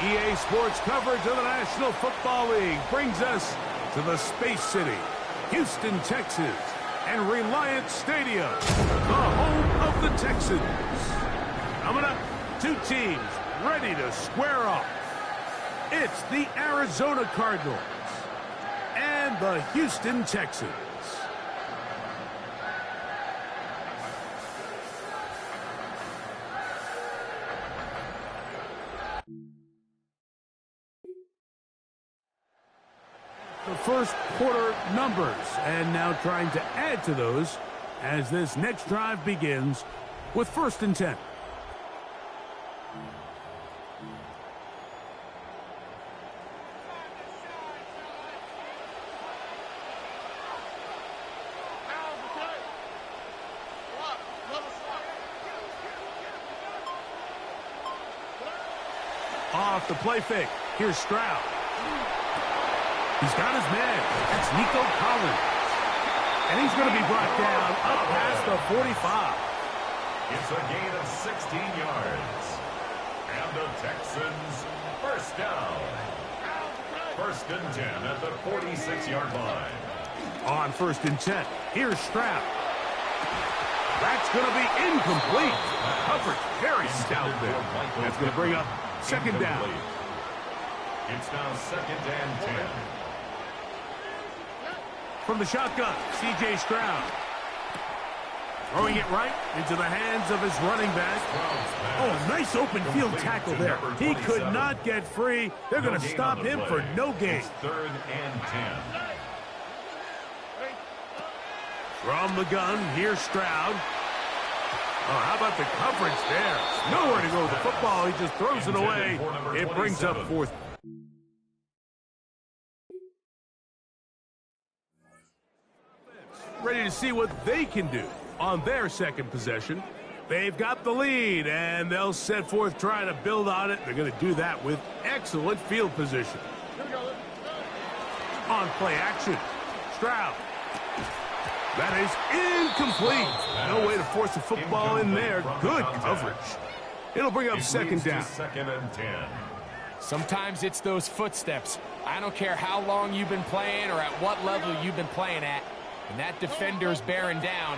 EA Sports coverage of the National Football League brings us to the Space City, Houston, Texas, and Reliant Stadium, the home of the Texans. Coming up, two teams ready to square off. It's the Arizona Cardinals and the Houston Texans. The first quarter numbers, and now trying to add to those as this next drive begins with 1st and 10. Off the play fake. Here's Stroud. He's got his man. That's Nico Collins. And he's going to be brought down up past the 45. It's a gain of 16 yards. And the Texans first down. 1st and 10 at the 46-yard line. On 1st and 10, here's Stroud. That's going to be incomplete. Coverage very stout there. That's going to bring up 2nd down. It's now 2nd and 10. From the shotgun, C.J. Stroud. Throwing it right into the hands of his running back. Oh, nice open field tackle there. He could not get free. They're going to stop him for no gain. 3rd and 10. From the gun, here's Stroud. Oh, how about the coverage there? Nowhere to go with the football. He just throws it away. It brings up 4th. Ready to see what they can do on their 2nd possession. They've got the lead, and they'll set forth trying to build on it. They're going to do that with excellent field position. On play action, Stroud. That is incomplete. No way to force the football in there. Good coverage. It'll bring up 2nd down. 2nd and 10. Sometimes it's those footsteps. I don't care how long you've been playing or at what level you've been playing at. And that defender's bearing down.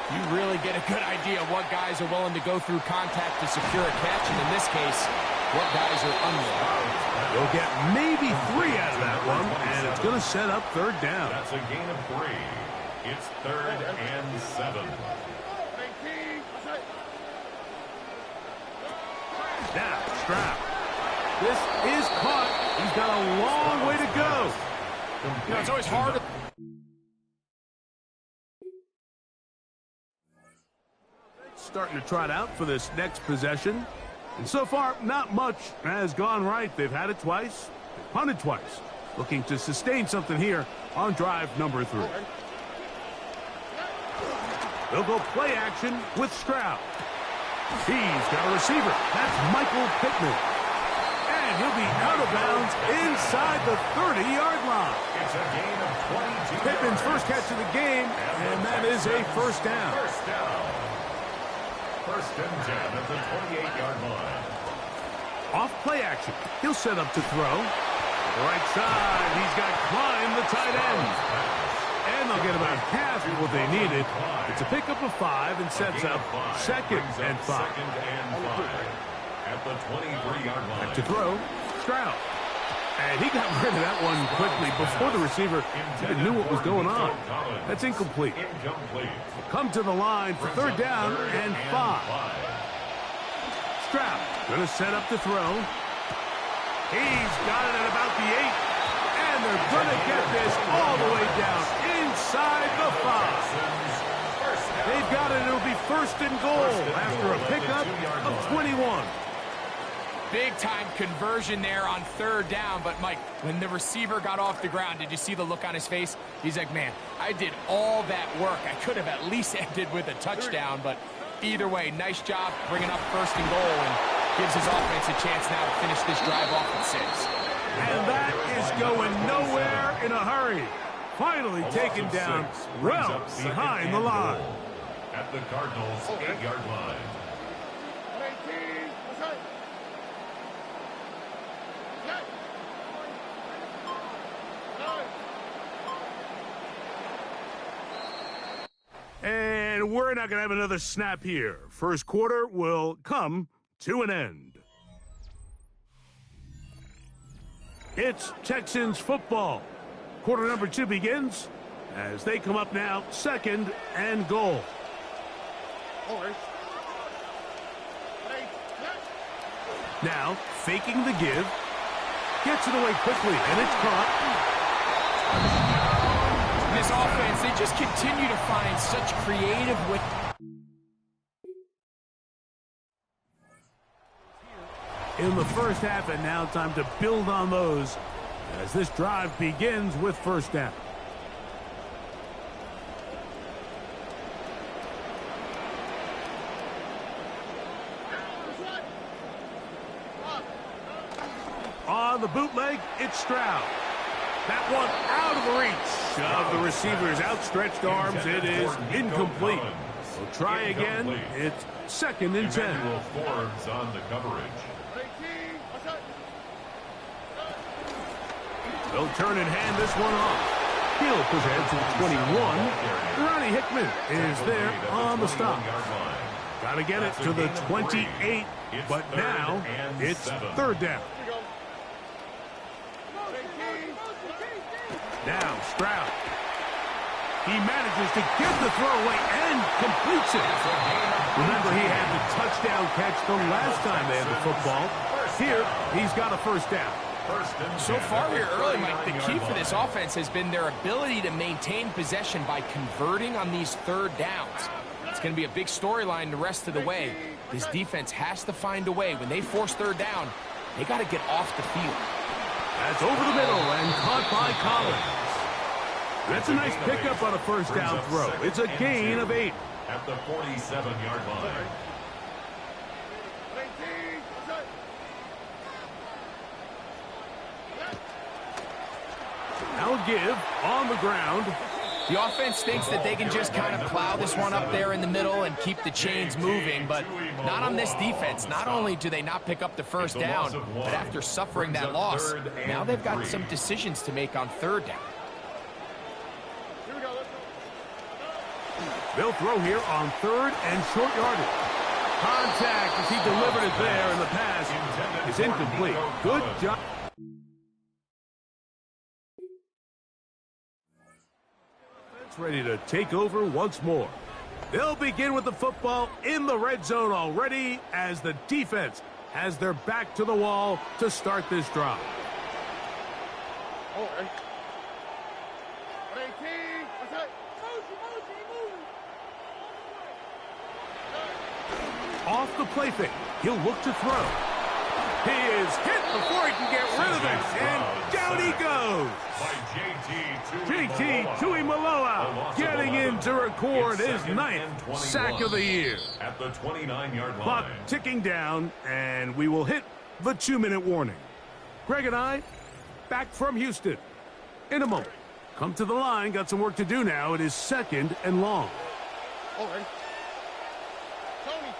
You really get a good idea of what guys are willing to go through contact to secure a catch, and in this case, what guys are unwilling. They'll get maybe 3 out of that one, and it's going to set up 3rd down. That's a gain of 3. It's 3rd and 7. Now, Stroud. This is caught. He's got a long way to go. You know, it's always hard to... Starting to trot out for this next possession. And so far, not much has gone right. They've had it twice, punted twice. Looking to sustain something here on drive number 3. They'll go play action with Stroud. He's got a receiver. That's Michael Pittman. And he'll be out of bounds inside the 30-yard line. It's a gain of 22 Pittman's yards. first catch of the game, and that is a 1st down. 1st down. 1st and 10 at the 28-yard line. Off play action. He'll set up to throw. The right side, he's got Klein, the tight end. And they'll get about half of what they needed. It's a pickup of 5 and sets up 2nd and 5. 2nd and 5 at the 23-yard line. Back to throw, Stroud. And he got rid of that one quickly before the receiver even knew what was going on. That's incomplete. Come to the line for 3rd down and 5. Stroud going to set up to throw. He's got it at about the 8. And they're going to get this all the way down inside the 5. They've got it. It'll be 1st and goal after a pickup of 21. Big-time conversion there on 3rd down. But, Mike, when the receiver got off the ground, did you see the look on his face? He's like, man, I did all that work. I could have at least ended with a touchdown. But either way, nice job bringing up 1st and goal and gives his offense a chance now to finish this drive off at 6. And that is going nowhere in a hurry. Finally taken down well behind the line. At the Cardinals' 8-yard line. And we're not going to have another snap here. First quarter will come to an end. It's Texans football. Quarter number 2 begins as they come up now, 2nd and goal. Now, faking the give. Gets it away quickly, and it's caught. This offense, they just continue to find such creative ways. In the first half, and now time to build on those as this drive begins with first down. On the bootleg, it's Stroud. That one out of the reach of the receiver's outstretched arms. It is incomplete. We'll try again. It's 2nd and 10. Forbes on the coverage. They'll turn and hand this one off. He'll push ahead to the 21. Ronnie Hickman is there on the stop. Got to get it to the 28, but now it's 3rd down. Now Stroud. He manages to get the throw away and completes it. Remember, he had the touchdown catch the last time they had the football. Here, he's got a first down. So far here early, Mike, the key for this offense has been their ability to maintain possession by converting on these 3rd downs. It's going to be a big storyline the rest of the way. This defense has to find a way. When they force 3rd down, they got to get off the field. That's over the middle and caught by Collins. That's a nice pickup on a first down throw. It's a gain of 8. At the 47-yard line. Now give on the ground. The offense thinks that they can just kind of plow this one up there in the middle and keep the chains moving, but not on this defense. Not only do they not pick up the first down, but after suffering that loss, now they've got some decisions to make on 3rd down. They'll throw here on 3rd and short yardage. Contact as he delivered it there, and the pass is incomplete. Good job. Ready to take over once more. They'll begin with the football in the red zone already as the defense has their back to the wall to start this drive. Off the play fake, he'll look to throw. He is hit before he can get rid of it, and down he goes. JT Tuimoloau getting in to record his 9th sack of the year. At the 29-yard line. Clock ticking down, and we will hit the 2-minute warning. Greg and I, back from Houston. In a moment. Come to the line, got some work to do now. It is 2nd and long. All right. Tony.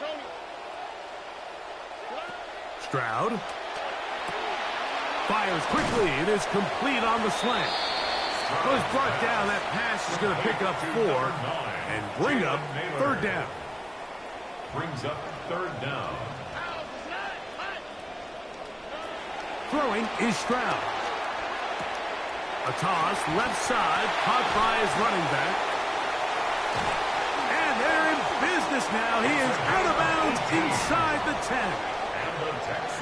Stroud. Fires quickly. It is complete on the slant. Was brought down. That pass is going to pick up 4 and bring up 3rd down. Brings up 3rd down. Throwing is Stroud. A toss, left side, caught by his running back. And they're in business now. He is out of bounds inside the 10.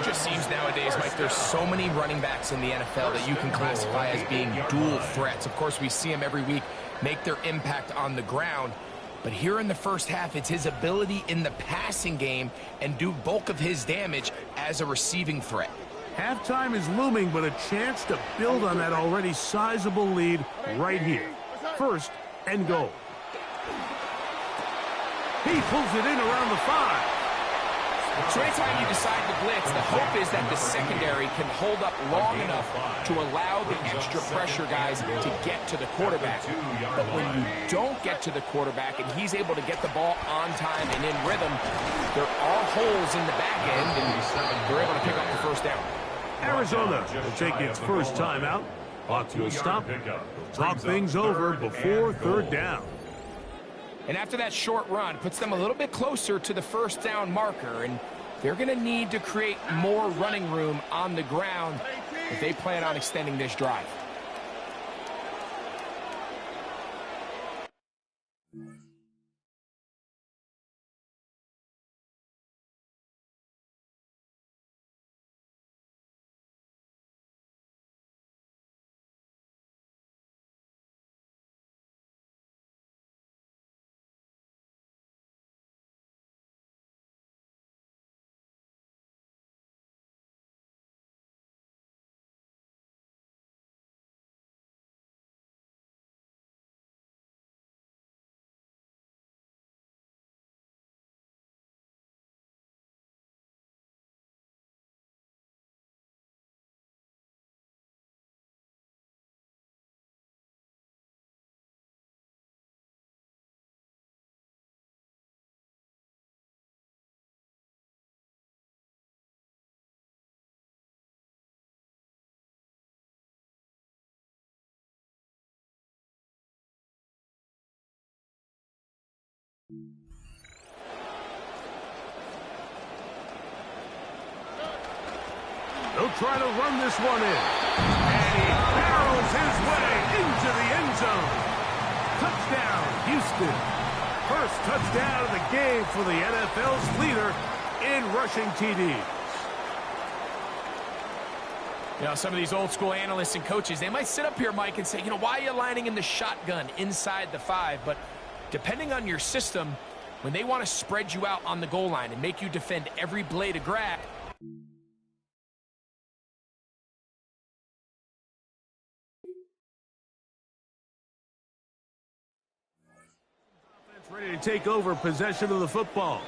It just seems nowadays, Mike, there's so many running backs in the NFL that you can classify as being dual threats. Of course, we see them every week make their impact on the ground. But here in the first half, it's his ability in the passing game and do bulk of his damage as a receiving threat. Halftime is looming, but a chance to build on that already sizable lead right here. 1st and goal. He pulls it in around the 5. So anytime you decide to blitz, the hope is that the secondary can hold up long enough to allow the extra pressure guys to get to the quarterback. But when you don't get to the quarterback and he's able to get the ball on time and in rhythm, there are holes in the back end, and they're able to pick up the first down. Arizona will take its first timeout. Clock will stop. Talk things over before 3rd down. And after that short run, puts them a little bit closer to the first down marker. And they're going to need to create more running room on the ground if they plan on extending this drive. They'll try to run this one in. And he barrels his way into the end zone. Touchdown, Houston. First touchdown of the game for the NFL's leader in rushing TDs. You know, some of these old school analysts and coaches, they might sit up here, Mike, and say, you know, why are you lining in the shotgun inside the 5? But depending on your system, when they want to spread you out on the goal line and make you defend every blade of grass, ready to take over possession of the football.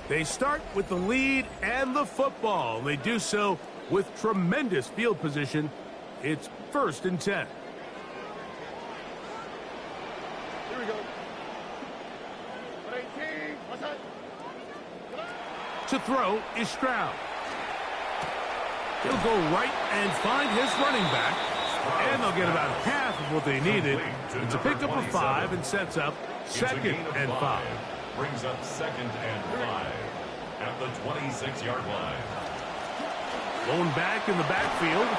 They start with the lead and the football. They do so with tremendous field position. It's 1st and 10. Here we go. To throw is Stroud. He'll go right and find his running back. And they'll get about half of what they needed. It's a pickup of 5 and sets up 2nd and 5. Brings up 2nd and 5 at the 26-yard line. Lone back in the backfield.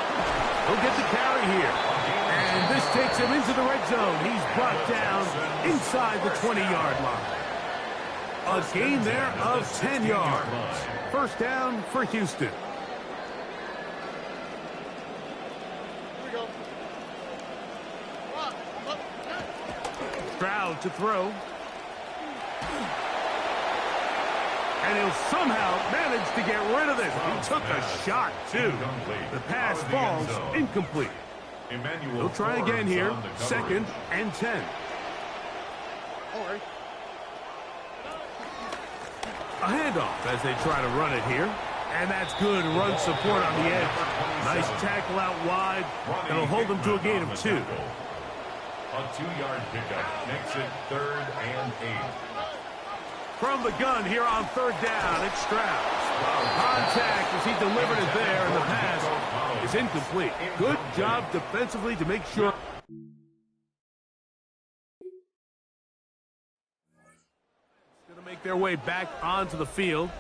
He'll get the carry here. And this takes him into the red zone. He's brought down inside the 20-yard line. A gain there of 10 yards. First down for Houston. Stroud to throw. And he'll somehow manage to get rid of it. He took a shot, too. The pass falls incomplete. He'll try again here. 2nd and 10. A handoff as they try to run it here. And that's good run support on the edge. Nice tackle out wide. That'll hold them to a gain of 2. A 2-yard pickup makes it 3rd and 8. From the gun here on 3rd down, it's Stroud. Contact as he delivered it there, and the pass is incomplete. Good job defensively to make sure. Going to make their way back onto the field.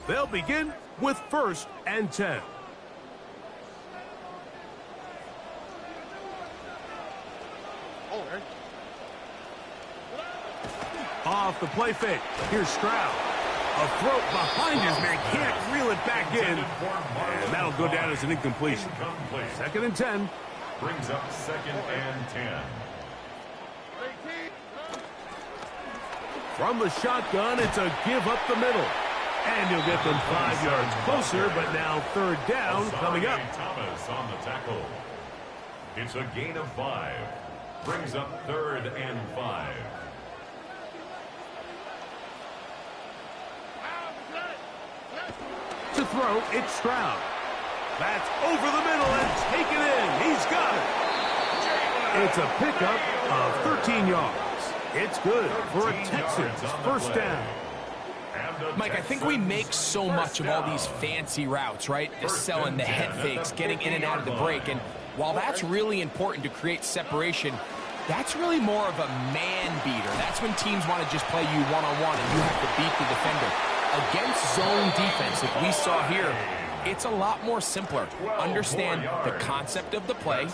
They'll begin with 1st and 10. Off the play fake. Here's Stroud. A throw behind his man. Can't reel it back in. And that'll go down as an incompletion. 2nd and 10. Brings up 2nd and 10. From the shotgun, it's a give up the middle. And he'll get them 5 yards closer, but now 3rd down coming up. Thomas on the tackle. It's a gain of 5. Brings up 3rd and 5. To throw, it's Stroud. That's over the middle and taken in. He's got it. It's a pickup of 13 yards. It's good for a Texans 1st down. Mike, I think we make so much of all these fancy routes, right? The selling, the head fakes, getting in and out of the break. And while that's really important to create separation, That's really more of a man beater. That's when teams want to just play you one-on-one and you have to beat the defender. Against zone defense, like we saw here, it's a lot more simpler. Understand the concept of the play,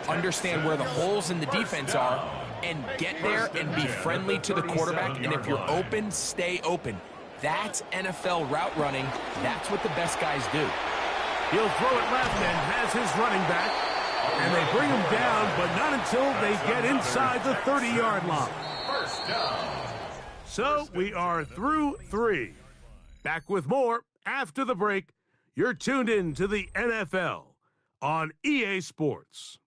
understand where the holes in the defense are, and get there and be friendly to the quarterback. And if you're open, stay open. That's NFL route running. That's what the best guys do. He'll throw it left and has his running back. And they bring him down, but not until they get inside the 30-yard line. First down. So we are through 3. Back with more after the break. You're tuned in to the NFL on EA Sports.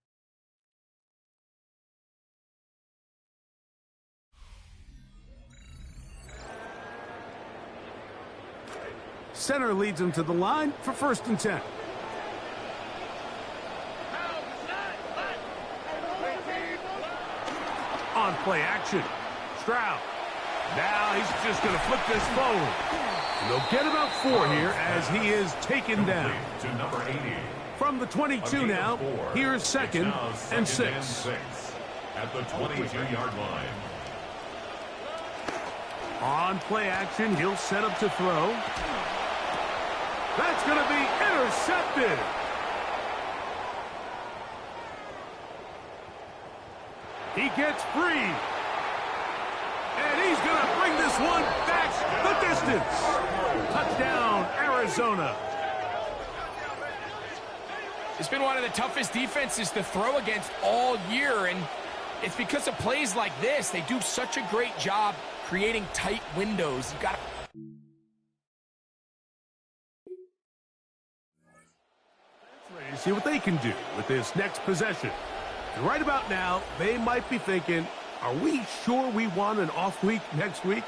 Center leads him to the line for 1st and 10. On play action, Stroud. Now he's just going to flip this forward. And they'll get about 4 here as he is taken down. To number 80. From the 22 now, here's 2nd and 6. At the 22-yard line. On play action, he'll set up to throw. That's going to be intercepted. He gets free. And he's going to bring this one back the distance. Touchdown, Arizona. It's been one of the toughest defenses to throw against all year, and it's because of plays like this. They do such a great job creating tight windows. You got to... Ready to see what they can do with this next possession. And right about now, they might be thinking, are we sure we want an off week next week?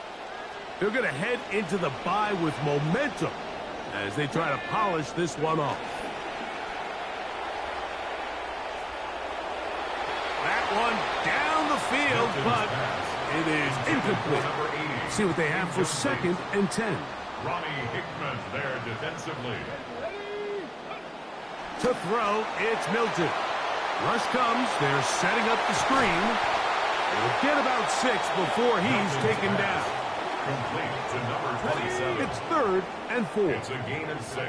They're going to head into the bye with momentum as they try to polish this one off. That one down the field, but it is incomplete. See what they have for 2nd and 10. Ronnie Hickman there defensively. To throw, it's Milton. Rush comes. They're setting up the screen. They'll get about 6 before he's taken down. Complete to number 27. It's 3rd and 4. It's a gain of 6.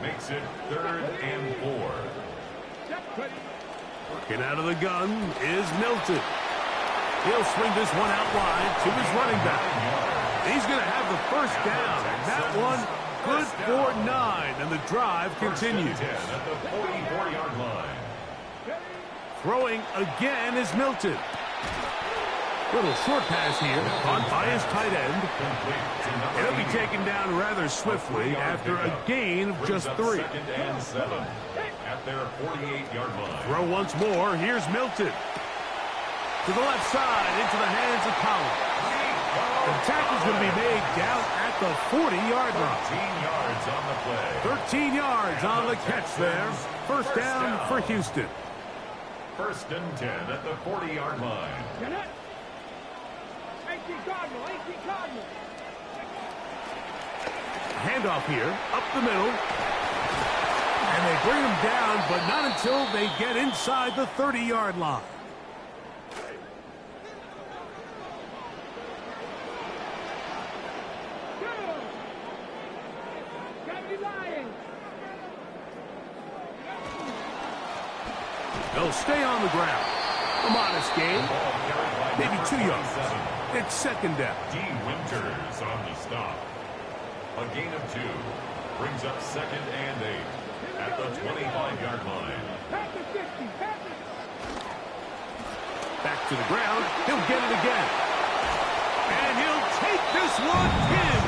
Makes it 3rd and 4. Working out of the gun is Milton. He'll swing this one out wide to his running back. He's going to have the 1st down. That one good for 9, and the drive continues. At the 44-yard line. Throwing again is Milton. Little short pass here on by his tight end. It'll be taken down rather swiftly after a gain of just 3. 2nd and 7 at their 48-yard line. Throw once more. Here's Milton. To the left side, into the hands of Collins. The tackle's going to be made down at the 40-yard line. 13 yards on the play. 13 yards on the catch there. 1st down for Houston. 1st and 10 at the 40-yard line. Handoff here, up the middle. And they bring him down, but not until they get inside the 30-yard line. They'll stay on the ground. A modest gain. Maybe 2 yards. It's 2nd down. D. Winters on the stop. A gain of 2. Brings up 2nd and 8 at the 25-yard line. Back to the ground. He'll get it again. And he'll take this one in.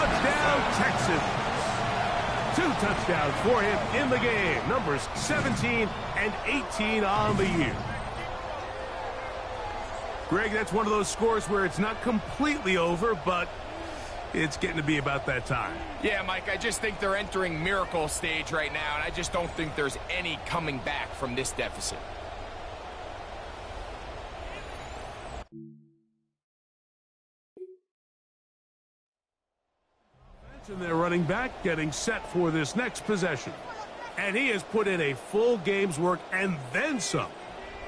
Touchdown, Texans. 2 touchdowns for him in the game. Numbers 17 and 18 on the year. Greg, that's one of those scores where it's not completely over, but it's getting to be about that time. Yeah, Mike, I just think they're entering miracle stage right now, and I just don't think there's any coming back from this deficit. And their running back getting set for this next possession. And he has put in a full game's work and then some.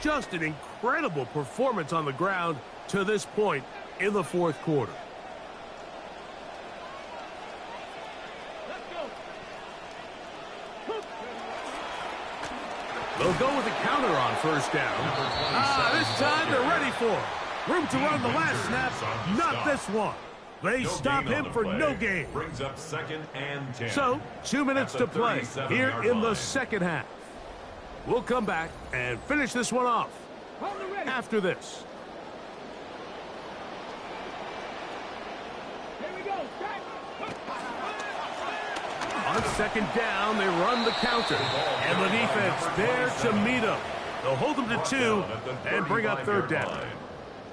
Just an incredible incredible performance on the ground to this point in the fourth quarter. They'll go with a counter on first down. This time they're ready for it. Room to run the last snap, not this one. They stop him for no gain. Brings up 2nd and 10. So, 2 minutes to play here in the second half. We'll come back and finish this one off after this. On second down, they run the counter. And the defense there to meet them. They'll hold them to 2 and bring up third down.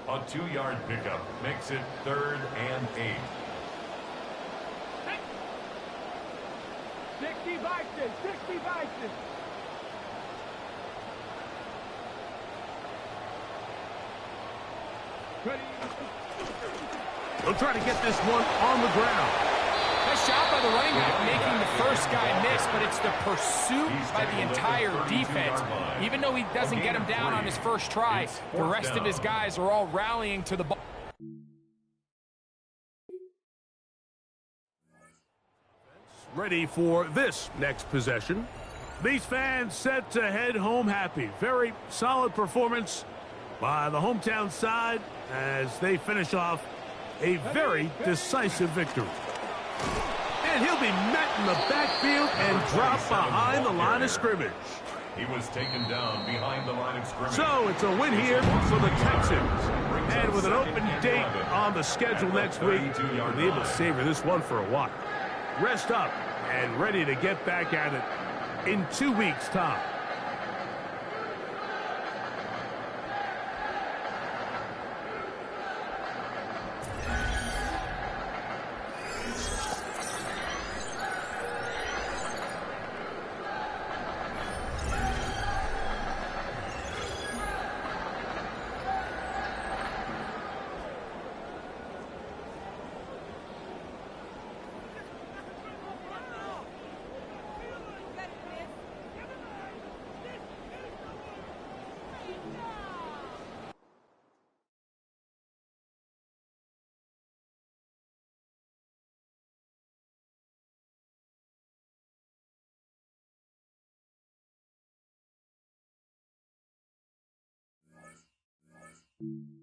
A 2-yard pickup makes it 3rd and 8. 60 boxes, 60 boxes. They'll try to get this one on the ground. Nice shot by the running back, making the first guy miss, but it's the pursuit by the entire defense. Even though he doesn't get him down on his first try, the rest of his guys are all rallying to the ball. Ready for this next possession. These fans set to head home happy. Very solid performance by the hometown side as they finish off a very decisive victory. And he'll be met in the backfield and dropped behind the line of scrimmage. He was taken down behind the line of scrimmage. So it's a win here for the Texans. And with an open date on the schedule next week, we'll be able to savor this one for a while. Rest up and ready to get back at it in 2 weeks' time. Thank you.